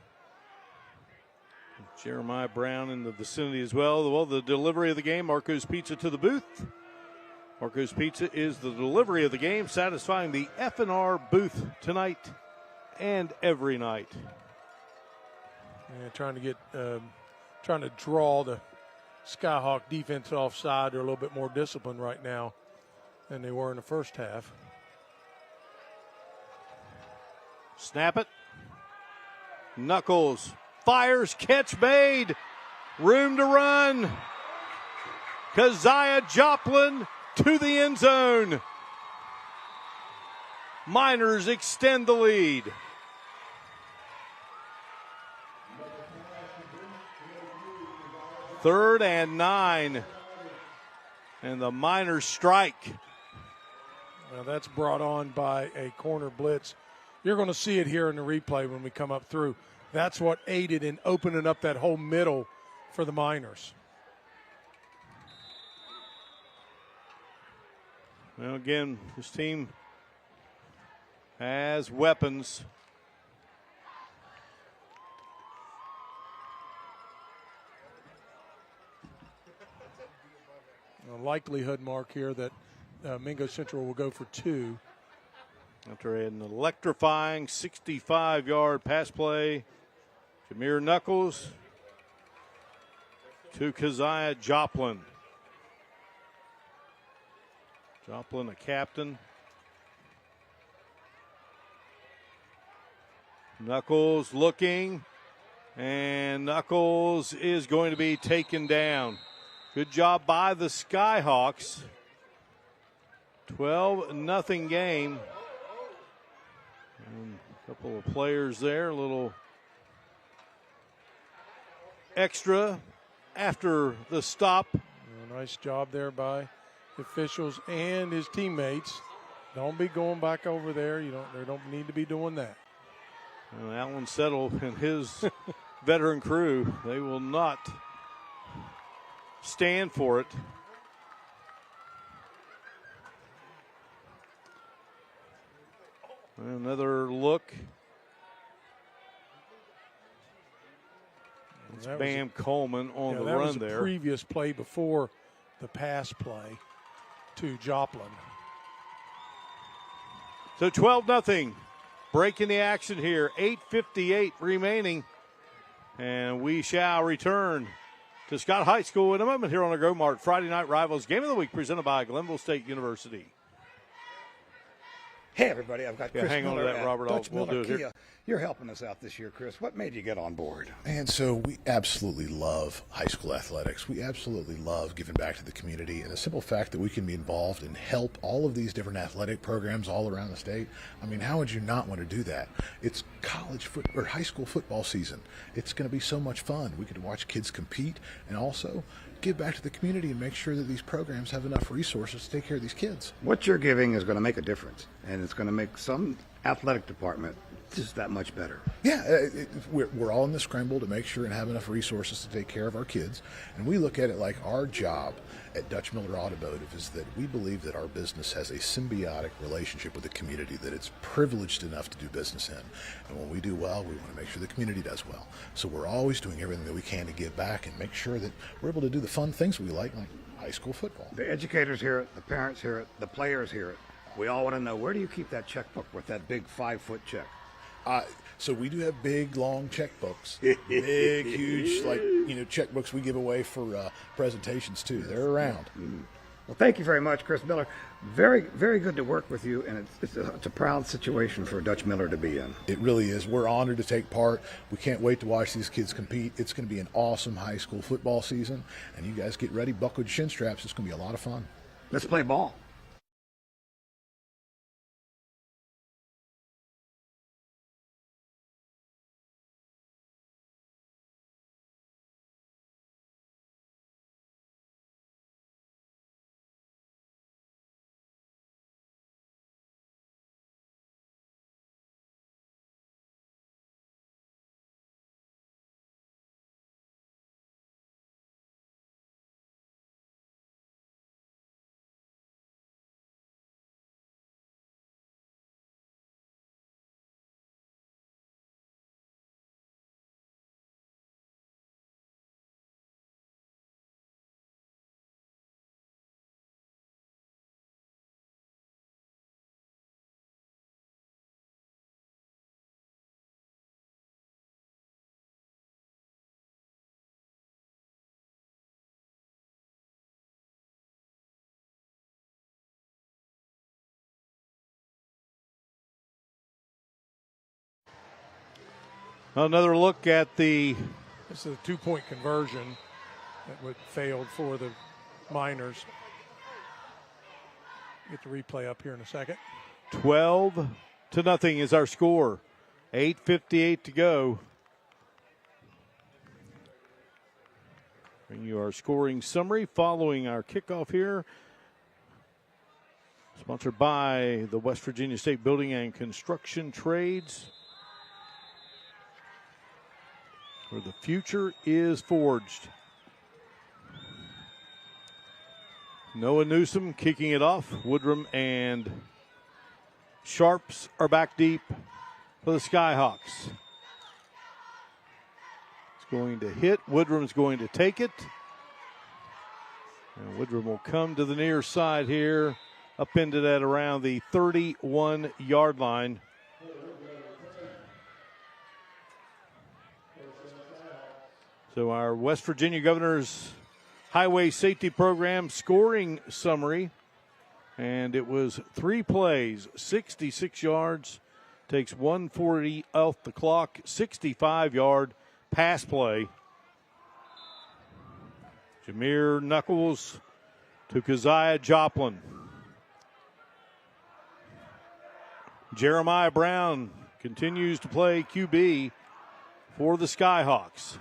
Jeremiah Brown in the vicinity as well. Well, the delivery of the game, Marco's Pizza to the booth. Marco's Pizza is the delivery of the game, satisfying the F&R booth tonight and every night. Yeah, trying to draw the Skyhawk defense offside. They're a little bit more disciplined right now than they were in the first half. Snap it. Knuckles fires, catch made. Room to run. Keziah Joplin to the end zone. Miners extend the lead. Third and 9. And the Miners strike. Now that's brought on by a corner blitz. You're going to see it here in the replay when we come up through. That's what aided in opening up that whole middle for the Miners. Well, again, this team has weapons. A likelihood, Mark, here that Mingo Central will go for 2. After an electrifying 65-yard pass play, Jameer Knuckles to Keziah Joplin. Joplin, a captain. Knuckles looking, and Knuckles is going to be taken down. Good job by the Skyhawks. 12-0 game. And a couple of players there, a little extra after the stop. Nice job there by the officials and his teammates. Don't be going back over there. They don't need to be doing that. And Alan Settle and his veteran crew, they will not stand for it. Another look. It's Bam Coleman on the that run was there. Previous play before the pass play to Joplin. So 12-0. Breaking the action here. 8:58 remaining. And we shall return to Scott High School in a moment here on the Go-Mart Friday Night Rivals Game of the Week presented by Glenville State University. Hey, everybody, I've got Chris hang on to Miller that, at Robert. Dutch We'll Miller do it Kia. here. You're helping us out this year, Chris. What made you get on board? And so we absolutely love high school athletics. We absolutely love giving back to the community. And the simple fact that we can be involved and help all of these different athletic programs all around the state, I mean, how would you not want to do that? It's high school football season. It's going to be so much fun. We get to watch kids compete and also give back to the community and make sure that these programs have enough resources to take care of these kids. What you're giving is going to make a difference, and it's going to make some athletic department just that much better. Yeah, we're all in the scramble to make sure and have enough resources to take care of our kids. And we look at it like our job at Dutch Miller Automotive is that we believe that our business has a symbiotic relationship with the community, that it's privileged enough to do business in. And when we do well, we want to make sure the community does well. So we're always doing everything that we can to give back and make sure that we're able to do the fun things we like high school football. The educators hear it, the parents hear it, the players hear it. We all want to know, where do you keep that checkbook with that big 5-foot check? So we do have big, long checkbooks, big, huge, checkbooks we give away for presentations too. They're around. Well, thank you very much, Chris Miller. Very, very good to work with you, and it's a proud situation for Dutch Miller to be in. It really is. We're honored to take part. We can't wait to watch these kids compete. It's going to be an awesome high school football season, and you guys get ready, buckle your shin straps. It's going to be a lot of fun. Let's play ball. Another look at the. This is a 2-point conversion that failed for the Miners. Get the replay up here in a second. 12-0 is our score. 8:58 to go. Bring you our scoring summary following our kickoff here. Sponsored by the West Virginia State Building and Construction Trades, where the future is forged. Noah Newsom kicking it off. Woodrum and Sharps are back deep for the Skyhawks. It's going to hit. Woodrum's going to take it. And Woodrum will come to the near side here, up into that around the 31-yard line. So our West Virginia Governor's Highway Safety Program scoring summary. And it was 3 plays, 66 yards, takes 140 off the clock, 65-yard pass play. Jameer Knuckles to Keziah Joplin. Jeremiah Brown continues to play QB for the Skyhawks.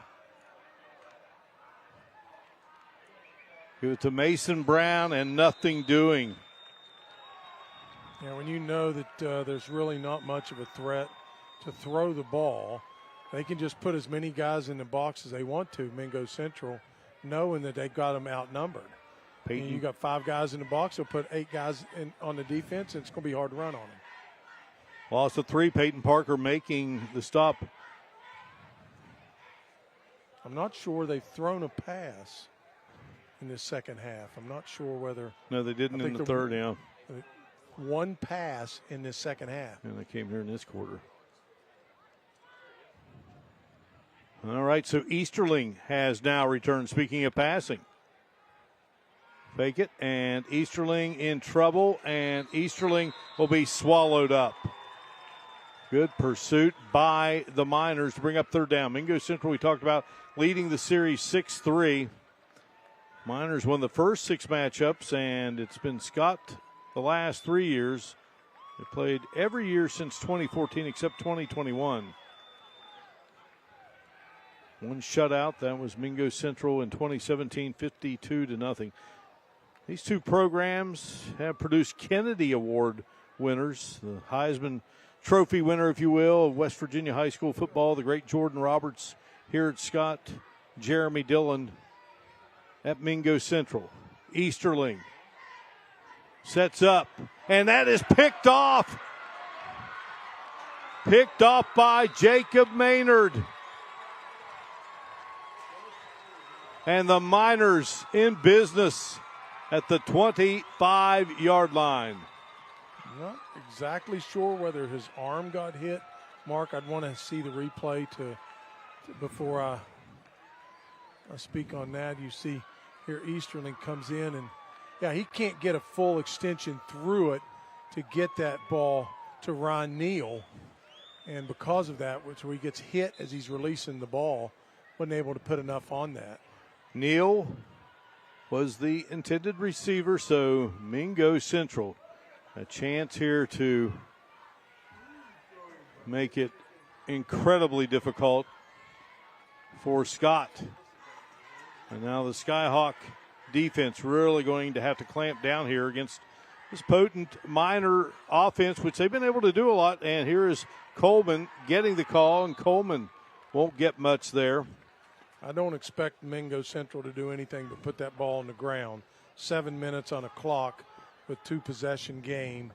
Give it to Mason Brown and nothing doing. Yeah, when you know that there's really not much of a threat to throw the ball, they can just put as many guys in the box as they want to, Mingo Central, knowing that they've got them outnumbered. You got 5 guys in the box, they'll put 8 guys on the defense, and it's going to be hard to run on them. Loss of 3. Peyton Parker making the stop. I'm not sure they've thrown a pass in this second half. I'm not sure whether. No, they didn't in the third, yeah. One pass in this second half. And they came here in this quarter. All right, so Easterling has now returned. Speaking of passing. Fake it, and Easterling in trouble, and Easterling will be swallowed up. Good pursuit by the Miners to bring up third down. Mingo Central, we talked about, leading the series 6-3. Miners won the first 6 matchups, and it's been Scott the last 3 years. They played every year since 2014 except 2021. One shutout, that was Mingo Central in 2017, 52-0. These two programs have produced Kennedy Award winners, the Heisman Trophy winner, if you will, of West Virginia high school football, the great Jordan Roberts here at Scott, Jeremy Dillon at Mingo Central. Easterling sets up, and that is picked off. Picked off by Jacob Maynard. And the Miners in business at the 25-yard line. Not exactly sure whether his arm got hit. Mark, I'd want to see the replay before I speak on that. You see here Easterling comes in, and, yeah, he can't get a full extension through it to get that ball to Ron Neal. And because of that, which he gets hit as he's releasing the ball, wasn't able to put enough on that. Neal was the intended receiver, so Mingo Central a chance here to make it incredibly difficult for Scott. And now the Skyhawk defense really going to have to clamp down here against this potent Miner offense, which they've been able to do a lot. And here is Coleman getting the call, and Coleman won't get much there. I don't expect Mingo Central to do anything but put that ball on the ground. 7 minutes on a clock with 2-possession game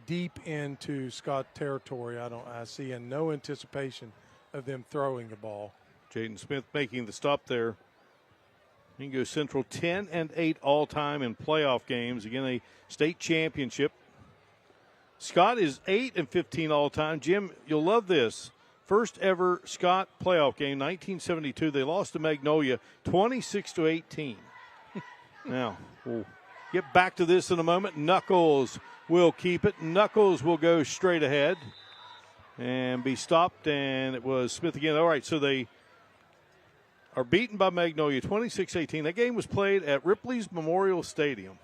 deep into Scott territory. I see no anticipation of them throwing the ball. Jaden Smith making the stop there. Mingo Central 10-8 all-time in playoff games. Again, a state championship. Scott is 8-15 all-time. Jim, you'll love this. First ever Scott playoff game, 1972. They lost to Magnolia 26-18. Now, we'll get back to this in a moment. Knuckles will keep it. Knuckles will go straight ahead and be stopped, and it was Smith again. All right, so they are beaten by Magnolia 26-18. That game was played at Ripley's Memorial Stadium,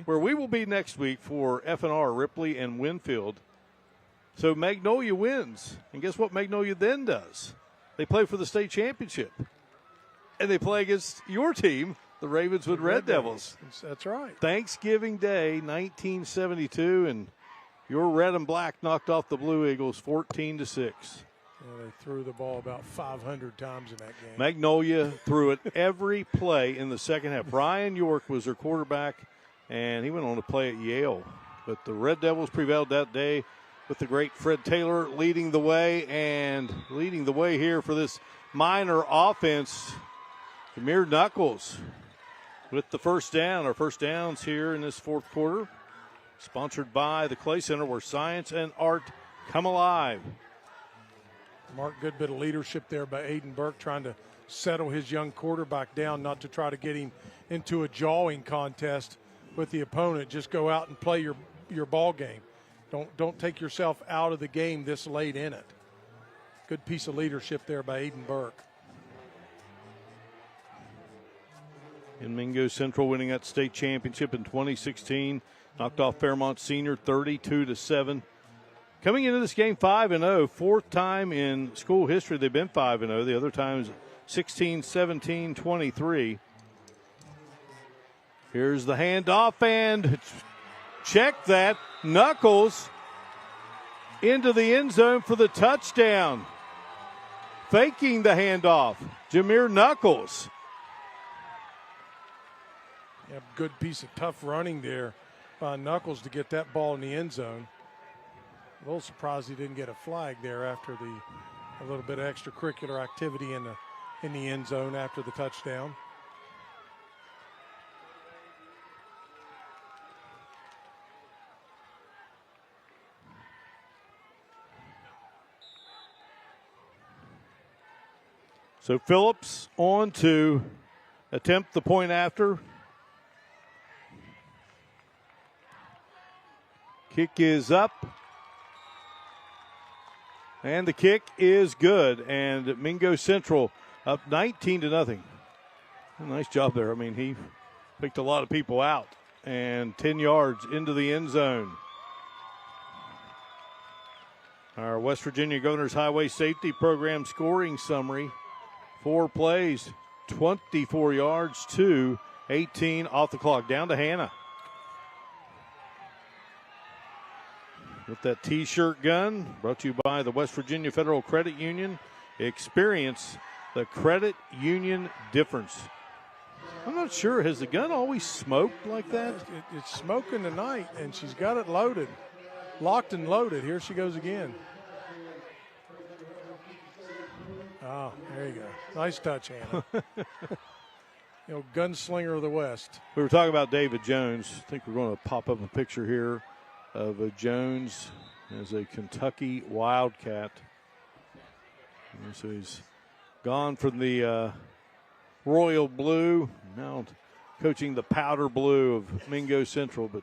where we will be next week for F&R, Ripley and Winfield. So Magnolia wins. And guess what Magnolia then does? They play for the state championship. And they play against your team, the Ravenswood Red Devils. That's right. Thanksgiving Day, 1972, and your red and black knocked off the Blue Eagles 14-6. Yeah, they threw the ball about 500 times in that game. Magnolia threw it every play in the second half. Brian York was their quarterback, and he went on to play at Yale. But the Red Devils prevailed that day with the great Fred Taylor leading the way, and leading the way here for this Miner offense. Jameer Knuckles with the first down. Our first downs here in this fourth quarter, sponsored by the Clay Center, where science and art come alive. Mark, good bit of leadership there by Aiden Burke, trying to settle his young quarterback down, not to try to get him into a jawing contest with the opponent. Just go out and play your ball game. Don't take yourself out of the game this late in it. Good piece of leadership there by Aiden Burke. And Mingo Central winning that state championship in 2016. Knocked off Fairmont Senior 32-7. Coming into this game 5-0. Fourth time in school history they've been 5-0. The other times 16, 17, 23. Here's the handoff, and check that. Knuckles into the end zone for the touchdown. Faking the handoff. Jameer Knuckles. Yeah, good piece of tough running there by Knuckles to get that ball in the end zone. A little surprised he didn't get a flag there after a little bit of extracurricular activity in the end zone after the touchdown. So Phillips on to attempt the point after. Kick is up. And the kick is good. And Mingo Central up 19-0. Nice job there. I mean, he picked a lot of people out. And 10 yards into the end zone. Our West Virginia Governors Highway Safety Program scoring summary. 4 plays, 24 yards to 18 off the clock. Down to Hannah. With that T-shirt gun, brought to you by the West Virginia Federal Credit Union. Experience the credit union difference. I'm not sure, has the gun always smoked like that? It's smoking tonight, and she's got it loaded. Locked and loaded. Here she goes again. Oh, there you go. Nice touch, Hannah. Gunslinger of the West. We were talking about David Jones. I think we're going to pop up a picture here of Jones as a Kentucky Wildcat. And so he's gone from the royal blue, now coaching the powder blue of Mingo Central, but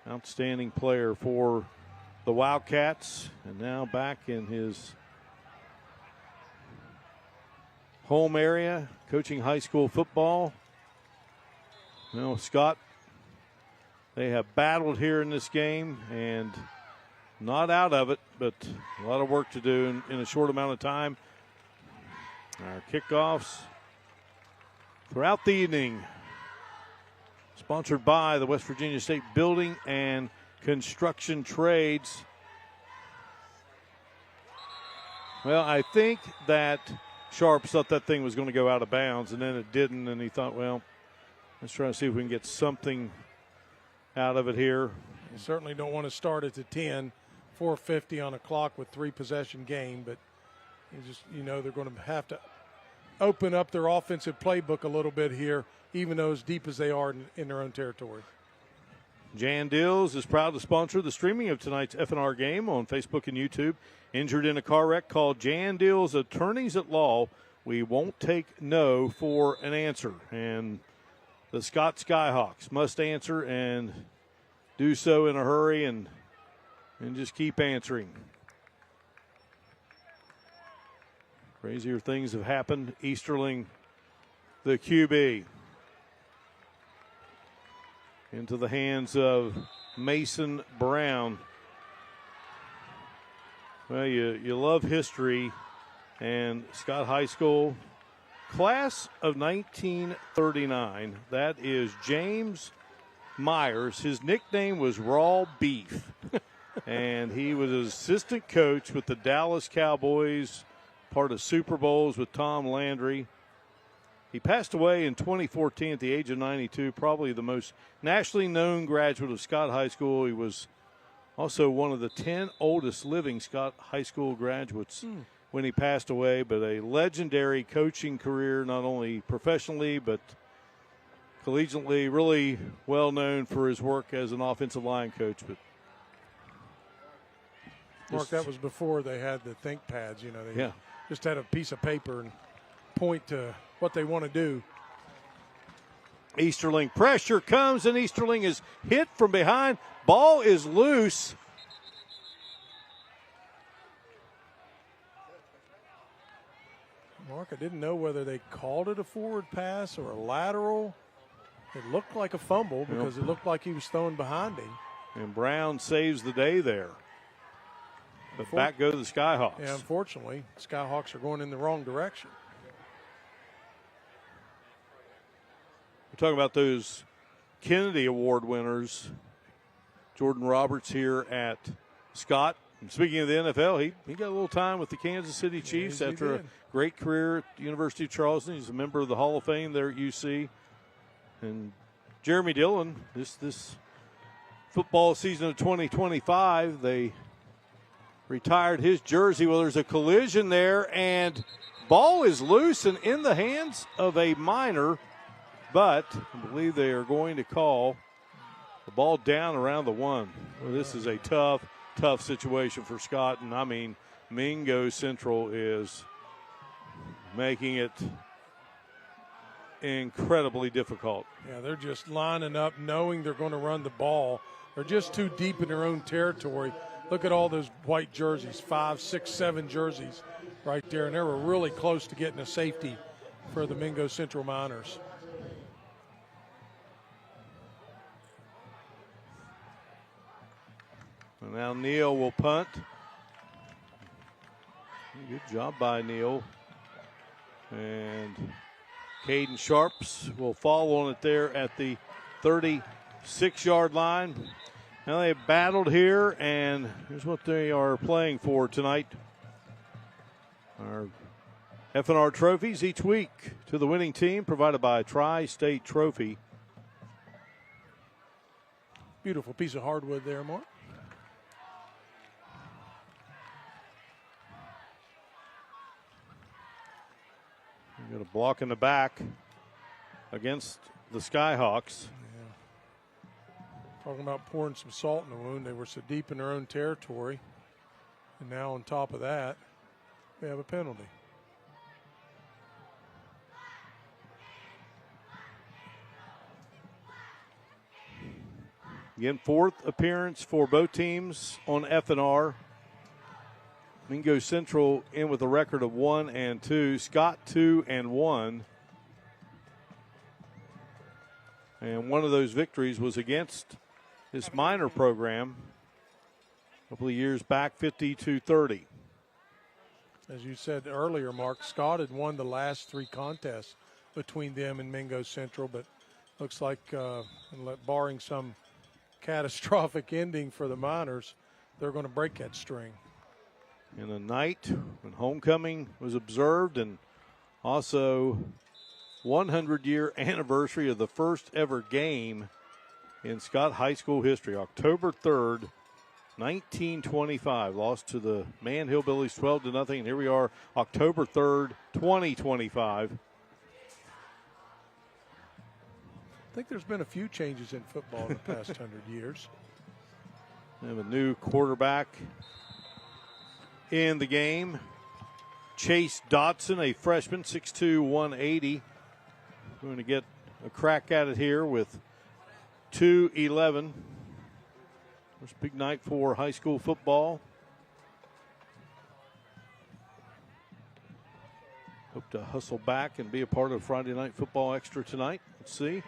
outstanding player for the Wildcats, and now back in his home area, coaching high school football. Scott, they have battled here in this game and not out of it, but a lot of work to do in a short amount of time. Our kickoffs throughout the evening, sponsored by the West Virginia State Building and Construction Trades. Well, I think that Sharps thought that thing was going to go out of bounds, and then it didn't, and he thought, well, let's try to see if we can get something out of it here. You certainly don't want to start at the 10, 4:50 on a clock with 3-possession game, but they're going to have to open up their offensive playbook a little bit here, even though as deep as they are in their own territory. Jan Dills is proud to sponsor the streaming of tonight's FNR game on Facebook and YouTube. Injured in a car wreck, call Jan Dills Attorneys at Law. We won't take no for an answer. And the Scott Skyhawks must answer and do so in a hurry and just keep answering. Crazier things have happened. Easterling, the QB. Into the hands of Mason Brown. Well, you love history. And Scott High School, class of 1939. That is James Myers. His nickname was Raw Beef. And he was an assistant coach with the Dallas Cowboys, part of Super Bowls with Tom Landry. He passed away in 2014 at the age of 92, probably the most nationally known graduate of Scott High School. He was also one of the 10 oldest living Scott High School graduates when he passed away, but a legendary coaching career, not only professionally but collegiately, really well known for his work as an offensive line coach. But Mark, that was before they had the think pads. They just had a piece of paper and point to what they want to do. Easterling pressure comes, and Easterling is hit from behind. Ball is loose. Mark, I didn't know whether they called it a forward pass or a lateral. It looked like a fumble because it looked like he was thrown behind him. And Brown saves the day there. But back go the Skyhawks. Yeah, unfortunately, Skyhawks are going in the wrong direction. We're talking about those Kennedy Award winners. Jordan Roberts here at Scott. And speaking of the NFL, he got a little time with the Kansas City Chiefs after a great career at the University of Charleston. He's a member of the Hall of Fame there at UC. And Jeremy Dillon, this football season of 2025. They retired his jersey. Well, there's a collision there, and ball is loose and in the hands of a minor, but I believe they are going to call the ball down around the 1. Well, this is a tough situation for Scott, and I mean, Mingo Central is making it incredibly difficult. Yeah, they're just lining up knowing they're going to run the ball. They're just too deep in their own territory. Look at all those white jerseys, 5, 6, 7 jerseys right there, and they were really close to getting a safety for the Mingo Central Miners. And now Neal will punt. Good job by Neal. And Caden Sharps will fall on it there at the 36-yard line. Now they battled here, and here's what they are playing for tonight. Our F&R trophies each week to the winning team, provided by Tri-State Trophy. Beautiful piece of hardwood there, Mark. We got a block in the back against the Skyhawks. Talking about pouring some salt in the wound. They were so deep in their own territory. And now on top of that, we have a penalty. Again, 4th appearance for both teams on F&R. Mingo Central in with a record of 1-2. Scott 2-1. And one of those victories was against this minor program a couple of years back, 50-30. As you said earlier, Mark, Scott had won the last 3 contests between them and Mingo Central, but looks like, barring some catastrophic ending for the Miners, they're going to break that string. In a night when homecoming was observed, and also 100-year anniversary of the first ever game in Scott High School history, October 3rd, 1925. Lost to the Man Hillbillies 12-0. And here we are, October 3rd, 2025. I think there's been a few changes in football in the past 100 years. We have a new quarterback in the game. Chase Dotson, a freshman, 6'2", 180. Going to get a crack at it here with 2-11. It's a big night for high school football. Hope to hustle back and be a part of Friday Night Football Extra tonight. Let's see.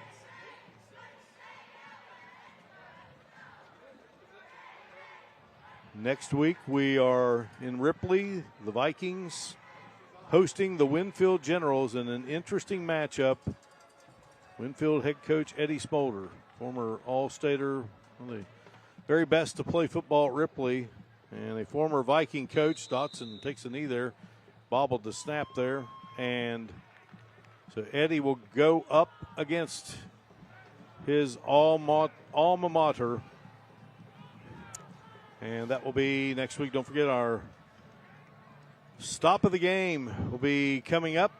Next week we are in Ripley, the Vikings hosting the Winfield Generals in an interesting matchup. Winfield head coach Eddie Smolder, former All-Stater, one of the very best to play football at Ripley, and a former Viking coach. Dotson takes a knee there, bobbled the snap there, and so Eddie will go up against his alma mater, and that will be next week. Don't forget, our stop of the game will be coming up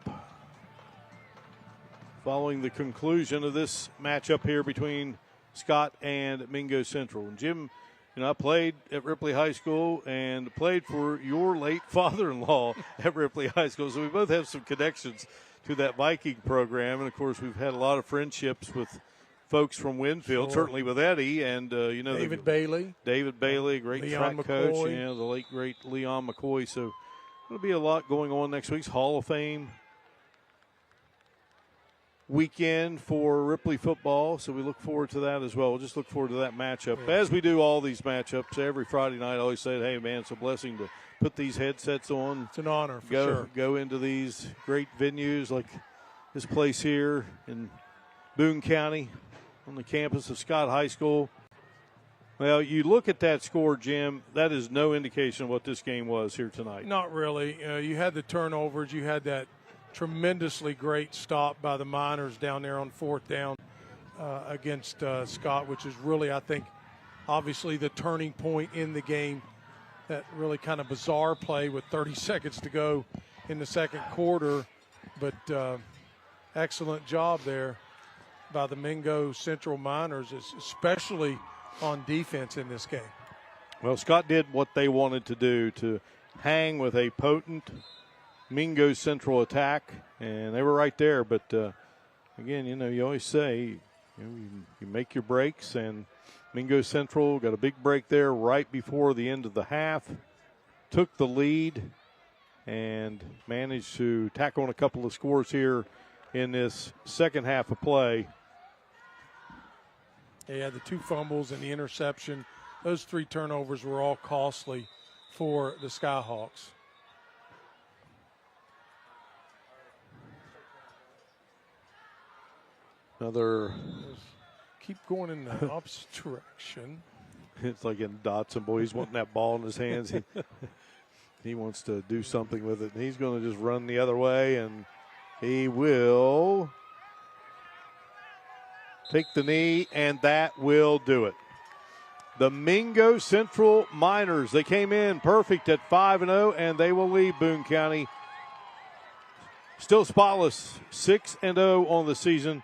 following the conclusion of this matchup here between Scott and Mingo Central. And Jim, I played at Ripley High School and played for your late father-in-law at Ripley High School, so we both have some connections to that Viking program. And, of course, we've had a lot of friendships with folks from Winfield, certainly with Eddie and, David Bailey. David Bailey, great Leon track McCoy. coach. Yeah, the late, great Leon McCoy. So there'll be a lot going on next week's Hall of Fame weekend for Ripley football, so we look forward to that as well. We'll just look forward to that matchup. As we do all these matchups every Friday night, I always say, hey, man, it's a blessing to put these headsets on. It's an honor, for sure. Go into these great venues like this place here in Boone County on the campus of Scott High School. Well, you look at that score, Jim, that is no indication of what this game was here tonight. Not really. You had the turnovers. You had that tremendously great stop by the Miners down there on 4th down against Scott, which is really, I think, obviously the turning point in the game. That really kind of bizarre play with 30 seconds to go in the second quarter. But excellent job there by the Mingo Central Miners, especially on defense in this game. Well, Scott did what they wanted to do, to hang with a potent Mingo Central attack, and they were right there. But, again, you always say, you make your breaks, and Mingo Central got a big break there right before the end of the half, took the lead, and managed to tack on a couple of scores here in this second half of play. They had the 2 fumbles and the interception. Those 3 turnovers were all costly for the Skyhawks. Another. Keep going in the opposite direction. It's like in Dotson, boy. He's wanting that ball in his hands. He wants to do something with it. And he's going to just run the other way, and he will take the knee, and that will do it. The Mingo Central Miners, they came in perfect at 5-0, and they will leave Boone County still spotless, 6-0 on the season.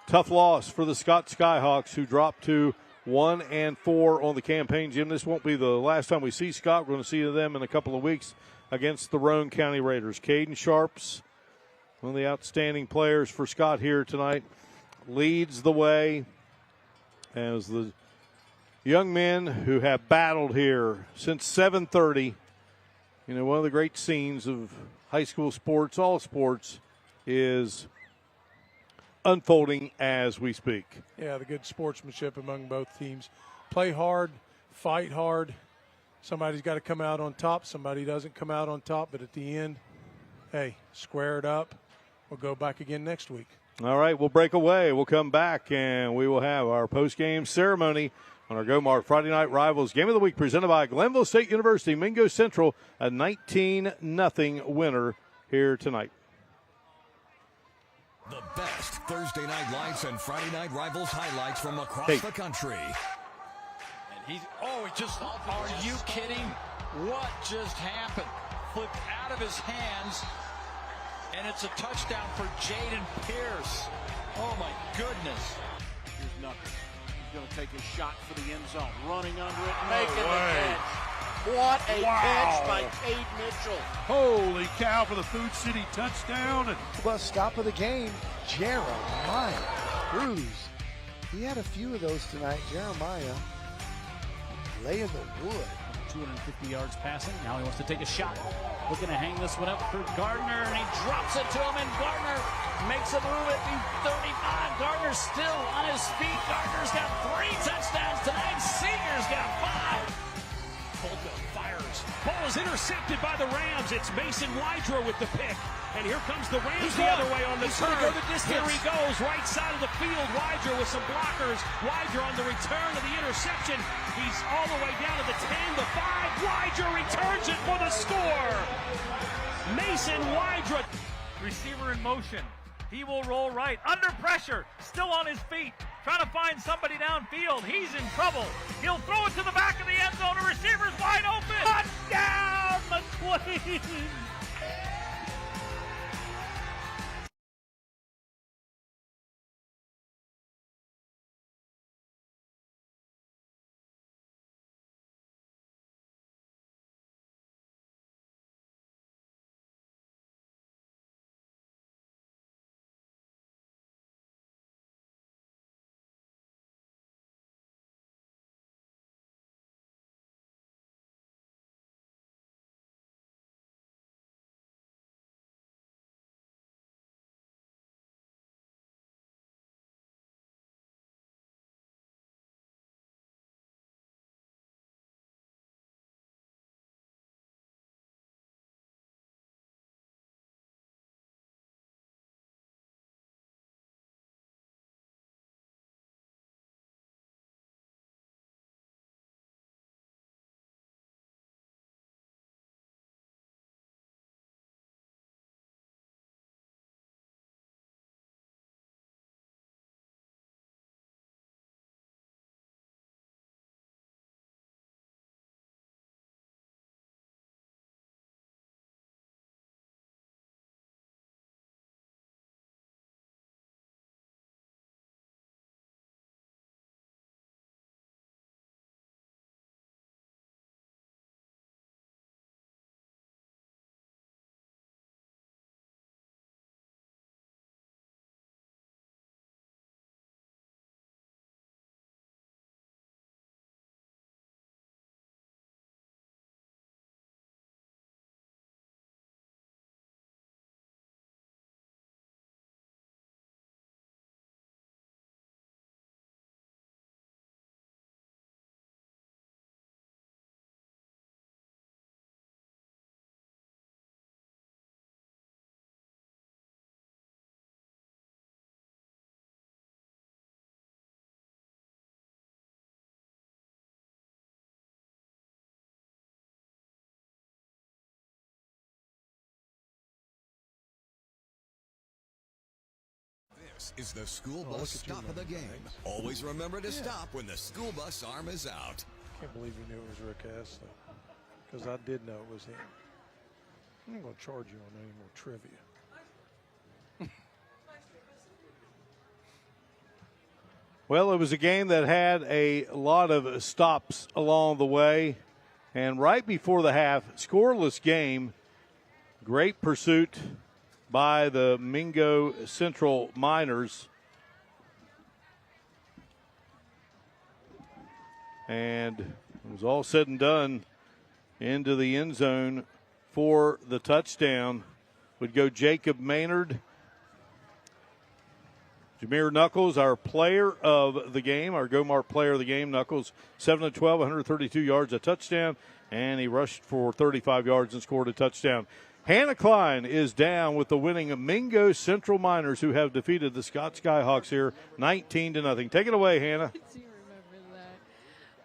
Tough loss for the Scott Skyhawks, who dropped to 1-4 on the campaign. Jim, this won't be the last time we see Scott. We're going to see them in a couple of weeks against the Roane County Raiders. Caden Sharps, one of the outstanding players for Scott here tonight, leads the way as the young men who have battled here since 7:30. One of the great scenes of high school sports, all sports, is unfolding as we speak. Yeah, the good sportsmanship among both teams. Play hard, fight hard. Somebody's got to come out on top. Somebody doesn't come out on top, but at the end, hey, square it up. We'll go back again next week. All right, we'll break away. We'll come back, and we will have our post-game ceremony on our Go-Mart Friday Night Rivals Game of the Week, presented by Glenville State University. Mingo Central, a 19-0 winner here tonight. The best Thursday night lights and Friday night Rivals highlights from across the country. And he just, are you kidding? What just happened? Flipped out of his hands, and it's a touchdown for Jaden Pierce. Oh, my goodness. Here's Knuckles. He's going to take his shot for the end zone. Running under it, making the catch. What a catch by Cade Mitchell. Holy cow for the Food City touchdown. Well, stop of the game, Jeremiah Cruz. He had a few of those tonight. Jeremiah laying the wood. 250 yards passing. Now he wants to take a shot. Looking to hang this one up for Gardner, and he drops it to him, and Gardner makes a move at the 35. Gardner's still on his feet. Gardner's got 3 touchdowns tonight. Seeger's got 5. Polka fires. Ball is intercepted by the Rams. It's Mason Wydra with the pick. And here comes the Rams the other way on the turn. Here he goes, right side of the field. Wydra with some blockers. Wydra on the return of the interception. He's all the way down to the 10, the 5. Wydra returns it for the score. Mason Wydra. Receiver in motion. He will roll right. Under pressure. Still on his feet. Trying to find somebody downfield. He's in trouble. He'll throw it to the back of the end zone. A receiver's wide open. Touchdown, McQueen. This is the school bus stop of the game. Always remember to stop when the school bus arm is out. I can't believe you knew it was Rick Hess, because I did know it was him. I'm not going to charge you on any more trivia. Well, it was a game that had a lot of stops along the way. And right before the half, scoreless game. Great pursuit by the Mingo Central Miners. And it was all said and done into the end zone for the touchdown. Would go Jacob Maynard. Jameer Knuckles, our player of the game, our Go-Mart player of the game. Knuckles, 7 of 12, 132 yards, a touchdown, and he rushed for 35 yards and scored a touchdown. Hannah Klein is down with the winning Mingo Central Miners, who have defeated the Scott Skyhawks here 19-0. Take it away, Hannah.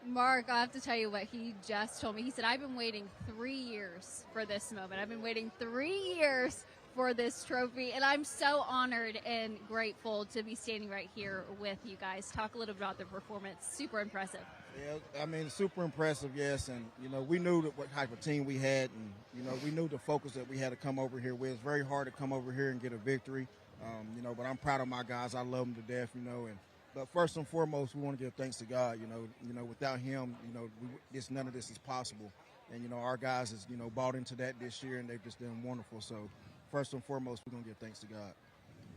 Mark, I have to tell you what he just told me. He said, I've been waiting 3 years for this moment. I've been waiting 3 years for this trophy, and I'm so honored and grateful to be standing right here with you guys. Talk a little bit about the performance. Super impressive. Yeah, I mean, super impressive, yes. And, we knew what type of team we had, and, we knew the focus that we had to come over here with. It's very hard to come over here and get a victory, but I'm proud of my guys. I love them to death, But first and foremost, we want to give thanks to God. Without him, none of this is possible. And, our guys has, bought into that this year, and they've just done wonderful. So, first and foremost, we're going to give thanks to God.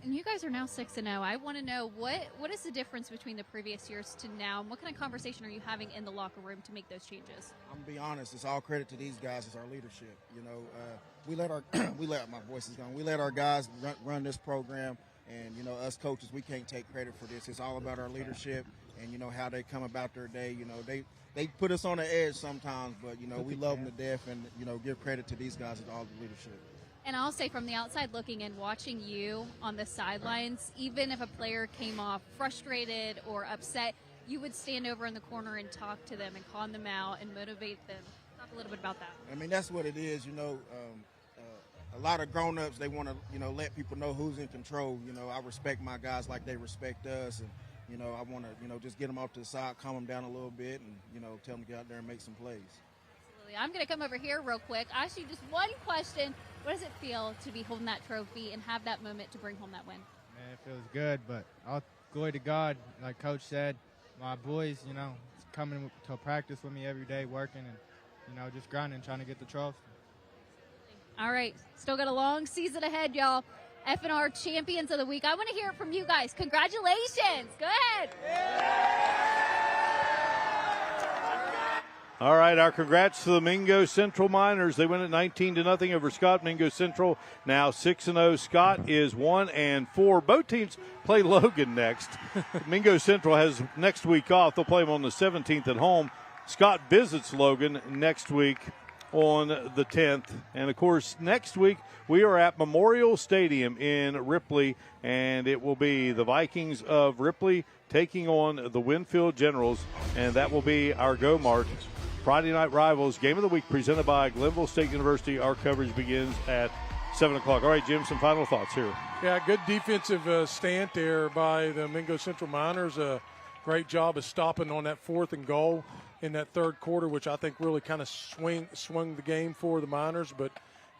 And you guys are now 6-0. I want to know what is the difference between the previous years to now, and what kind of conversation are you having in the locker room to make those changes? I'm going to be honest. It's all credit to these guys. It's our leadership. We let our my voice is gone. We let our guys run this program, and us coaches, we can't take credit for this. It's all about our leadership and how they come about their day. They put us on the edge sometimes, but we love them to death, and give credit to these guys and all the leadership. And I'll say, from the outside looking in, watching you on the sidelines, even if a player came off frustrated or upset, you would stand over in the corner and talk to them and calm them out and motivate them. Talk a little bit about that. I mean, that's what it is. A lot of grown-ups, they want to, let people know who's in control. I respect my guys like they respect us, and, I want to, just get them off to the side, calm them down a little bit, and, tell them to get out there and make some plays. I'm going to come over here real quick. Ask you just one question. What does it feel to be holding that trophy and have that moment to bring home that win? Man, it feels good, but all glory to God. Like Coach said, my boys, coming to practice with me every day, working and, just grinding, trying to get the trophy. All right. Still got a long season ahead, y'all. F&R Champions of the Week. I want to hear it from you guys. Congratulations. Go ahead. All right, our congrats to the Mingo Central Miners. They win it 19-0 over Scott. Mingo Central now 6-0. Scott is 1-4. Both teams play Logan next. Mingo Central has next week off. They'll play them on the 17th at home. Scott visits Logan next week on the 10th. And, of course, next week we are at Memorial Stadium in Ripley, and it will be the Vikings of Ripley taking on the Winfield Generals, and that will be our Go-Mart Friday Night Rivals Game of the Week presented by Glenville State University. Our coverage begins at 7 o'clock. All right, Jim, some final thoughts here. Yeah, good defensive stand there by the Mingo Central Miners. Great job of stopping on that 4th and goal in that third quarter, which I think really kind of swung the game for the Miners. But,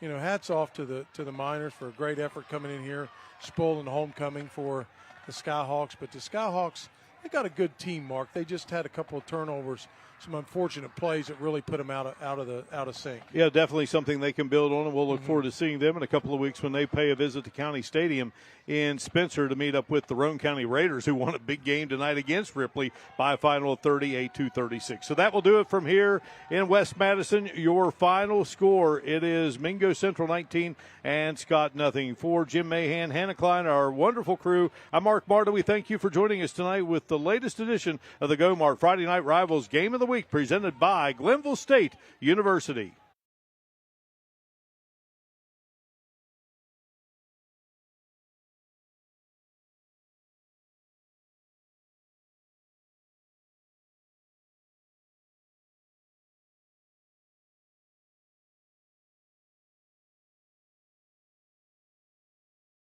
hats off to the Miners for a great effort coming in here, spoiling the homecoming for the Skyhawks. But the Skyhawks, they got a good team, Mark. They just had a couple of turnovers, some unfortunate plays that really put them out of sync. Yeah, definitely something they can build on, and we'll look forward to seeing them in a couple of weeks when they pay a visit to County Stadium in Spencer to meet up with the Roane County Raiders, who won a big game tonight against Ripley by a final of 38-36. So that will do it from here in West Madison. Your final score, it is Mingo Central 19 and Scott nothing. For Jim Mahan, Hannah Klein, our wonderful crew, I'm Mark Marta. We thank you for joining us tonight with the latest edition of the Go-Mart Friday Night Rivals Game of the Week presented by Glenville State University.